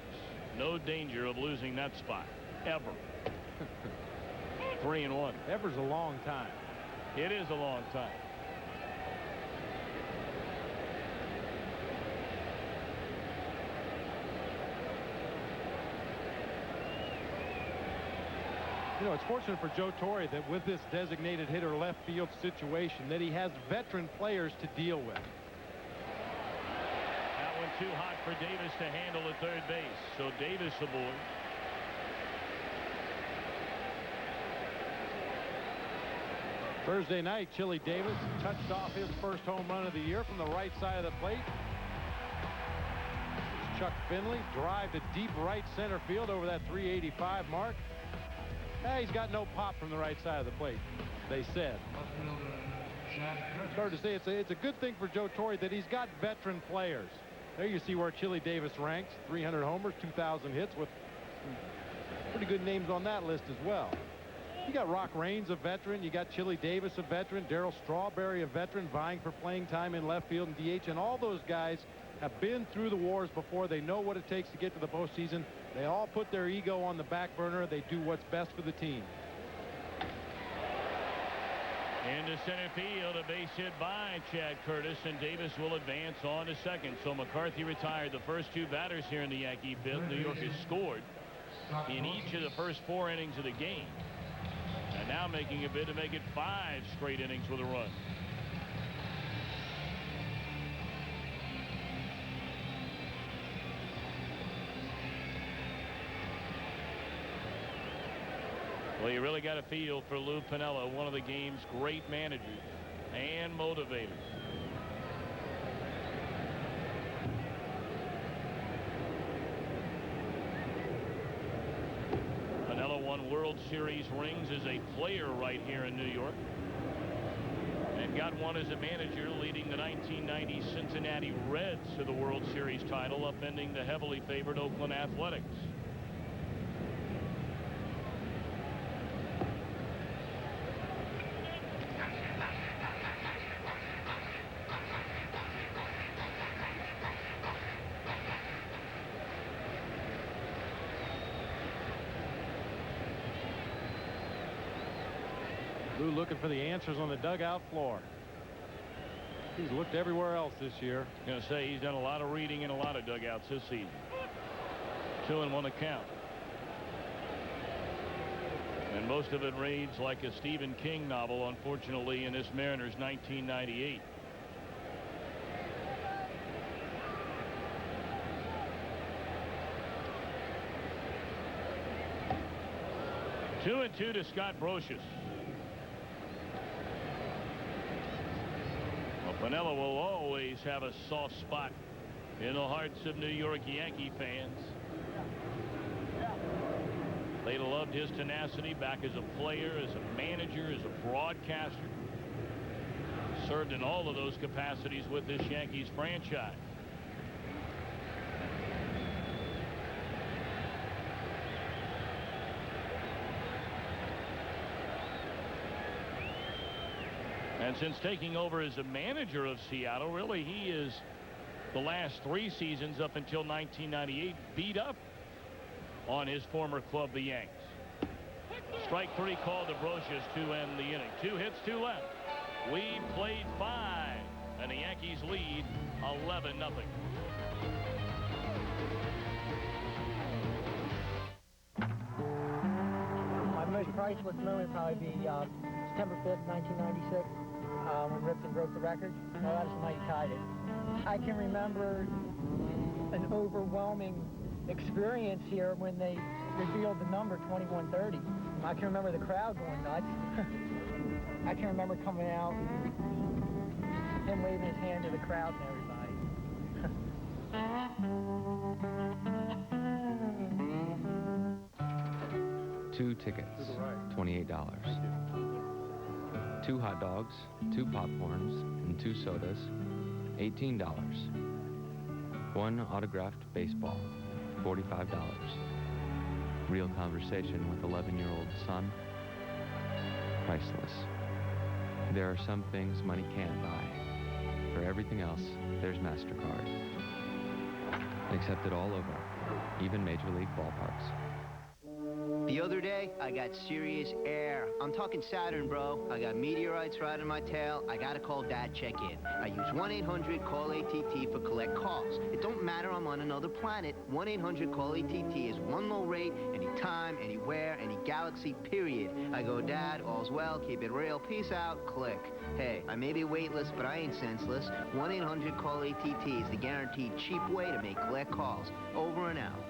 No danger of losing that spot ever. 3-1. Ever's a long time. It is a long time. You know, it's fortunate for Joe Torre that with this designated hitter left field situation that he has veteran players to deal with. That one too hot for Davis to handle at third base. So Davis aboard. Thursday night, Chili Davis touched off his first home run of the year from the right side of the plate. Chuck Finley drive to deep right center field over that 385 mark. He's got no pop from the right side of the plate, they said. It's hard to say. It's a good thing for Joe Torre that he's got veteran players. There you see where Chili Davis ranks. 300 homers, 2,000 hits, with some pretty good names on that list as well. You got Rock Raines, a veteran. You got Chili Davis, a veteran. D.Strawberry, a veteran, vying for playing time in left field and DH. And all those guys have been through the wars before. They know what it takes to get to the postseason. They all put their ego on the back burner. They do what's best for the team. Into center field, a base hit by Chad Curtis, and Davis will advance on to second. So McCarthy retired the first two batters here in the Yankee fifth. New York has scored in each of the first 4 innings of the game. And now making a bid to make it 5 straight innings with a run. Well, you really got a feel for Lou Piniella, one of the game's great managers and motivators. Piniella won World Series rings as a player right here in New York, and got one as a manager, leading the 1990 Cincinnati Reds to the World Series title, upending the heavily favored Oakland Athletics. Lou looking for the answers on the dugout floor. He's looked everywhere else this year. I'm going to say he's done a lot of reading in a lot of dugouts this season. 2-1 to count. And most of it reads like a Stephen King novel, unfortunately, in this Mariners 1998. Two and 2 to Scott Brocious. Piniella will always have a soft spot in the hearts of New York Yankee fans. They loved his tenacity back as a player, as a manager, as a broadcaster. Served in all of those capacities with this Yankees franchise. And since taking over as a manager of Seattle, really, he is the last 3 seasons up until 1998 beat up on his former club, the Yanks. Strike 3 called to Brocious to end the inning. 2 hits, 2 left. We played 5, and the Yankees lead 11-0. My most priceless moment would probably be September 5th, 1996. When Ripken broke the record. Well, that was the night he tied it. I can remember an overwhelming experience here when they revealed the number 2130. I can remember the crowd going nuts. I can remember coming out and him waving his hand to the crowd and everybody. 2 tickets, $28. 2 hot dogs, 2 popcorns, and 2 sodas, $18. 1 autographed baseball, $45. Real conversation with 11-year-old son, priceless. There are some things money can't buy. For everything else, there's MasterCard. Accepted all over, even Major League ballparks. The other day, I got serious air. I'm talking Saturn, bro. I got meteorites riding my tail. I gotta call Dad, check in. I use 1-800-CALL-ATT for collect calls. It don't matter I'm on another planet. 1-800-CALL-ATT is one low rate, anytime, anywhere, any galaxy, period. I go, Dad, all's well, keep it real, peace out, click. Hey, I may be weightless, but I ain't senseless. 1-800-CALL-ATT is the guaranteed cheap way to make collect calls. Over and out.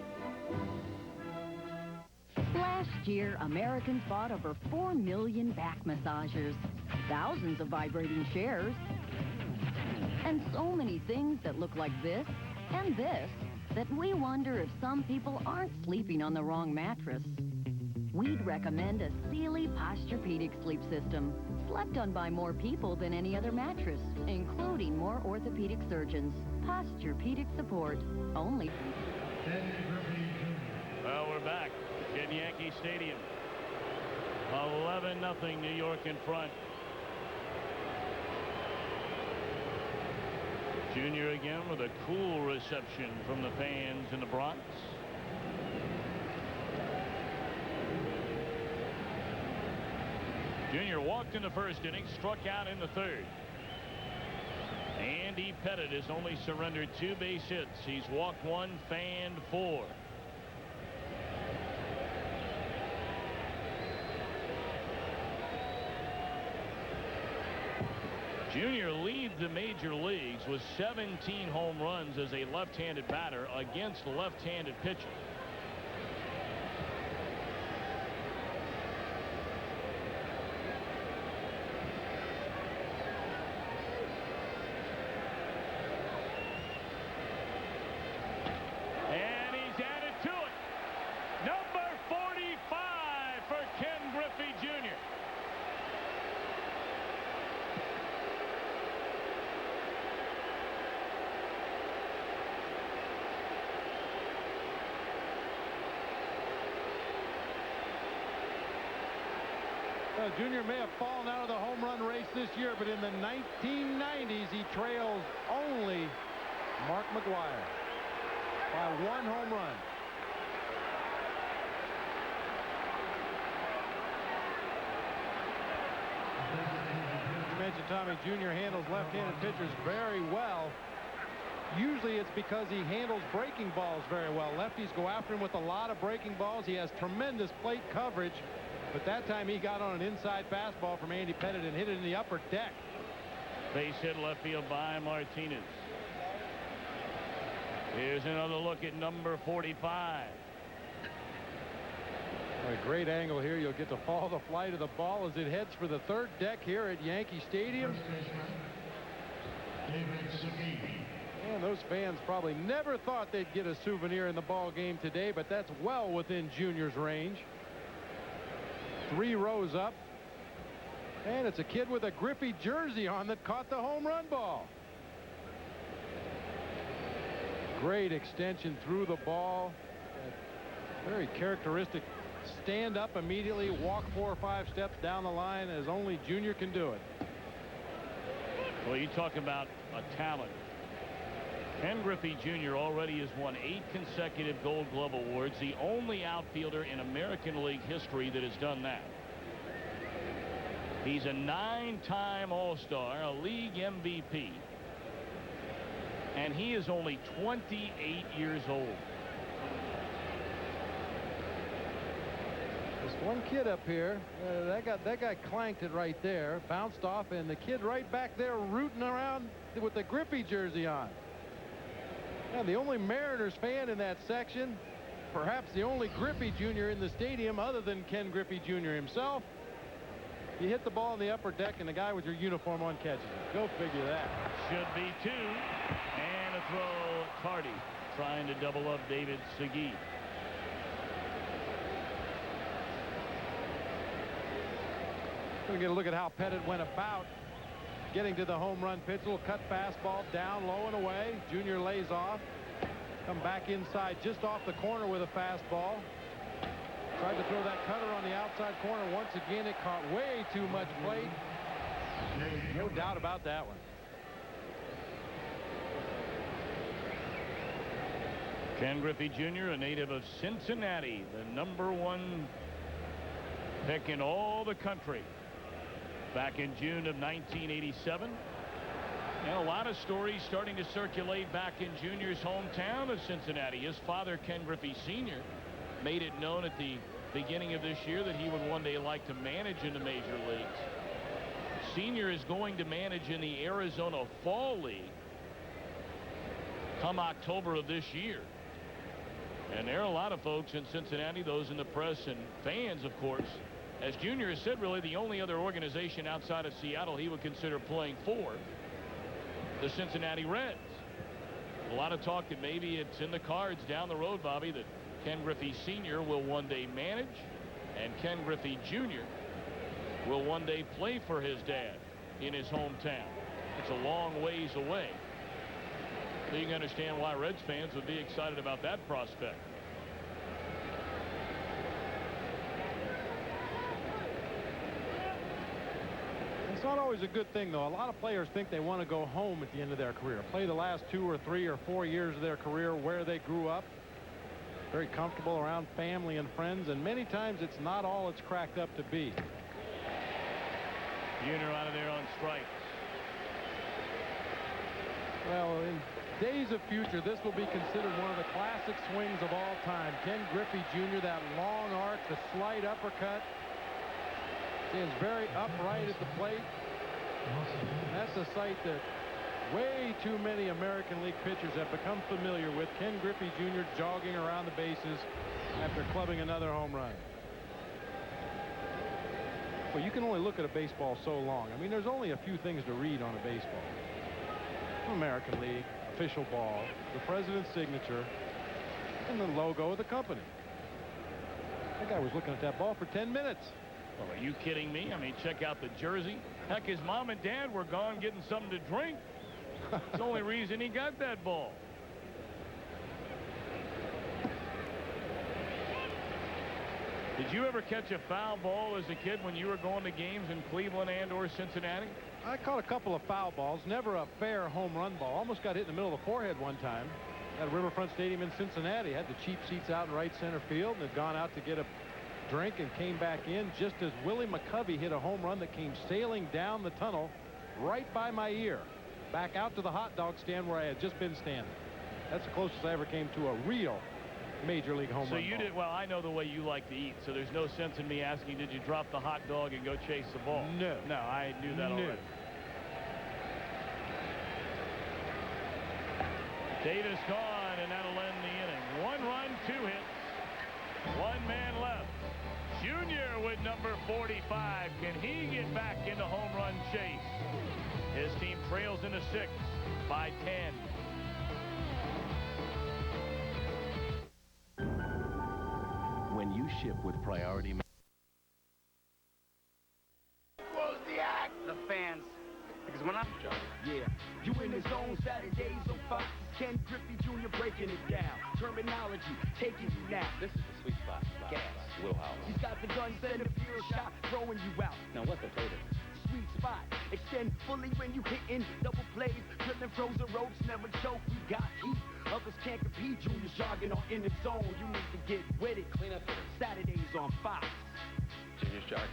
Last year, Americans bought over 4 million back massagers, thousands of vibrating chairs, and so many things that look like this and this that we wonder if some people aren't sleeping on the wrong mattress. We'd recommend a Sealy Posturepedic sleep system, slept on by more people than any other mattress, including more orthopedic surgeons. Posturepedic support, only. Well, we're back in Yankee Stadium. 11-0 New York in front. Junior again with a cool reception from the fans in the Bronx. Junior walked in the first inning, struck out in the third. Andy Pettit has only surrendered 2 base hits. He's walked 1, fanned 4. Junior leads the major leagues with 17 home runs as a left-handed batter against left-handed pitchers. And he's added to it. Number 45 for K.Griffey Jr. Well, Junior may have fallen out of the home run race this year, but in the 1990s, he trails only Mark McGwire by 1 home run. You mentioned Tommy Jr. handles left-handed pitchers very well. Usually it's because he handles breaking balls very well. Lefties go after him with a lot of breaking balls. He has tremendous plate coverage. But that time he got on an inside fastball from Andy Pettit and hit it in the upper deck. Base hit left field by Martinez. Here's another look at number 45. A great angle here. You'll get to follow the flight of the ball as it heads for the third deck here at Yankee Stadium. And those fans probably never thought they'd get a souvenir in the ball game today, but that's well within Junior's range. 3 rows up. And it's a kid with a Griffey jersey on that caught the home run ball. Great extension through the ball. Very characteristic. Stand up immediately, walk 4 or 5 steps down the line as only Junior can do it. Well, you talk about a talent. Ken Griffey Jr. already has won 8 consecutive Gold Glove awards, the only outfielder in American League history that has done that. He's a 9-time All-Star, a league MVP, and he is only 28 years old. There's one kid up here. That guy clanked it right there, bounced off, and the kid right back there rooting around with the Griffey jersey on. And the only Mariners fan in that section, perhaps the only Griffey Jr. in the stadium other than Ken Griffey Jr. himself. You hit the ball in the upper deck, and the guy with your uniform on catches it. Go figure that. Should be 2. And a throw. Carty trying to double up David Segui. Going to get a look at how Pettit went about getting to the home run pitch. A little cut fastball down low and away. Junior lays off. Come back inside just off the corner with a fastball. Tried to throw that cutter on the outside corner. Once again, it caught way too much plate. No doubt about that one. Ken Griffey Jr., a native of Cincinnati, the #1 pick in all the country. Back in June of 1987. And a lot of stories starting to circulate back in Junior's hometown of Cincinnati. His father, Ken Griffey Sr., made it known at the beginning of this year that he would one day like to manage in the major leagues. Sr. is going to manage in the Arizona Fall League come October of this year. And there are a lot of folks in Cincinnati, those in the press and fans, of course. As Junior has said, really the only other organization outside of Seattle he would consider playing for, the Cincinnati Reds. A lot of talk that maybe it's in the cards down the road, Bobby, that Ken Griffey Sr. will one day manage, and Ken Griffey Jr. will one day play for his dad in his hometown. It's a long ways away. So you can understand why Reds fans would be excited about that prospect. It's not always a good thing, though. A lot of players think they want to go home at the end of their career, play the last 2 or 3 or 4 years of their career where they grew up, very comfortable around family and friends, and many times it's not all it's cracked up to be. Junior out of there on strikes. Well, in days of future, this will be considered one of the classic swings of all time. Ken Griffey Jr., that long arc, the slight uppercut. Stands very upright at the plate. That's a sight that way too many American League pitchers have become familiar with. Ken Griffey Jr. jogging around the bases after clubbing another home run. Well, you can only look at a baseball so long. I mean, there's only a few things to read on a baseball. American League, official ball, the president's signature, and the logo of the company. That guy was looking at that ball for 10 minutes. Well, are you kidding me? I mean, check out the jersey. Heck, his mom and dad were gone getting something to drink. It's the only reason he got that ball. Did you ever catch a foul ball as a kid when you were going to games in Cleveland and or Cincinnati? I caught a couple of foul balls, never a fair home run ball. Almost got hit in the middle of the forehead one time at Riverfront Stadium in Cincinnati. Had the cheap seats out in right center field and had gone out to get a drink and came back in just as Willie McCovey hit a home run that came sailing down the tunnel right by my ear, back out to the hot dog stand where I had just been standing. That's the closest I ever came to a real major league home run. So you did well. I know the way you like to eat, so there's no sense in me asking, did you drop the hot dog and go chase the ball? No. No, I knew that already. Davis gone, and that'll end the inning. 1 run, 2 hits. 1 man left. Junior with number 45. Can he get back in the home run chase? His team trails into 6 by 10. When you ship with Priority. Was the breaking it down. Terminology, taking you now. This is the sweet spot. Gas. Wheelhouse. He's got the gun, send a field shot, throwing you out. Now what's the total? Sweet spot, extend fully when you hitting double plays, drilling frozen ropes, never choke. We got heat, others can't compete. Junior's jogging on in the zone. You need to get with it. Clean up here. Saturdays on Fox. Junior's jogging.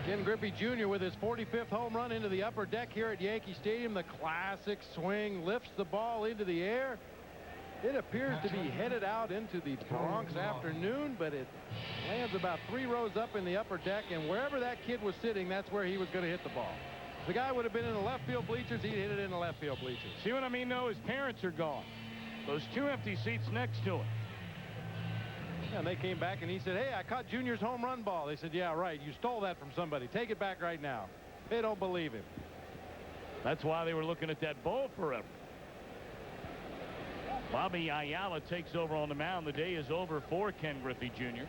Ken Griffey Jr. with his 45th home run into the upper deck here at Yankee Stadium. The classic swing, lifts the ball into the air. It appears to be headed out into the Bronx afternoon, but it lands about 3 rows up in the upper deck, and wherever that kid was sitting, that's where he was going to hit the ball. If the guy would have been in the left field bleachers, he'd hit it in the left field bleachers. See what I mean, though? His parents are gone. Those 2 empty seats next to him. Yeah, and they came back, and he said, hey, I caught Junior's home run ball. They said, yeah, right. You stole that from somebody. Take it back right now. They don't believe him. That's why they were looking at that ball forever. Bobby Ayala takes over on the mound. The day is over for Ken Griffey Jr.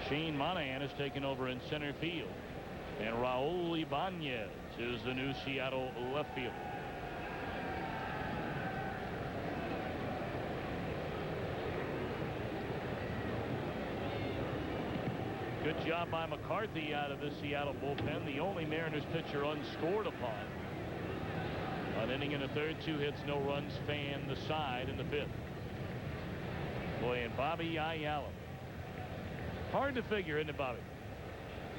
S.Monahan has taken over in center field. And Raul Ibanez is the new Seattle left fielder. Good job by McCarthy out of the Seattle bullpen. The only Mariners pitcher unscored upon. An inning in the third, 2 hits, no runs, fan the side in the 5th. Boy, and Bobby Ayala. Hard to figure, isn't it, Bobby?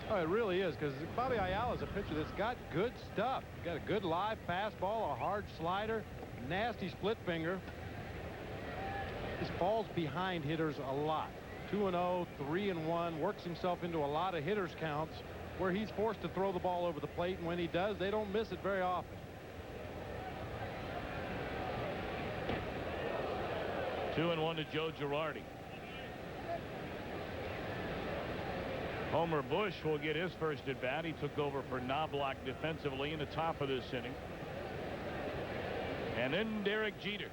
Oh, it really is, because Bobby Ayala is a pitcher that's got good stuff. Got a good live fastball, a hard slider, nasty split finger. He falls behind hitters a lot. 2-0, 3-1, works himself into a lot of hitters counts where he's forced to throw the ball over the plate, and when he does, they don't miss it very often. 2-1 to Joe Girardi. Homer Bush will get his first at bat. He took over for Knobloch defensively in the top of this inning. And then Derek Jeter.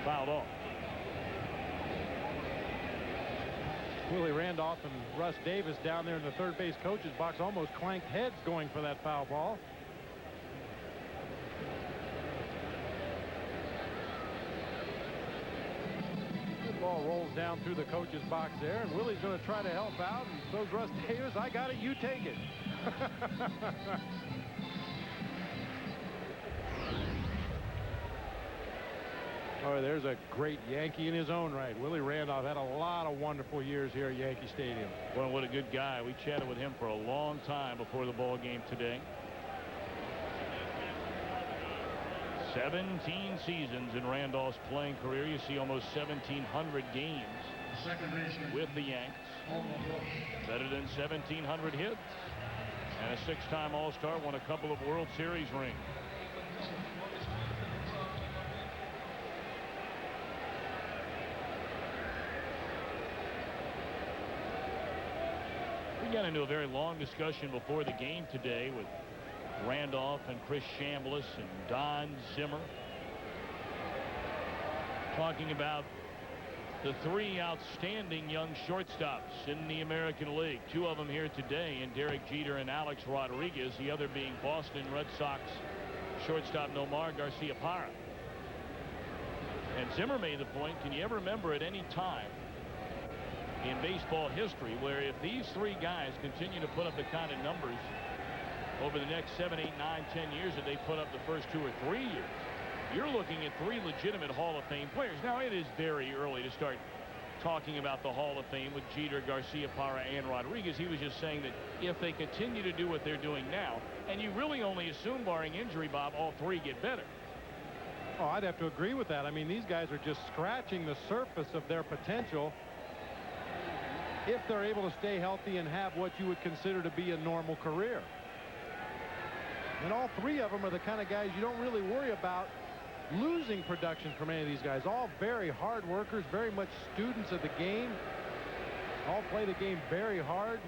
Fouled off. Willie Randolph and Russ Davis down there in the third base coach's box almost clanked heads going for that foul ball. Ball rolls down through the coach's box there, and Willie's going to try to help out, and so's Russ Davis. I got it, you take it. Oh, there's a great Yankee in his own right. Willie Randolph had a lot of wonderful years here at Yankee Stadium. Well, what a good guy. We chatted with him for a long time before the ball game today. 17 seasons in Randolph's playing career. You see almost 1,700 games with the Yanks. Better than 1,700 hits. And a 6-time All-Star, won a couple of World Series rings. We got into a very long discussion before the game today with Randolph and Chris Chambliss and Don Zimmer, talking about the 3 outstanding young shortstops in the American League. 2 of them here today, in Derek Jeter and Alex Rodriguez, the other being Boston Red Sox shortstop Nomar Garciaparra. And Zimmer made the point, can you ever remember at any time in baseball history where if these 3 guys continue to put up the kind of numbers over the next 7, 8, 9, 10 years that they put up the first 2 or 3 years, you're looking at 3 legitimate Hall of Fame players. Now, it is very early to start talking about the Hall of Fame with Jeter, Garciaparra, and Rodriguez. He was just saying that if they continue to do what they're doing now, and you really only assume, barring injury, Bob, all 3 get better. Oh, I'd have to agree with that. I mean, these guys are just scratching the surface of their potential if they're able to stay healthy and have what you would consider to be a normal career. And all 3 of them are the kind of guys you don't really worry about losing production from any of these guys. All very hard workers, very much students of the game. All play the game very hard.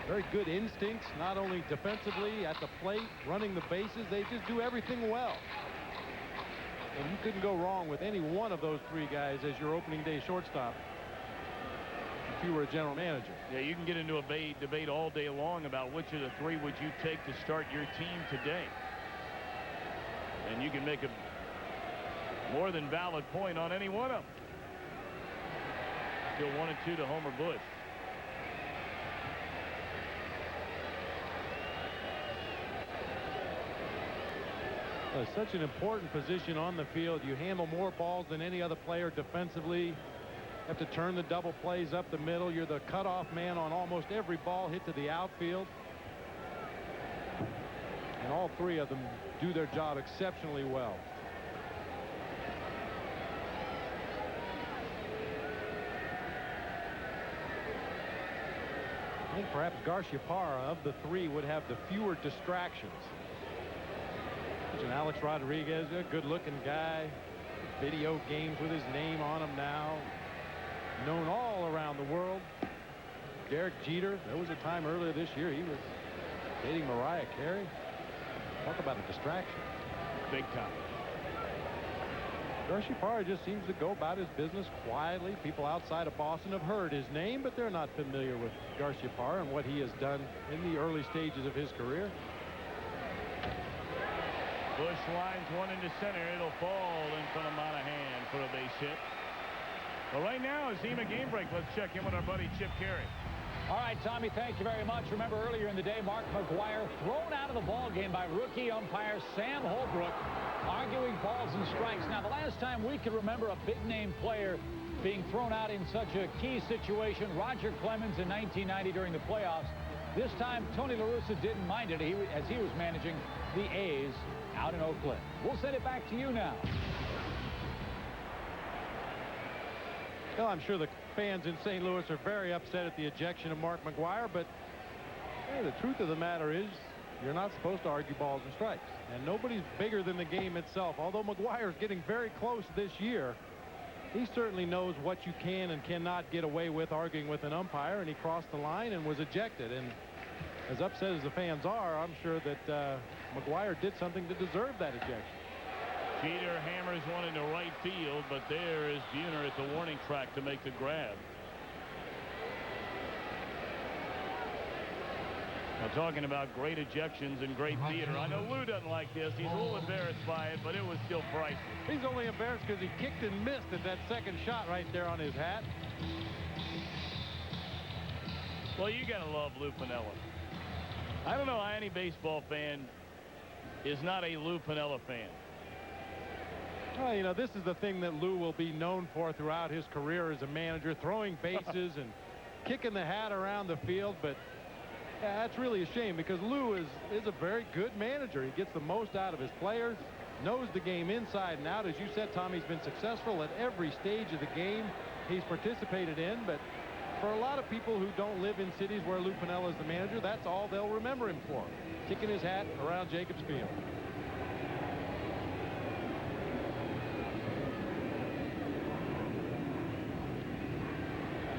Very good instincts, not only defensively, at the plate, running the bases. They just do everything well. And you couldn't go wrong with any one of those 3 guys as your opening day shortstop. you were a general manager. Yeah, you can get into a debate all day long about which of the three would you take to start your team today. And you can make a more than valid point on any one of them. Still 1-2 to Homer Bush. It's such an important position on the field. You handle more balls than any other player defensively. You have to turn the double plays up the middle. You're the cutoff man on almost every ball hit to the outfield. And all three of them do their job exceptionally well. I think perhaps Garciaparra of the three would have the fewer distractions. And Alex Rodriguez, a good-looking guy. Video games with his name on him now. Known all around the world. D.Jeter, there was a time earlier this year he was dating Mariah Carey. Talk about a distraction. Big time. Garciaparra just seems to go about his business quietly. People outside of Boston have heard his name, but they're not familiar with Garciaparra and what he has done in the early stages of his career. Bush lines one into center. It'll fall in front of Monahan for a base hit. Well, right now, it's EMA game break. Let's check in with our buddy Chip Carey. All right, Tommy, thank you very much. Remember earlier in the day, Mark McGwire thrown out of the ball game by rookie umpire Sam Holbrook, arguing balls and strikes. Now, the last time we could remember a big-name player being thrown out in such a key situation, Roger Clemens in 1990 during the playoffs. This time, Tony La Russa didn't mind it as he was managing the A's out in Oakland. We'll send it back to you now. Well, I'm sure the fans in St. Louis are very upset at the ejection of Mark McGwire, but hey, the truth of the matter is you're not supposed to argue balls and strikes. And nobody's bigger than the game itself. Although McGwire's getting very close this year, he certainly knows what you can and cannot get away with arguing with an umpire, and he crossed the line and was ejected. And as upset as the fans are, I'm sure that McGwire did something to deserve that ejection. Jeter hammers one into right field, but there is Buhner at the warning track to make the grab. Now, talking about great ejections and great theater, I know Lou doesn't like this. He's a little embarrassed by it, but it was still priceless. He's only embarrassed because he kicked and missed at that second shot right there on his hat. Well, you got to love Lou Piniella. I don't know how any baseball fan is not a Lou Piniella fan. Well, you know, this is the thing that Lou will be known for throughout his career as a manager, throwing bases and kicking the hat around the field. But yeah, that's really a shame because Lou is a very good manager. He gets the most out of his players, knows the game inside and out. As you said, Tom, he's been successful at every stage of the game he's participated in. But for a lot of people who don't live in cities where Lou Piniella is the manager, that's all they'll remember him for, kicking his hat around Jacobs Field.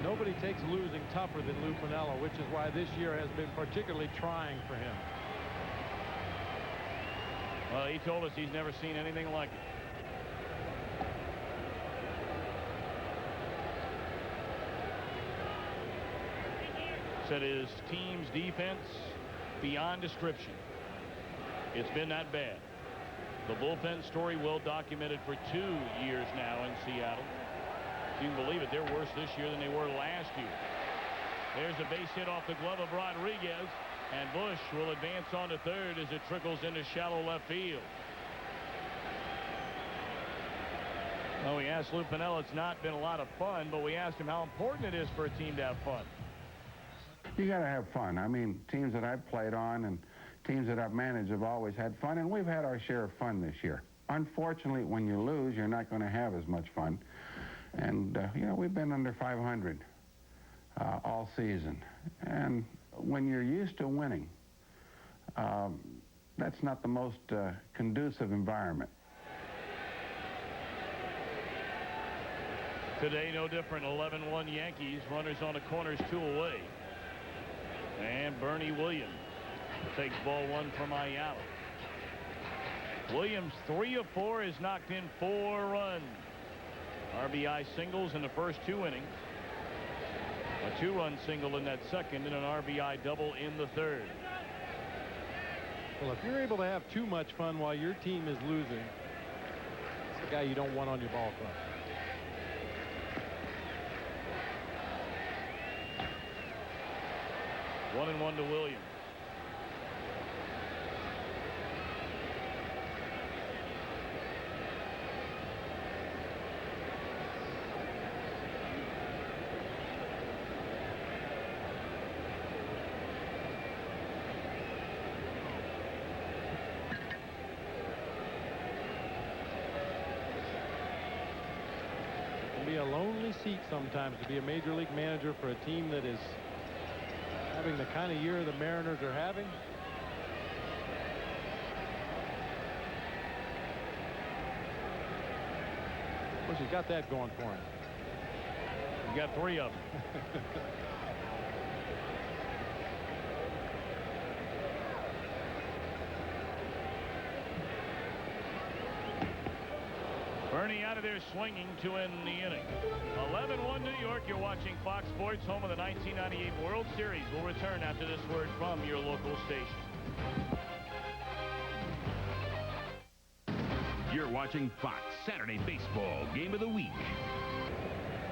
Nobody takes losing tougher than Lou Piniella, which is why this year has been particularly trying for him. Well, he told us he's never seen anything like it. Said his team's defense beyond description. It's been that bad. The bullpen story well documented for 2 years now in Seattle. If you can believe it, they're worse this year than they were last year. There's a base hit off the glove of Rodriguez, and Bush will advance on to third as it trickles into shallow left field. Well, we asked Lou Piniella, it's not been a lot of fun, but we asked him how important it is for a team to have fun. You got to have fun. I mean, teams that I've played on and teams that I've managed have always had fun, and we've had our share of fun this year. Unfortunately, when you lose, you're not going to have as much fun. And, you know, we've been under 500 all season. And when you're used to winning, that's not the most conducive environment. Today, no different. 11-1 Yankees. Runners on the corners, 2 away. And Bernie Williams takes ball 1 from Ayala. Williams, 3 of 4, has knocked in 4 runs. RBI singles in the first 2 innings. A 2-run single in that second and an RBI double in the third. Well, if you're able to have too much fun while your team is losing, it's the guy you don't want on your ball club. One and one to Williams. Be a lonely seat sometimes to be a major league manager for a team that is having the kind of year the Mariners are having. Of course, he's got that going for him. He's got 3 of them. Bernie out of there swinging to end the inning. 11-1 New York. You're watching Fox Sports, home of the 1998 World Series. We'll return after this word from your local station. You're watching Fox Saturday Baseball Game of the Week.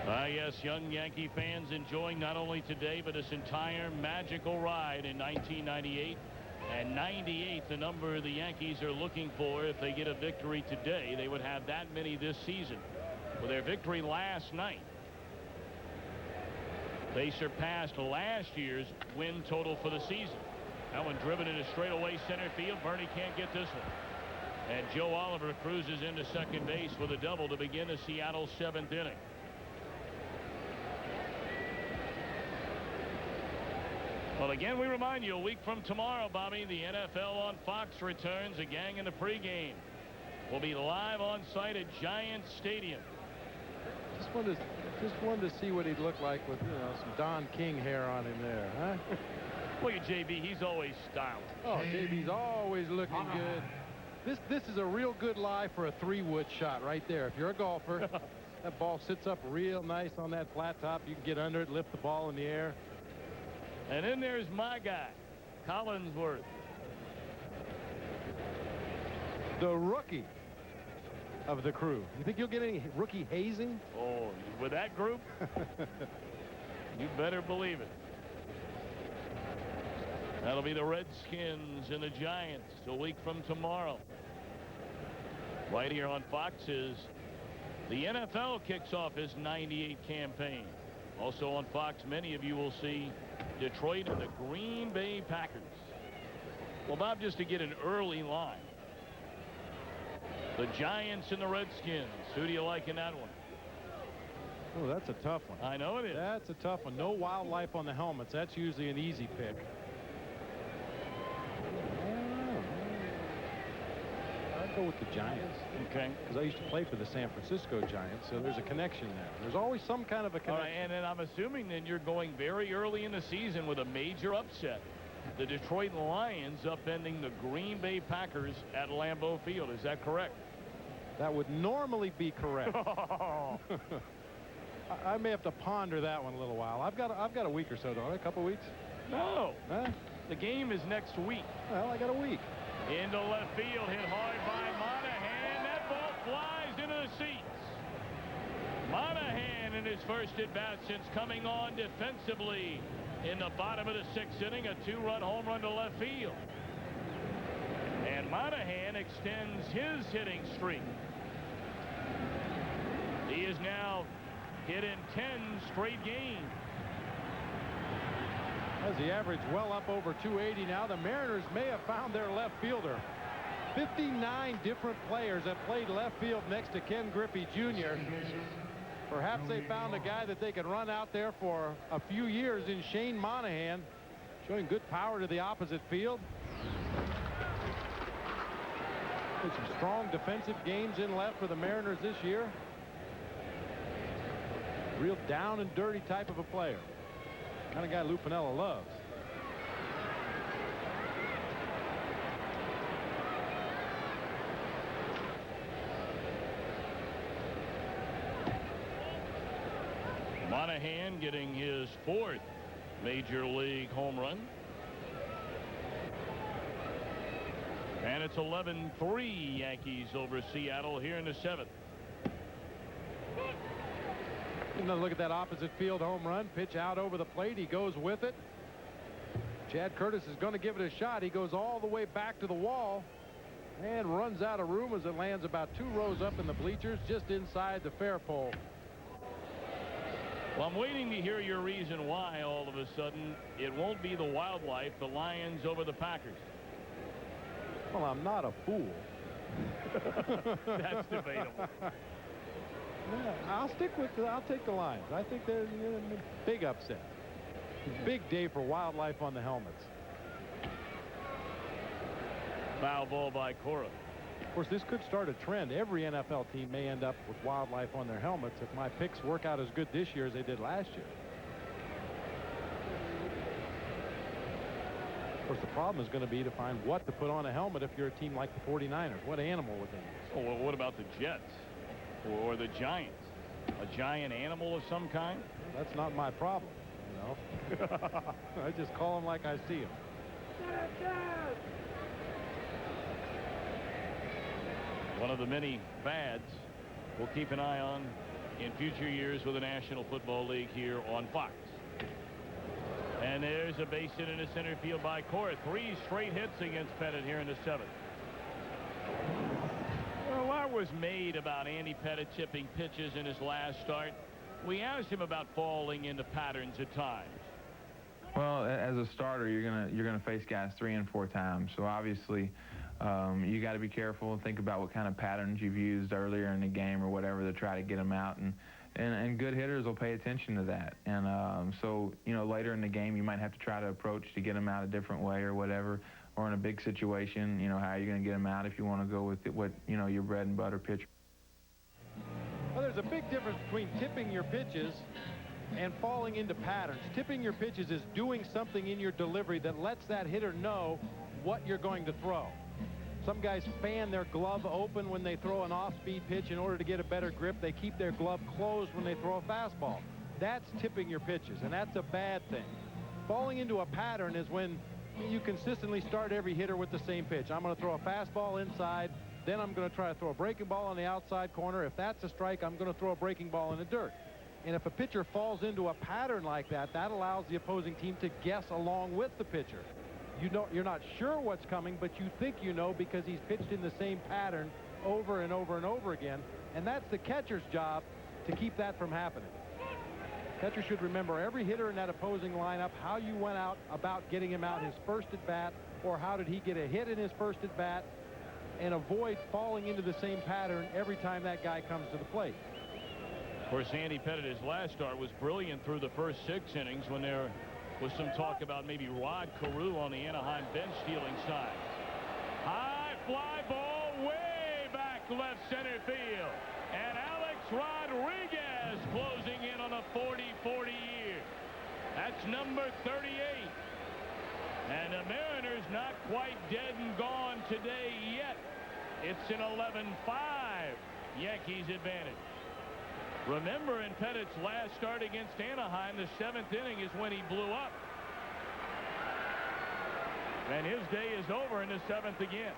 Yes, young Yankee fans enjoying not only today but this entire magical ride in 1998. And 98, the number the Yankees are looking for. If they get a victory today, they would have that many this season. With their victory last night, they surpassed last year's win total for the season. That one driven into straightaway center field. Bernie can't get this one. And Joe Oliver cruises into second base with a double to begin the Seattle 7th inning. Well, again, we remind you, a week from tomorrow, Bobby, the NFL on Fox returns. A gang in the pregame will be live on site at Giants Stadium. Just wanted to see what he'd look like with, some Don King hair on him there, huh? Look at JB, he's always styling. Oh, JB's always looking good. This is a real good lie for a 3-wood shot right there. If you're a golfer, that ball sits up real nice on that flat top. You can get under it, lift the ball in the air. And then there's my guy, Collinsworth. The rookie of the crew. You think you'll get any rookie hazing? Oh, with that group? You better believe it. That'll be the Redskins and the Giants a week from tomorrow. Right here on Fox's. The NFL kicks off his 98 campaign. Also on Fox, many of you will see Detroit and the Green Bay Packers. Well, Bob, just to get an early line. The Giants and the Redskins. Who do you like in that one? Oh, that's a tough one. I know it is. That's a tough one. No wildlife on the helmets. That's usually an easy pick. I'd go with the Giants. Okay. Because I used to play for the San Francisco Giants, so there's a connection there. There's always some kind of a connection. All right, and then I'm assuming then you're going very early in the season with a major upset. The Detroit Lions upending the Green Bay Packers at Lambeau Field. Is that correct? That would normally be correct. I may have to ponder that one a little while. I've got a week or so, don't I? A couple weeks? No. Huh? The game is next week. Well, I got a week. Into left field, hit hard by Monahan. That ball flies into the seats. Monahan in his first at-bat since coming on defensively in the bottom of the 6th inning, a 2-run home run to left field. And Monahan extends his hitting streak. He is now hit in 10 straight games. As the average well up over 280 now, the Mariners may have found their left fielder. 59 different players have played left field next to K.Griffey Jr. Perhaps they found a guy that they could run out there for a few years in Shane Monahan, showing good power to the opposite field. Some strong defensive games in left for the Mariners this year. Real down and dirty type of a player. Kind of guy Lou Piniella loves. S.Monahan getting his 4th Major League home run. And it's 11-3 Yankees over Seattle here in the 7th. And then look at that opposite field home run. Pitch out over the plate. He goes with it. Chad Curtis is going to give it a shot. He goes all the way back to the wall and runs out of room as it lands about 2 rows up in the bleachers just inside the fair pole. Well, I'm waiting to hear your reason why all of a sudden it won't be the Wildlife, the Lions over the Packers. Well, I'm not a fool. That's debatable. Yeah, I'll take the Lions. I think they're a big upset. Big day for Wildlife on the helmets. Foul ball by Cora. Of course, this could start a trend. Every NFL team may end up with Wildlife on their helmets if my picks work out as good this year as they did last year. Of course, the problem is going to be to find what to put on a helmet if you're a team like the 49ers. What animal would they use? Oh, well, what about the Jets or the Giants? A giant animal of some kind? Well, that's not my problem, you know. I just call them like I see them. One of the many fads we'll keep an eye on in future years with the National Football League here on Fox. And there's a base hit in the center field by Cora. 3 straight hits against Pettit here in the 7th. Well, a lot was made about Andy Pettit chipping pitches in his last start. We asked him about falling into patterns at times. Well, as a starter, you're gonna face guys 3 and 4 times. So obviously, you got to be careful and think about what kind of patterns you've used earlier in the game or whatever to try to get them out. And good hitters will pay attention to that. And so, you know, later in the game, you might have to try to approach to get them out a different way or whatever. Or in a big situation, you know, how are you going to get them out if you want to go with what, you know, your bread and butter pitch. Well, there's a big difference between tipping your pitches and falling into patterns. Tipping your pitches is doing something in your delivery that lets that hitter know what you're going to throw. Some guys fan their glove open when they throw an off-speed pitch in order to get a better grip. They keep their glove closed when they throw a fastball. That's tipping your pitches, and that's a bad thing. Falling into a pattern is when you consistently start every hitter with the same pitch. I'm going to throw a fastball inside, then I'm going to try to throw a breaking ball on the outside corner. If that's a strike, I'm going to throw a breaking ball in the dirt. And if a pitcher falls into a pattern like that, that allows the opposing team to guess along with the pitcher. You're not sure what's coming, but you think you know because he's pitched in the same pattern over and over and over again. And that's the catcher's job to keep that from happening. Catcher should remember every hitter in that opposing lineup, how you went out about getting him out his first at bat, or how did he get a hit in his first at bat, and avoid falling into the same pattern every time that guy comes to the plate. Of course, Andy Pettit, his last start, was brilliant through the first 6 innings when there was some talk about maybe Rod Carew on the Anaheim bench stealing signs. High fly ball way back left center field. And Alex Rodriguez closing in on a 40-40 year. That's number 38. And the Mariners not quite dead and gone today yet. It's an 11-5 Yankees advantage. Remember, in Pettit's last start against Anaheim, the 7th inning is when he blew up. And his day is over in the 7th again.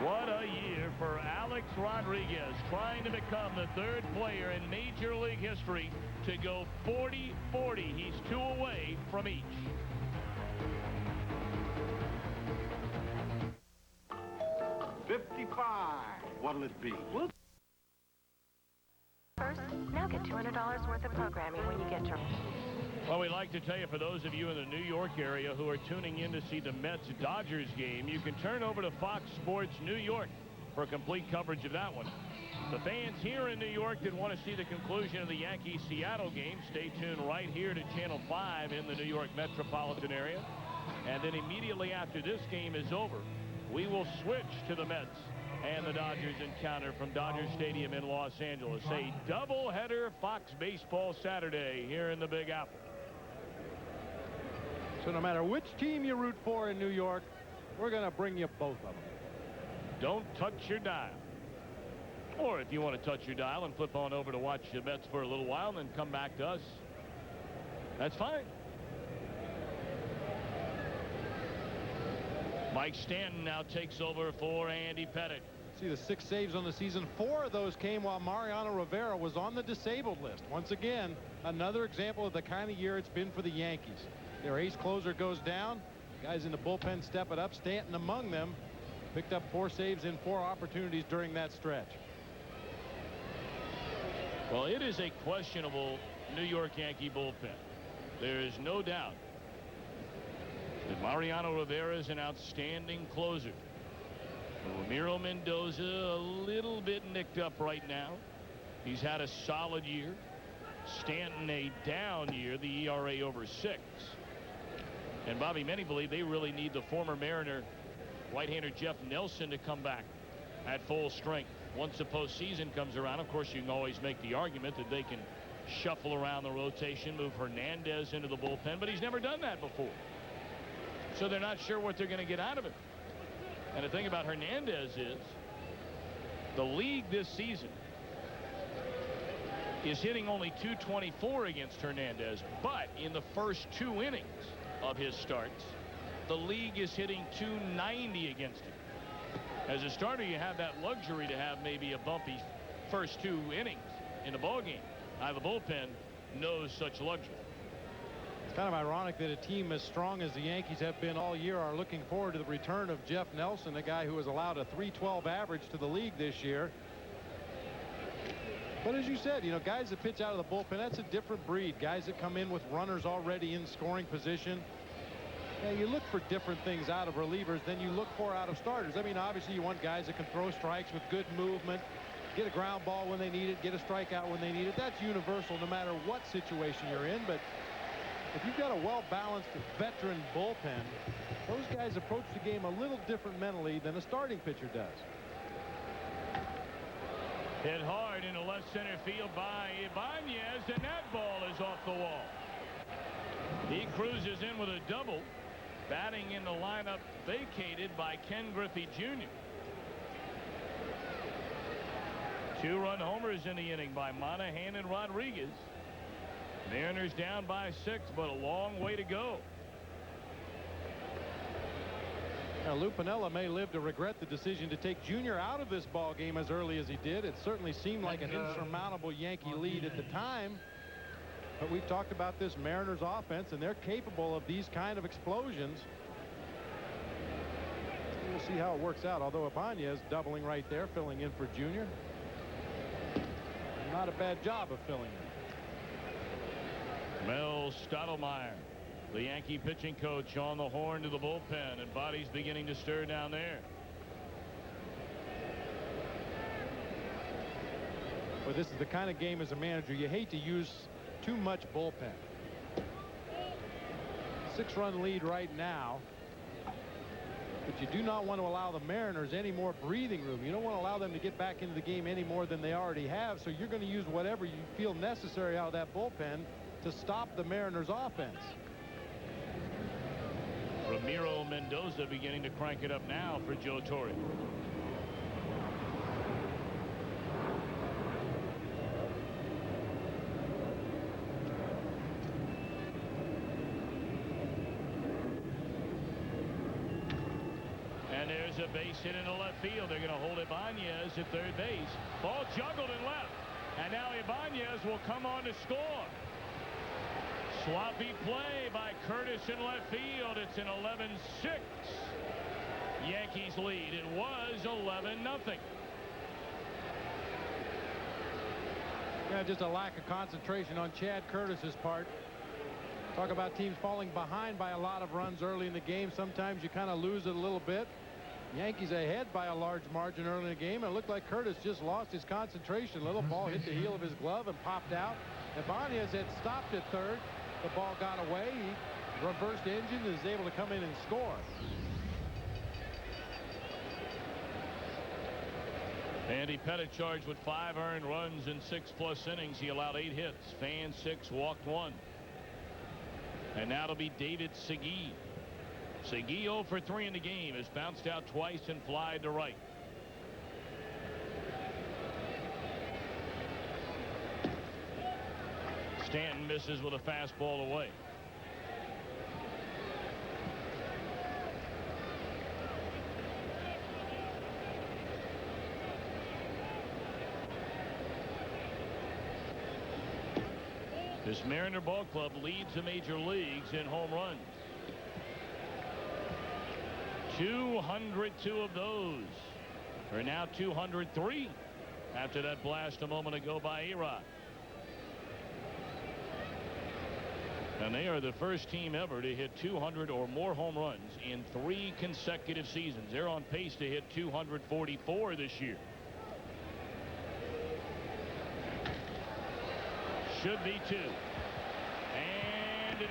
What a year for Alex Rodriguez, trying to become the 3rd player in Major League history to go 40-40. He's 2 away from each. What'll it be? First, now get $200 worth of programming when you get your... Well, we'd like to tell you, for those of you in the New York area who are tuning in to see the Mets-Dodgers game, you can turn over to Fox Sports New York for complete coverage of that one. The fans here in New York that want to see the conclusion of the Yankees-Seattle game, stay tuned right here to Channel 5 in the New York metropolitan area. And then immediately after this game is over, we will switch to the Mets and the Dodgers encounter from Dodger Stadium in Los Angeles. A doubleheader Fox Baseball Saturday here in the Big Apple. So no matter which team you root for in New York, we're going to bring you both of them. Don't touch your dial. Or if you want to touch your dial and flip on over to watch the bets for a little while and then come back to us, that's fine. Mike Stanton now takes over for Andy Pettitte. See the 6 saves on the season. 4 of those came while Mariano Rivera was on the disabled list. Once again, another example of the kind of year it's been for the Yankees. Their ace closer goes down. Guys in the bullpen step it up. Stanton among them picked up 4 saves in 4 opportunities during that stretch. Well, it is a questionable New York Yankee bullpen. There is no doubt that Mariano Rivera is an outstanding closer. Ramiro Mendoza a little bit nicked up right now. He's had a solid year. Stanton a down year, the ERA over 6. And Bobby, many believe they really need the former Mariner right-hander Jeff Nelson to come back at full strength. Once the postseason comes around, of course, you can always make the argument that they can shuffle around the rotation, move Hernandez into the bullpen, but he's never done that before. So they're not sure what they're going to get out of him. And the thing about Hernandez is the league this season is hitting only .224 against Hernandez, but in the first 2 innings of his starts, the league is hitting .290 against him. As a starter, you have that luxury to have maybe a bumpy first 2 innings in the ballgame. The bullpen knows such luxury. It's kind of ironic that a team as strong as the Yankees have been all year are looking forward to the return of Jeff Nelson, a guy who has allowed a .312 average to the league this year. But as you said, you know, guys that pitch out of the bullpen, that's a different breed. Guys that come in with runners already in scoring position. And you look for different things out of relievers than you look for out of starters. I mean, obviously you want guys that can throw strikes with good movement, get a ground ball when they need it, get a strikeout when they need it. That's universal no matter what situation you're in. But if you've got a well-balanced veteran bullpen, those guys approach the game a little different mentally than a starting pitcher does. Hit hard into left center field by Ibanez, and that ball is off the wall. He cruises in with a double. Batting in the lineup vacated by K.Griffey Jr. 2-run homers in the inning by Monahan and Rodriguez. Mariners down by 6, but a long way to go. Now, Lou Piniella may live to regret the decision to take Jr. out of this ball game as early as he did. It certainly seemed like an insurmountable Yankee lead at the time. But we've talked about this Mariners offense, and they're capable of these kind of explosions. We'll see how it works out, although Ibanez doubling right there, filling in for Jr. Not a bad job of filling in. Mel Stottlemyre, the Yankee pitching coach, on the horn to the bullpen, and bodies beginning to stir down there. But this is the kind of game as a manager you hate to use too much bullpen. 6-run lead right now. But you do not want to allow the Mariners any more breathing room. You don't want to allow them to get back into the game any more than they already have. So you're going to use whatever you feel necessary out of that bullpen to stop the Mariners offense. Ramiro Mendoza beginning to crank it up now for Joe Torre. And there's a base hit into left field. They're going to hold Ibanez at third base. Ball juggled in left. And now Ibanez will come on to score. Sloppy play by Curtis in left field. It's an 11-6 Yankees lead. It was 11-0. Yeah, just a lack of concentration on Chad Curtis's part. Talk about teams falling behind by a lot of runs early in the game. Sometimes you kind of lose it a little bit. Yankees ahead by a large margin early in the game. And it looked like Curtis just lost his concentration. A little ball hit the heel of his glove and popped out. Ibanez had stopped at third. The ball got away. He reversed engine and is able to come in and score. Andy Pettitte charged with 5 earned runs in 6+ innings. He allowed 8 hits, fanned 6, walked 1. And now it'll be David Segui. Segui 0 for 3 in the game, has bounced out twice and flied to right. Stanton misses with a fastball away. This Mariner ball club leads the major leagues in home runs. 202 of those. They're now 203 after that blast a moment ago by A.Rod. And they are the first team ever to hit 200 or more home runs in 3 consecutive seasons. They're on pace to hit 244 this year. Should be 2. And it is.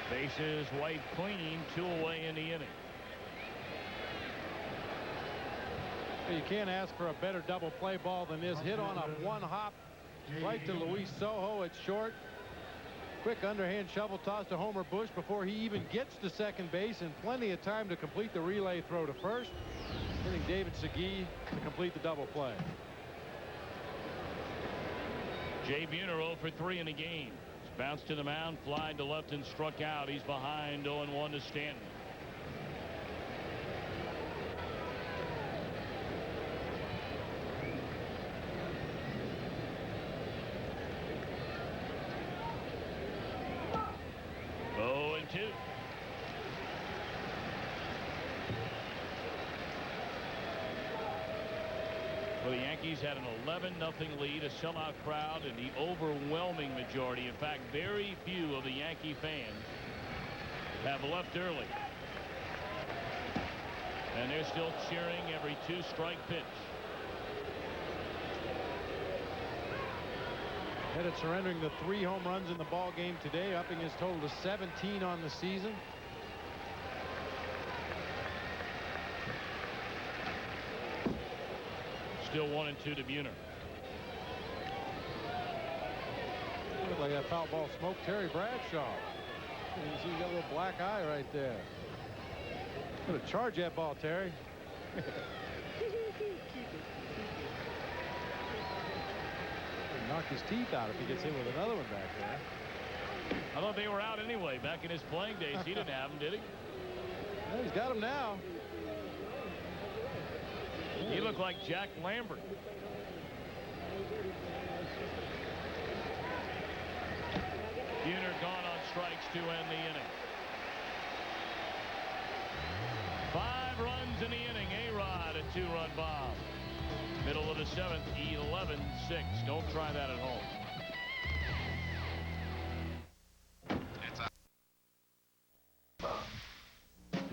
Bases wiped clean, 2 away in the inning. You can't ask for a better double play ball than this. Hit on a 1-hop right to Luis Sojo at short. Quick underhand shovel toss to Homer Bush before he even gets to second base, and plenty of time to complete the relay throw to first. Hitting David Segui to complete the double play. Jay Buhner 0 for 3 in the game. He's bounced to the mound, flied to left and struck out. He's behind 0-1 to Stanton. Well, the Yankees had an 11-0 lead, a sellout crowd, and the overwhelming majority, in fact, very few of the Yankee fans have left early. And they're still cheering every 2-strike pitch. Headed surrendering the 3 home runs in the ball game today, upping his total to 17 on the season. Still 1-2 to Buhner. Looked like that foul ball smoked Terry Bradshaw. You see, he got a little black eye right there. Gonna charge that ball, Terry. Knock his teeth out if he gets hit with another one back there. I thought they were out anyway. Back in his playing days, he didn't have them, did he? Well, he's got them now. He looked like Jack Lambert. Buhner gone on strikes to end the inning. 5 runs in the inning. A-Rod, a 2-run bomb. Middle of the 7th, 11-6. Don't try that at home.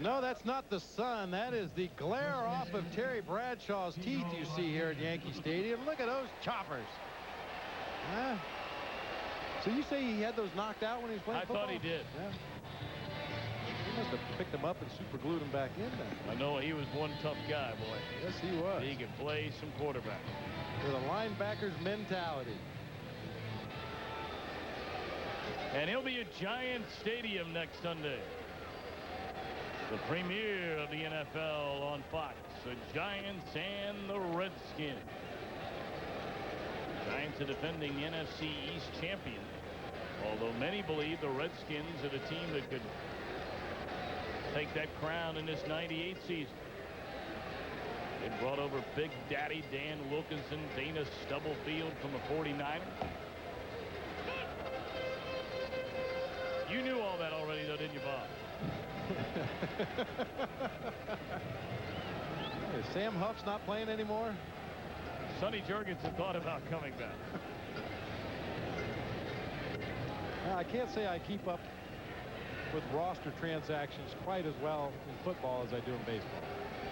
No, that's not the sun. That is the glare off of Terry Bradshaw's teeth you see here at Yankee Stadium. Look at those choppers. Huh? So you say he had those knocked out when he was playing football? I thought he did. Yeah. He must have picked them up and super glued them back in then. I know he was one tough guy, boy. Yes, he was. He could play some quarterback. With a linebacker's mentality. And he'll be at Giant Stadium next Sunday. The premiere of the NFL on Fox. The Giants and the Redskins. Giants are defending NFC East champion. Although many believe the Redskins are the team that could take that crown in this '98 season. They brought over Big Daddy Dan Wilkinson, Dana Stubblefield from the 49ers. You knew all that already, though, didn't you, Bob? Sam Huff's not playing anymore. Sonny Jurgensen thought about coming back. I can't say I keep up with roster transactions quite as well in football as I do in baseball.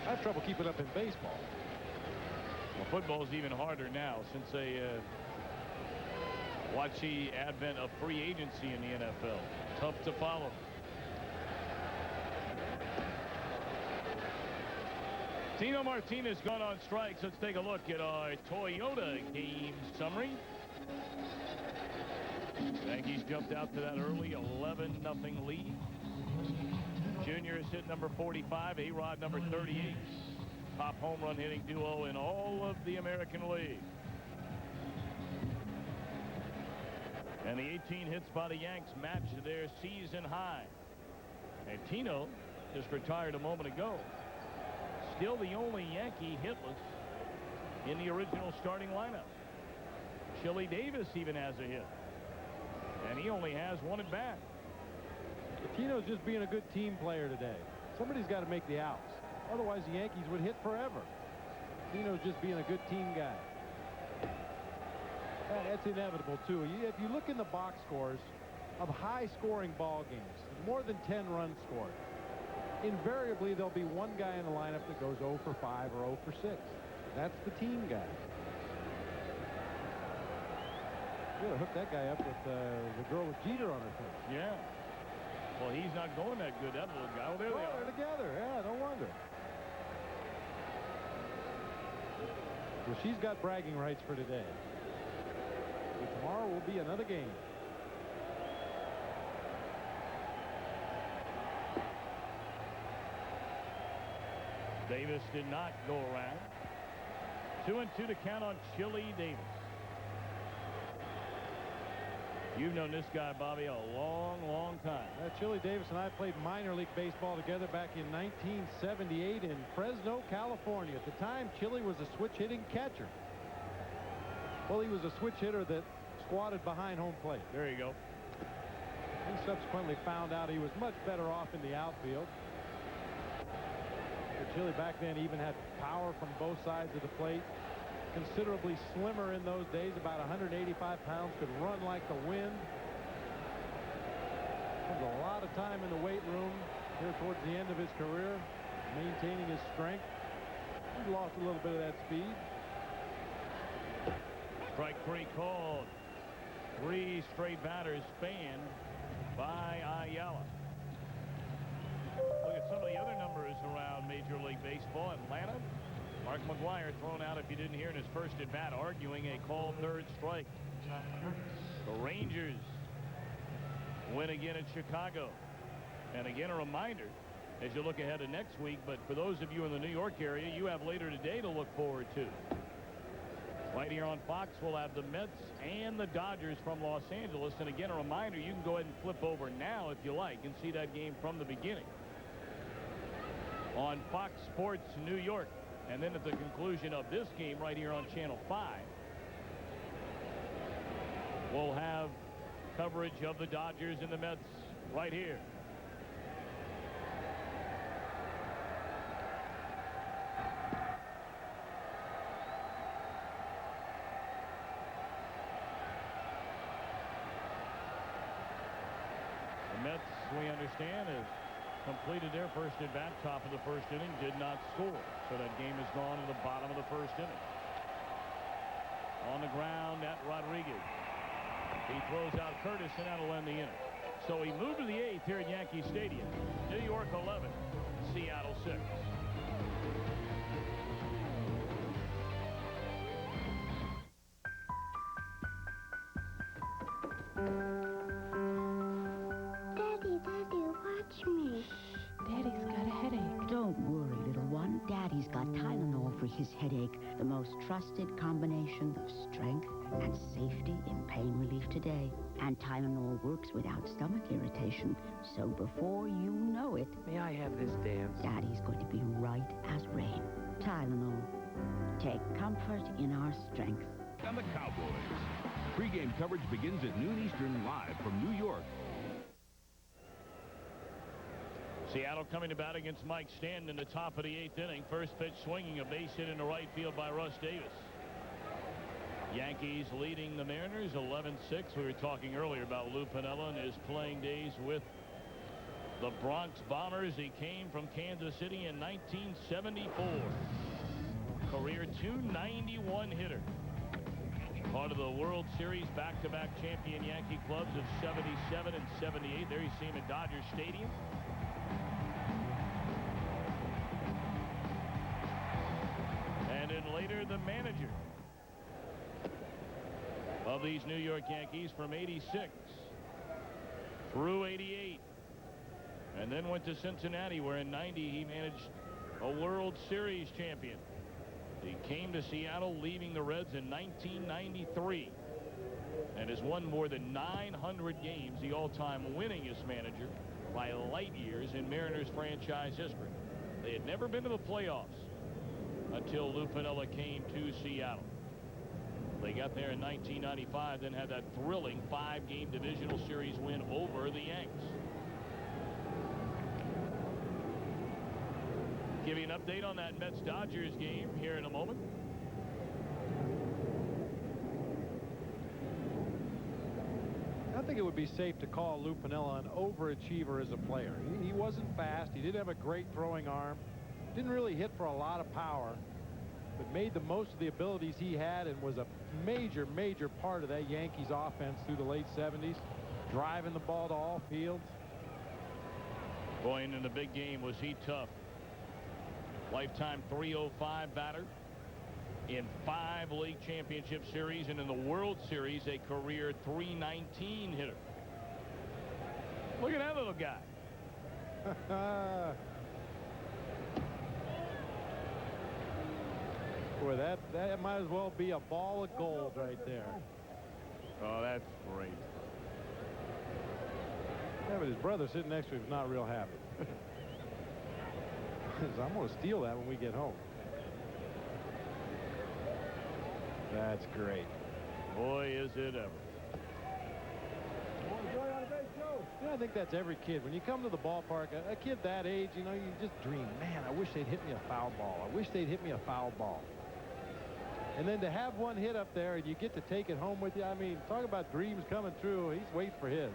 I have trouble keeping up in baseball. Well, football's even harder now since they watch the advent of free agency in the NFL. Tough to follow. Tino Martinez gone on strikes. Let's take a look at our Toyota game summary. Yankees jumped out to that early 11-0 lead. Jr. is hit number 45, A.Rod number 38. Top home run hitting duo in all of the American League. And the 18 hits by the Yanks match their season high. And Tino just retired a moment ago. Still the only Yankee hitless in the original starting lineup. Chili Davis even has a hit. And he only has one at bat. Tino's just being a good team player today. Somebody's got to make the outs. Otherwise, the Yankees would hit forever. Tino's just being a good team guy. That's inevitable, too. If you look in the box scores of high-scoring ball games, more than 10 runs scored, invariably there'll be one guy in the lineup that goes 0 for 5 or 0 for 6. That's the team guy. You gotta hook that guy up with the girl with Jeter on her thing. Yeah. Well, he's not going that good, that little guy. Well, there they are. They're together. Yeah, no wonder. Well, she's got bragging rights for today. But tomorrow will be another game. Davis did not go around. 2-2 to count on Chili Davis. You've known this guy, Bobby, a long, long time. Chili Davis and I played minor league baseball together back in 1978 in Fresno, California. At the time, Chili was a switch-hitting catcher. Well, he was a switch hitter that squatted behind home plate. There you go. He subsequently found out he was much better off in the outfield. But Chili back then even had power from both sides of the plate. Considerably slimmer in those days, about 185 pounds, could run like the wind. Spent a lot of time in the weight room here towards the end of his career, maintaining his strength. He lost a little bit of that speed. Strike 3 called. 3 straight batters fanned by Ayala. Look at some of the other numbers around Major League Baseball. Atlanta, Mark McGwire thrown out, if you didn't hear, in his first at bat, arguing a called third strike. The Rangers win again at Chicago. And again, a reminder as you look ahead to next week, but for those of you in the New York area, you have later today to look forward to. Right here on Fox, we'll have the Mets and the Dodgers from Los Angeles. And again, a reminder, you can go ahead and flip over now if you like and see that game from the beginning on Fox Sports New York. And then at the conclusion of this game right here on Channel 5, we'll have coverage of the Dodgers and the Mets right here. The Mets, we understand, have completed their first at bat, top of the first inning, did not score. So that game has gone to the bottom of the first inning. On the ground at Rodriguez. He throws out Curtis, and that'll end the inning. So he moved to the 8th here at Yankee Stadium. New York 11, Seattle 6. Daddy's got a headache. Don't worry, little one. Daddy's got Tylenol for his headache. The most trusted combination of strength and safety in pain relief today. And Tylenol works without stomach irritation. So before you know it... May I have this dance? Daddy's going to be right as rain. Tylenol. Take comfort in our strength. And the Cowboys. Pre-game coverage begins at noon Eastern, live from New York. Seattle coming to bat against Mike Stanton in the top of the 8th inning. First pitch swinging, a base hit into right field by Russ Davis. Yankees leading the Mariners 11-6. We were talking earlier about Lou Piniella and his playing days with the Bronx Bombers. He came from Kansas City in 1974. Career .291 hitter. Part of the World Series back-to-back champion Yankee clubs of 77 and 78. There you see him at Dodger Stadium. And then later, the manager of these New York Yankees from '86 through '88. And then went to Cincinnati, where in '90 he managed a World Series champion. He came to Seattle, leaving the Reds in 1993, and has won more than 900 games, the all-time winningest manager by light years in Mariners franchise history. They had never been to the playoffs until Lou Piniella came to Seattle. They got there in 1995, then had that thrilling 5-game divisional series win over the Yanks. Give you an update on that Mets-Dodgers game here in a moment. I think it would be safe to call Lou Piniella an overachiever as a player. He wasn't fast. He didn't have a great throwing arm. Didn't really hit for a lot of power, but made the most of the abilities he had and was a major, major part of that Yankees offense through the late 70s, driving the ball to all fields. Boy, and in the big game was he tough. Lifetime .305 batter in 5 league championship series, and in the World Series a career .319 hitter. Look at that little guy. Boy, that might as well be a ball of gold right there. Oh, that's great. Yeah, but his brother sitting next to him is not real happy. I'm going to steal that when we get home. That's great. Boy, is it ever. Yeah, I think that's every kid. When you come to the ballpark, a kid that age, you know, you just dream, man, I wish they'd hit me a foul ball. I wish they'd hit me a foul ball. And then to have one hit up there and you get to take it home with you, I mean, talk about dreams coming true. He's waiting for his.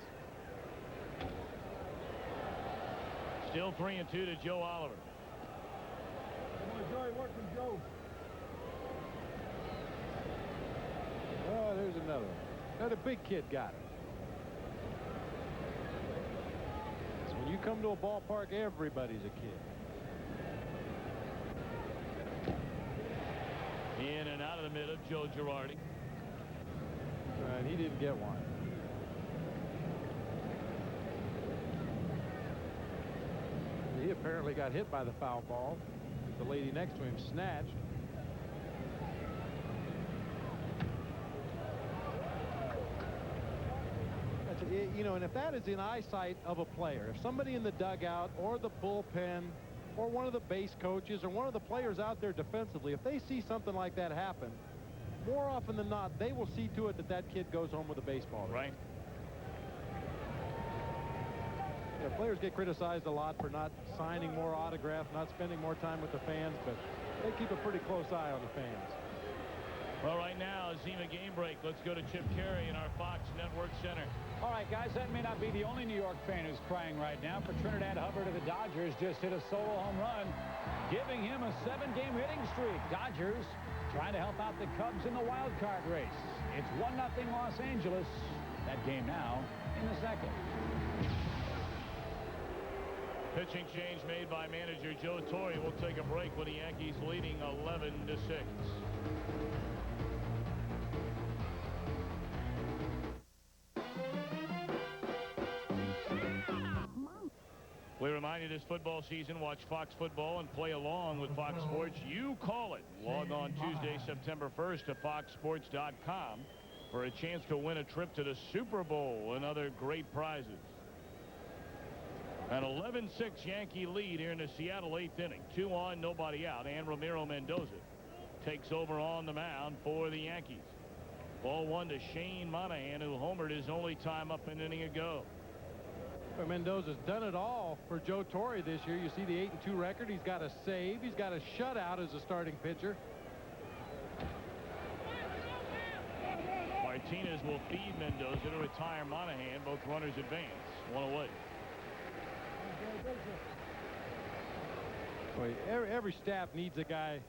Still 3-2 to Joe Oliver. Joey, work from Joe. Oh, there's another one. Now, the big kid got it. So when you come to a ballpark, everybody's a kid. In and out of the middle, Joe Girardi. And he didn't get one. He apparently got hit by the foul ball. The lady next to him snatched. You know, and if that is in eyesight of a player, if somebody in the dugout or the bullpen or one of the base coaches or one of the players out there defensively, if they see something like that happen, more often than not, they will see to it that that kid goes home with a baseball. Right. Yeah, players get criticized a lot for not signing more autographs, not spending more time with the fans, but they keep a pretty close eye on the fans. Well, right now, Zima game break. Let's go to Chip Carey in our Fox Network Center. All right, guys, that may not be the only New York fan who's crying right now. For Trinidad Hubbard of the Dodgers just hit a solo home run, giving him a 7-game hitting streak. Dodgers trying to help out the Cubs in the wild card race. It's 1-0 Los Angeles. That game now in the second. Pitching change made by manager Joe Torre. We'll take a break with the Yankees leading 11-6. We remind you this football season, watch Fox Football and play along with Fox Sports. You call it. Log on Tuesday, September 1st to foxsports.com for a chance to win a trip to the Super Bowl and other great prizes. An 11-6 Yankee lead here in the Seattle 8th inning. 2 on, nobody out, and Ramiro Mendoza takes over on the mound for the Yankees. Ball 1 to S.Monahan, who homered his only time up an inning ago. But Mendoza's done it all for Joe Torre this year. You see the 8-2 record. He's got a save. He's got a shutout as a starting pitcher. Martinez will feed Mendoza to retire Monahan. Both runners advance. 1 away. Boy, every staff needs a guy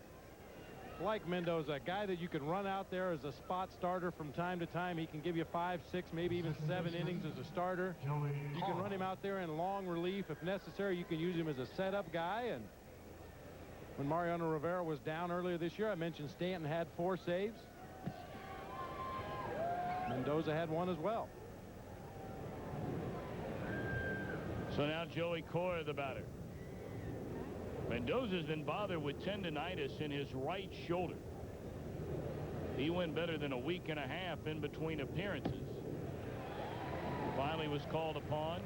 like Mendoza, a guy that you can run out there as a spot starter from time to time. He can give you 5, 6, maybe even 7 innings as a starter. You can run him out there in long relief if necessary. You can use him as a setup guy. And when Mariano Rivera was down earlier this year, I mentioned Stanton had 4 saves. Mendoza had one as well. So now Joey Cora, the batter. Mendoza's been bothered with tendonitis in his right shoulder. He went better than a week and a half in between appearances. Finally was called upon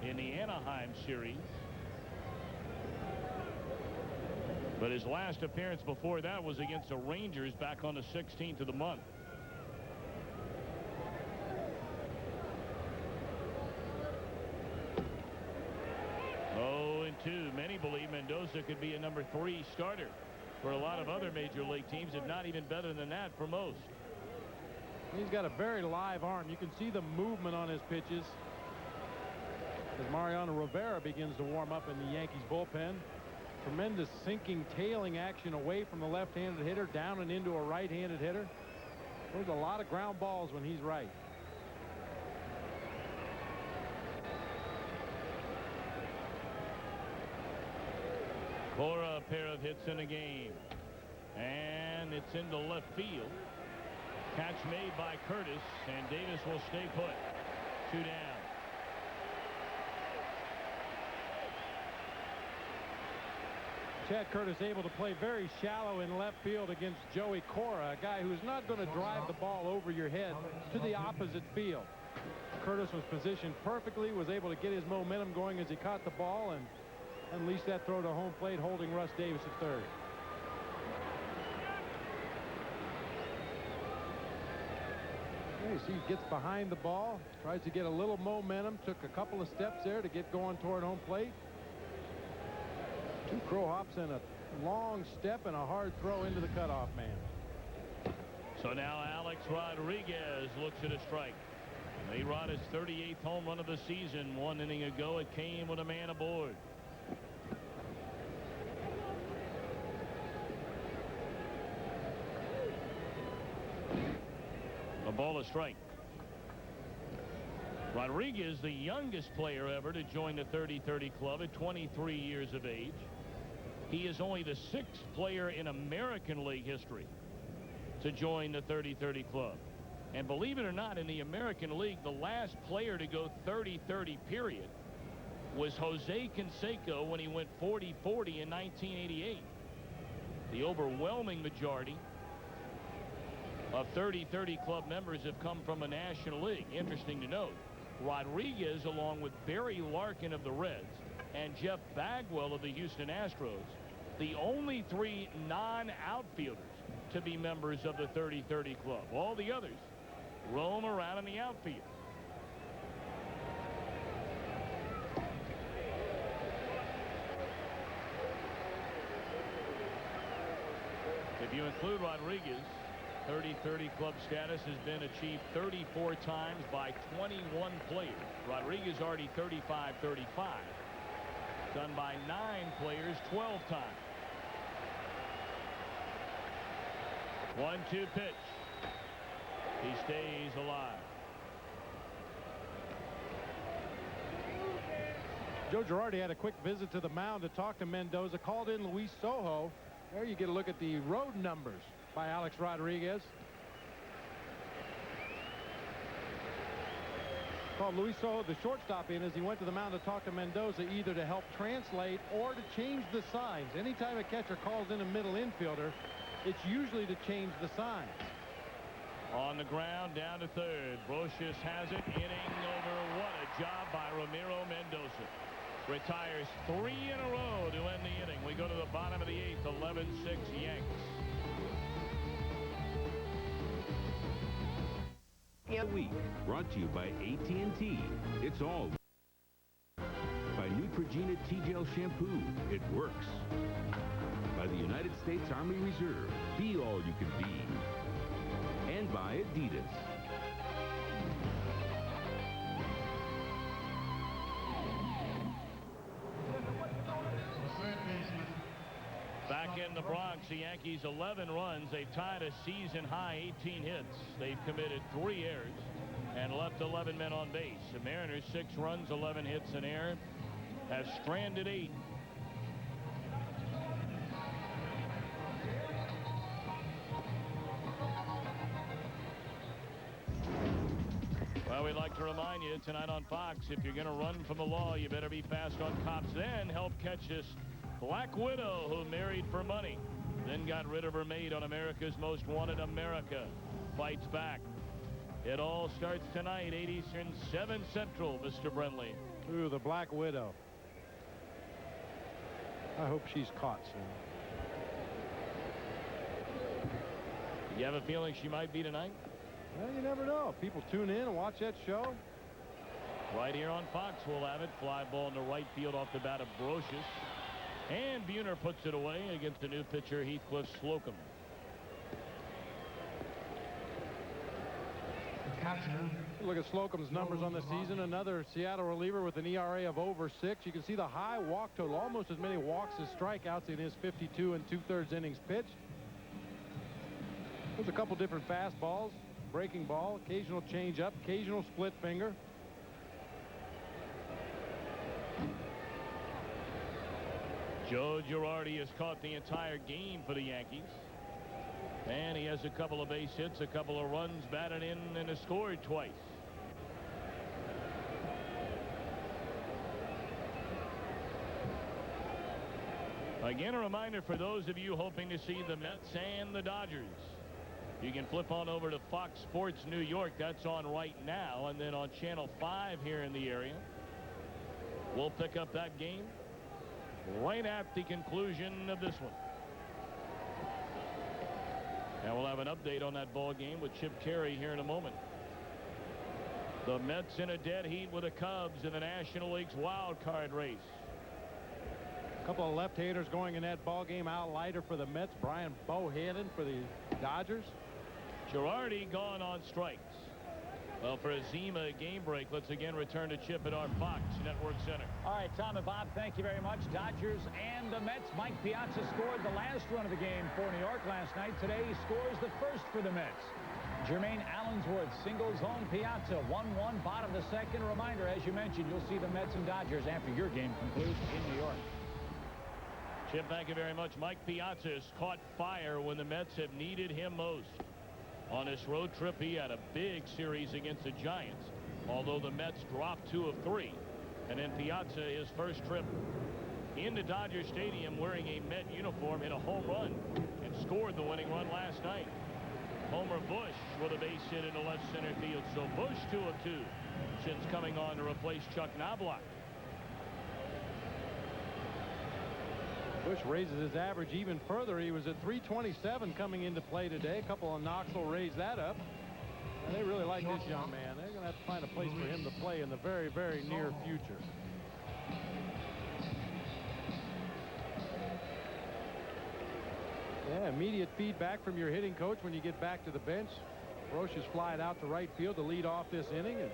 in the Anaheim series. But his last appearance before that was against the Rangers back on the 16th of the month. Many believe Mendoza could be a number 3 starter for a lot of other major league teams, if not even better than that for most. He's got a very live arm. You can see the movement on his pitches as Mariano Rivera begins to warm up in the Yankees bullpen. Tremendous sinking, tailing action away from the left-handed hitter down and into a right-handed hitter. There's a lot of ground balls when he's right. Cora, a pair of hits in the game. And it's into left field. Catch made by Curtis, and Davis will stay put. 2 down. Chad Curtis able to play very shallow in left field against Joey Cora, a guy who's not going to drive the ball over your head to the opposite field. Curtis was positioned perfectly, was able to get his momentum going as he caught the ball and unleashed that throw to home plate, holding Russ Davis at third. You see, he gets behind the ball, tries to get a little momentum, took a couple of steps there to get going toward home plate. 2 crow hops and a long step and a hard throw into the cutoff man. So now Alex Rodriguez looks at a strike. A-Rod his 38th home run of the season. 1 inning ago, it came with a man aboard. A ball, a strike. Rodriguez, the youngest player ever to join the 30-30 club at 23 years of age. He is only the 6th player in American League history to join the 30-30 club. And believe it or not, in the American League, the last player to go 30-30 period was Jose Canseco when he went 40-40 in 1988. The overwhelming majority of 30-30 club members have come from the National League. Interesting to note, Rodriguez, along with Barry Larkin of the Reds and Jeff Bagwell of the Houston Astros, the only 3 non-outfielders to be members of the 30-30 club. All the others roam around in the outfield. If you include Rodriguez, 30-30 club status has been achieved 34 times by 21 players. Rodriguez already 35-35. Done by 9 players 12 times. 1-2 pitch. He stays alive. Joe Girardi had a quick visit to the mound to talk to Mendoza. Called in Luis Sojo. There you get a look at the road numbers by Alex Rodriguez. Called Luis Sojo, the shortstop, in as he went to the mound to talk to Mendoza, either to help translate or to change the signs. Anytime a catcher calls in a middle infielder, it's usually to change the signs. On the ground, down to third. Brocious has it. Inning over. What a job by Ramiro Mendoza. Retires 3 in a row to end the inning. We go to the bottom of the 8th. 11-6 Yanks. Week brought to you by AT&T. It's all by Neutrogena T-Gel Shampoo. It works. By the United States Army Reserve. Be all you can be. And by Adidas. Back in the Bronx, the Yankees 11 runs. They've tied a season-high 18 hits. They've committed 3 errors and left 11 men on base. The Mariners 6 runs, 11 hits, and error, have stranded 8. Well, we'd like to remind you tonight on Fox, if you're going to run from the law, you better be fast on cops. Then help catch this black widow who married for money, then got rid of her maid on America's Most Wanted. America fights back. It all starts tonight, 8 Eastern, 7 Central, Mr. Brentley. Ooh, the Black Widow. I hope she's caught soon. You have a feeling she might be tonight? Well, you never know. People tune in and watch that show. Right here on Fox, we'll have it. Fly ball in the right field off the bat of Brocious. And Buhner puts it away against the new pitcher, Heathcliff Slocum. Look at Slocum's numbers on the season. Another Seattle reliever with an ERA of over 6. You can see the high walk total, almost as many walks as strikeouts in his 52 2/3 innings pitched. There's a couple different fastballs, breaking ball, occasional changeup, occasional split finger. Joe Girardi has caught the entire game for the Yankees. And he has a couple of base hits, a couple of runs batted in, and has scored twice. Again, a reminder for those of you hoping to see the Mets and the Dodgers. You can flip on over to Fox Sports New York. That's on right now. And then on Channel 5 here in the area, we'll pick up that game right at the conclusion of this one. And we'll have an update on that ball game with Chip Carey here in a moment. The Mets in a dead heat with the Cubs in the National League's wild card race. A couple of left-handers going in that ball game. Al Leiter for the Mets. Brian Bohannon for the Dodgers. Girardi gone on strikes. Well, for a Zima game break, let's again return to Chip at our Fox Network Center. All right, Tom and Bob, thank you very much. Dodgers and the Mets. Mike Piazza scored the last run of the game for New York last night. Today he scores the first for the Mets. Jermaine Allensworth singles home Piazza. 1-1, bottom of the second. Reminder, as you mentioned, you'll see the Mets and Dodgers after your game concludes in New York. Chip, thank you very much. Mike Piazza has caught fire when the Mets have needed him most. On this road trip, he had a big series against the Giants, although the Mets dropped 2 of 3. And then Piazza, his first trip into Dodger Stadium wearing a Met uniform, hit a home run and scored the winning run last night. Homer Bush with a base hit into left center field. So Bush 2 of 2 since coming on to replace Chuck Knobloch. Bush raises his average even further. He was at 327 coming into play today. A couple of knocks will raise that up. And they really like this young man. They're going to have to find a place for him to play in the very, very near future. Yeah, immediate feedback from your hitting coach when you get back to the bench. Roche is flying out to right field to lead off this inning. And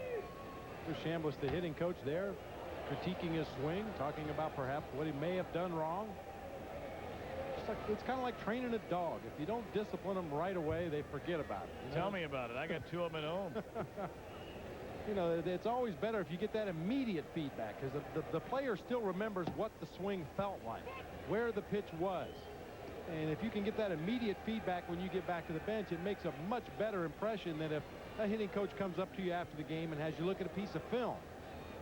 Chris Chambliss, the hitting coach there, critiquing his swing, talking about perhaps what he may have done wrong. It's kind of like training a dog. If you don't discipline them right away, they forget about it. You know? Tell me about it. I got 2 of them at home. You know, it's always better if you get that immediate feedback, because the player still remembers what the swing felt like, where the pitch was. And if you can get that immediate feedback when you get back to the bench, it makes a much better impression than if a hitting coach comes up to you after the game and has you look at a piece of film.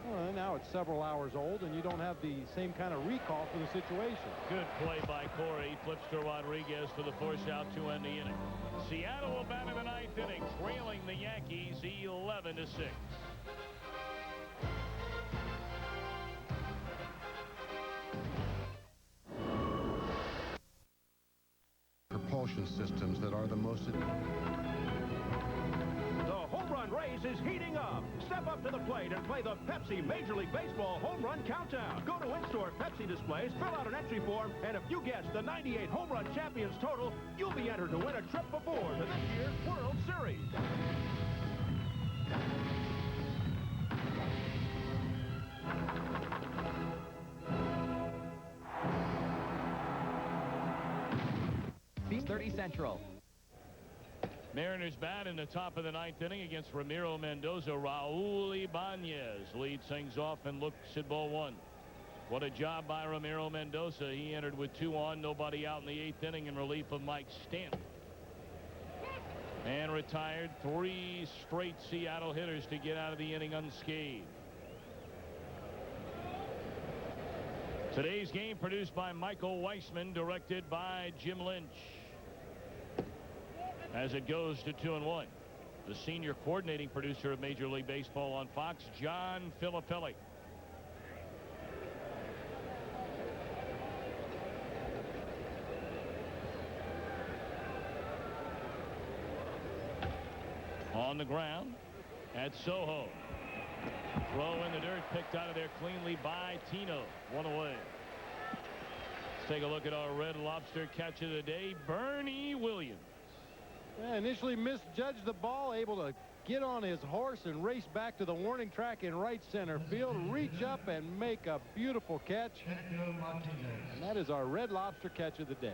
Well, now it's several hours old, and you don't have the same kind of recall for the situation. Good play by Corey. Flips to Rodriguez for the force out to end the inning. Seattle will bat in the 9th inning, trailing the Yankees 11-6. Propulsion systems that are the most... Home run race is heating up. Step up to the plate and play the Pepsi Major League Baseball Home Run Countdown. Go to in-store Pepsi displays, fill out an entry form, and if you guess the 98 Home Run Champions total, you'll be entered to win a trip before to this year's World Series. .30 Central. Mariners bat in the top of the 9th inning against Ramiro Mendoza. Raul Ibanez leads things off and looks at ball 1. What a job by Ramiro Mendoza. He entered with 2 on, nobody out in the 8th inning in relief of Mike Stanton. and retired 3 straight Seattle hitters to get out of the inning unscathed. Today's game produced by Michael Weissman, directed by Jim Lynch. As it goes to 2-1, the senior coordinating producer of Major League Baseball on Fox, John Filippelli. On the ground at Soho. Throw in the dirt, picked out of there cleanly by Tino. 1 away. Let's take a look at our Red Lobster catch of the day, Bernie Williams. Yeah, initially misjudged the ball, able to get on his horse and race back to the warning track in right center field, reach up and make a beautiful catch. And that is our Red Lobster catch of the day.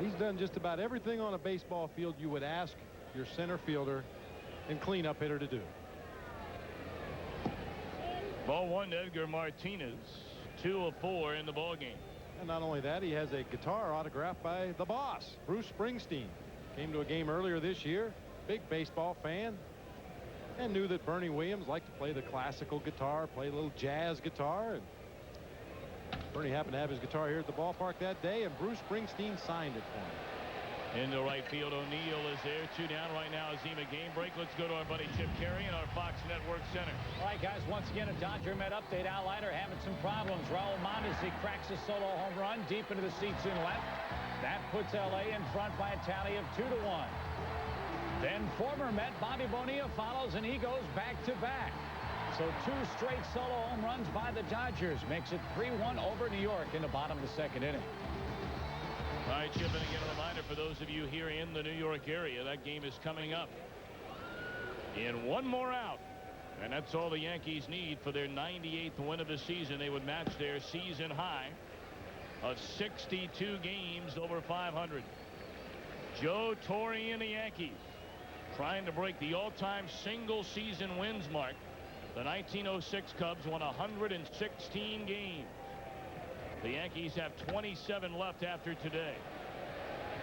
He's done just about everything on a baseball field you would ask your center fielder and cleanup hitter to do. Ball 1 to Edgar Martinez. 2 of 4 in the ball game. And not only that, he has a guitar autographed by the boss, Bruce Springsteen. Came to a game earlier this year, big baseball fan, and knew that Bernie Williams liked to play the classical guitar, play a little jazz guitar. And Bernie happened to have his guitar here at the ballpark that day, and Bruce Springsteen signed it for him. Into right field, O'Neill is there. 2 down right now. Azima game break. Let's go to our buddy Chip Carey in our Fox Network Center. All right, guys, once again, a Dodger Met update. Al Leiter having some problems. Raul Mondesi cracks a solo home run deep into the seats in left. That puts L.A. in front by a tally of 2-1. Then former Met Bobby Bonilla follows, and he goes back-to-back. So 2 straight solo home runs by the Dodgers. Makes it 3-1 over New York in the bottom of the 2nd inning. All right, Chip, and again, a reminder for those of you here in the New York area, that game is coming up in 1 more out. And that's all the Yankees need for their 98th win of the season. They would match their season high of 62 games over 500. Joe Torre and the Yankees trying to break the all-time single-season wins mark. The 1906 Cubs won 116 games. The Yankees have 27 left after today.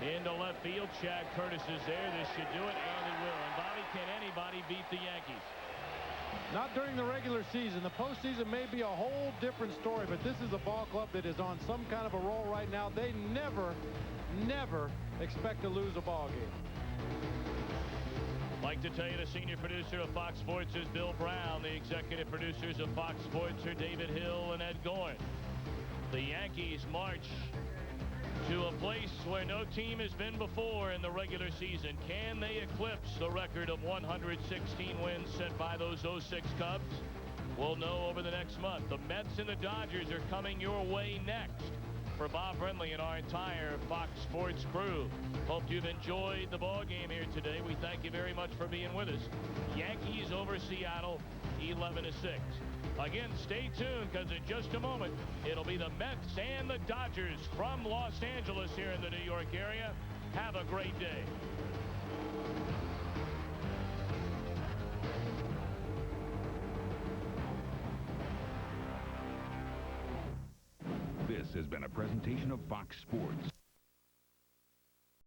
Into left field, Chad Curtis is there. This should do it, and it will. And Bobby, can anybody beat the Yankees? Not during the regular season. The postseason may be a whole different story, but this is a ball club that is on some kind of a roll right now. They never expect to lose a ball game. Like to tell you the senior producer of Fox Sports is Bill Brown. The executive producers of Fox Sports are David Hill and Ed Gorn. The Yankees march to a place where no team has been before in the regular season. Can they eclipse the record of 116 wins set by those 06 Cubs? We'll know over the next month. The Mets and the Dodgers are coming your way next. For Bob Brenly and our entire Fox Sports crew, hope you've enjoyed the ball game here today. We thank you very much for being with us. Yankees over Seattle, 11-6. Again, stay tuned, because in just a moment, it'll be the Mets and the Dodgers from Los Angeles here in the New York area. Have a great day. This has been a presentation of Fox Sports.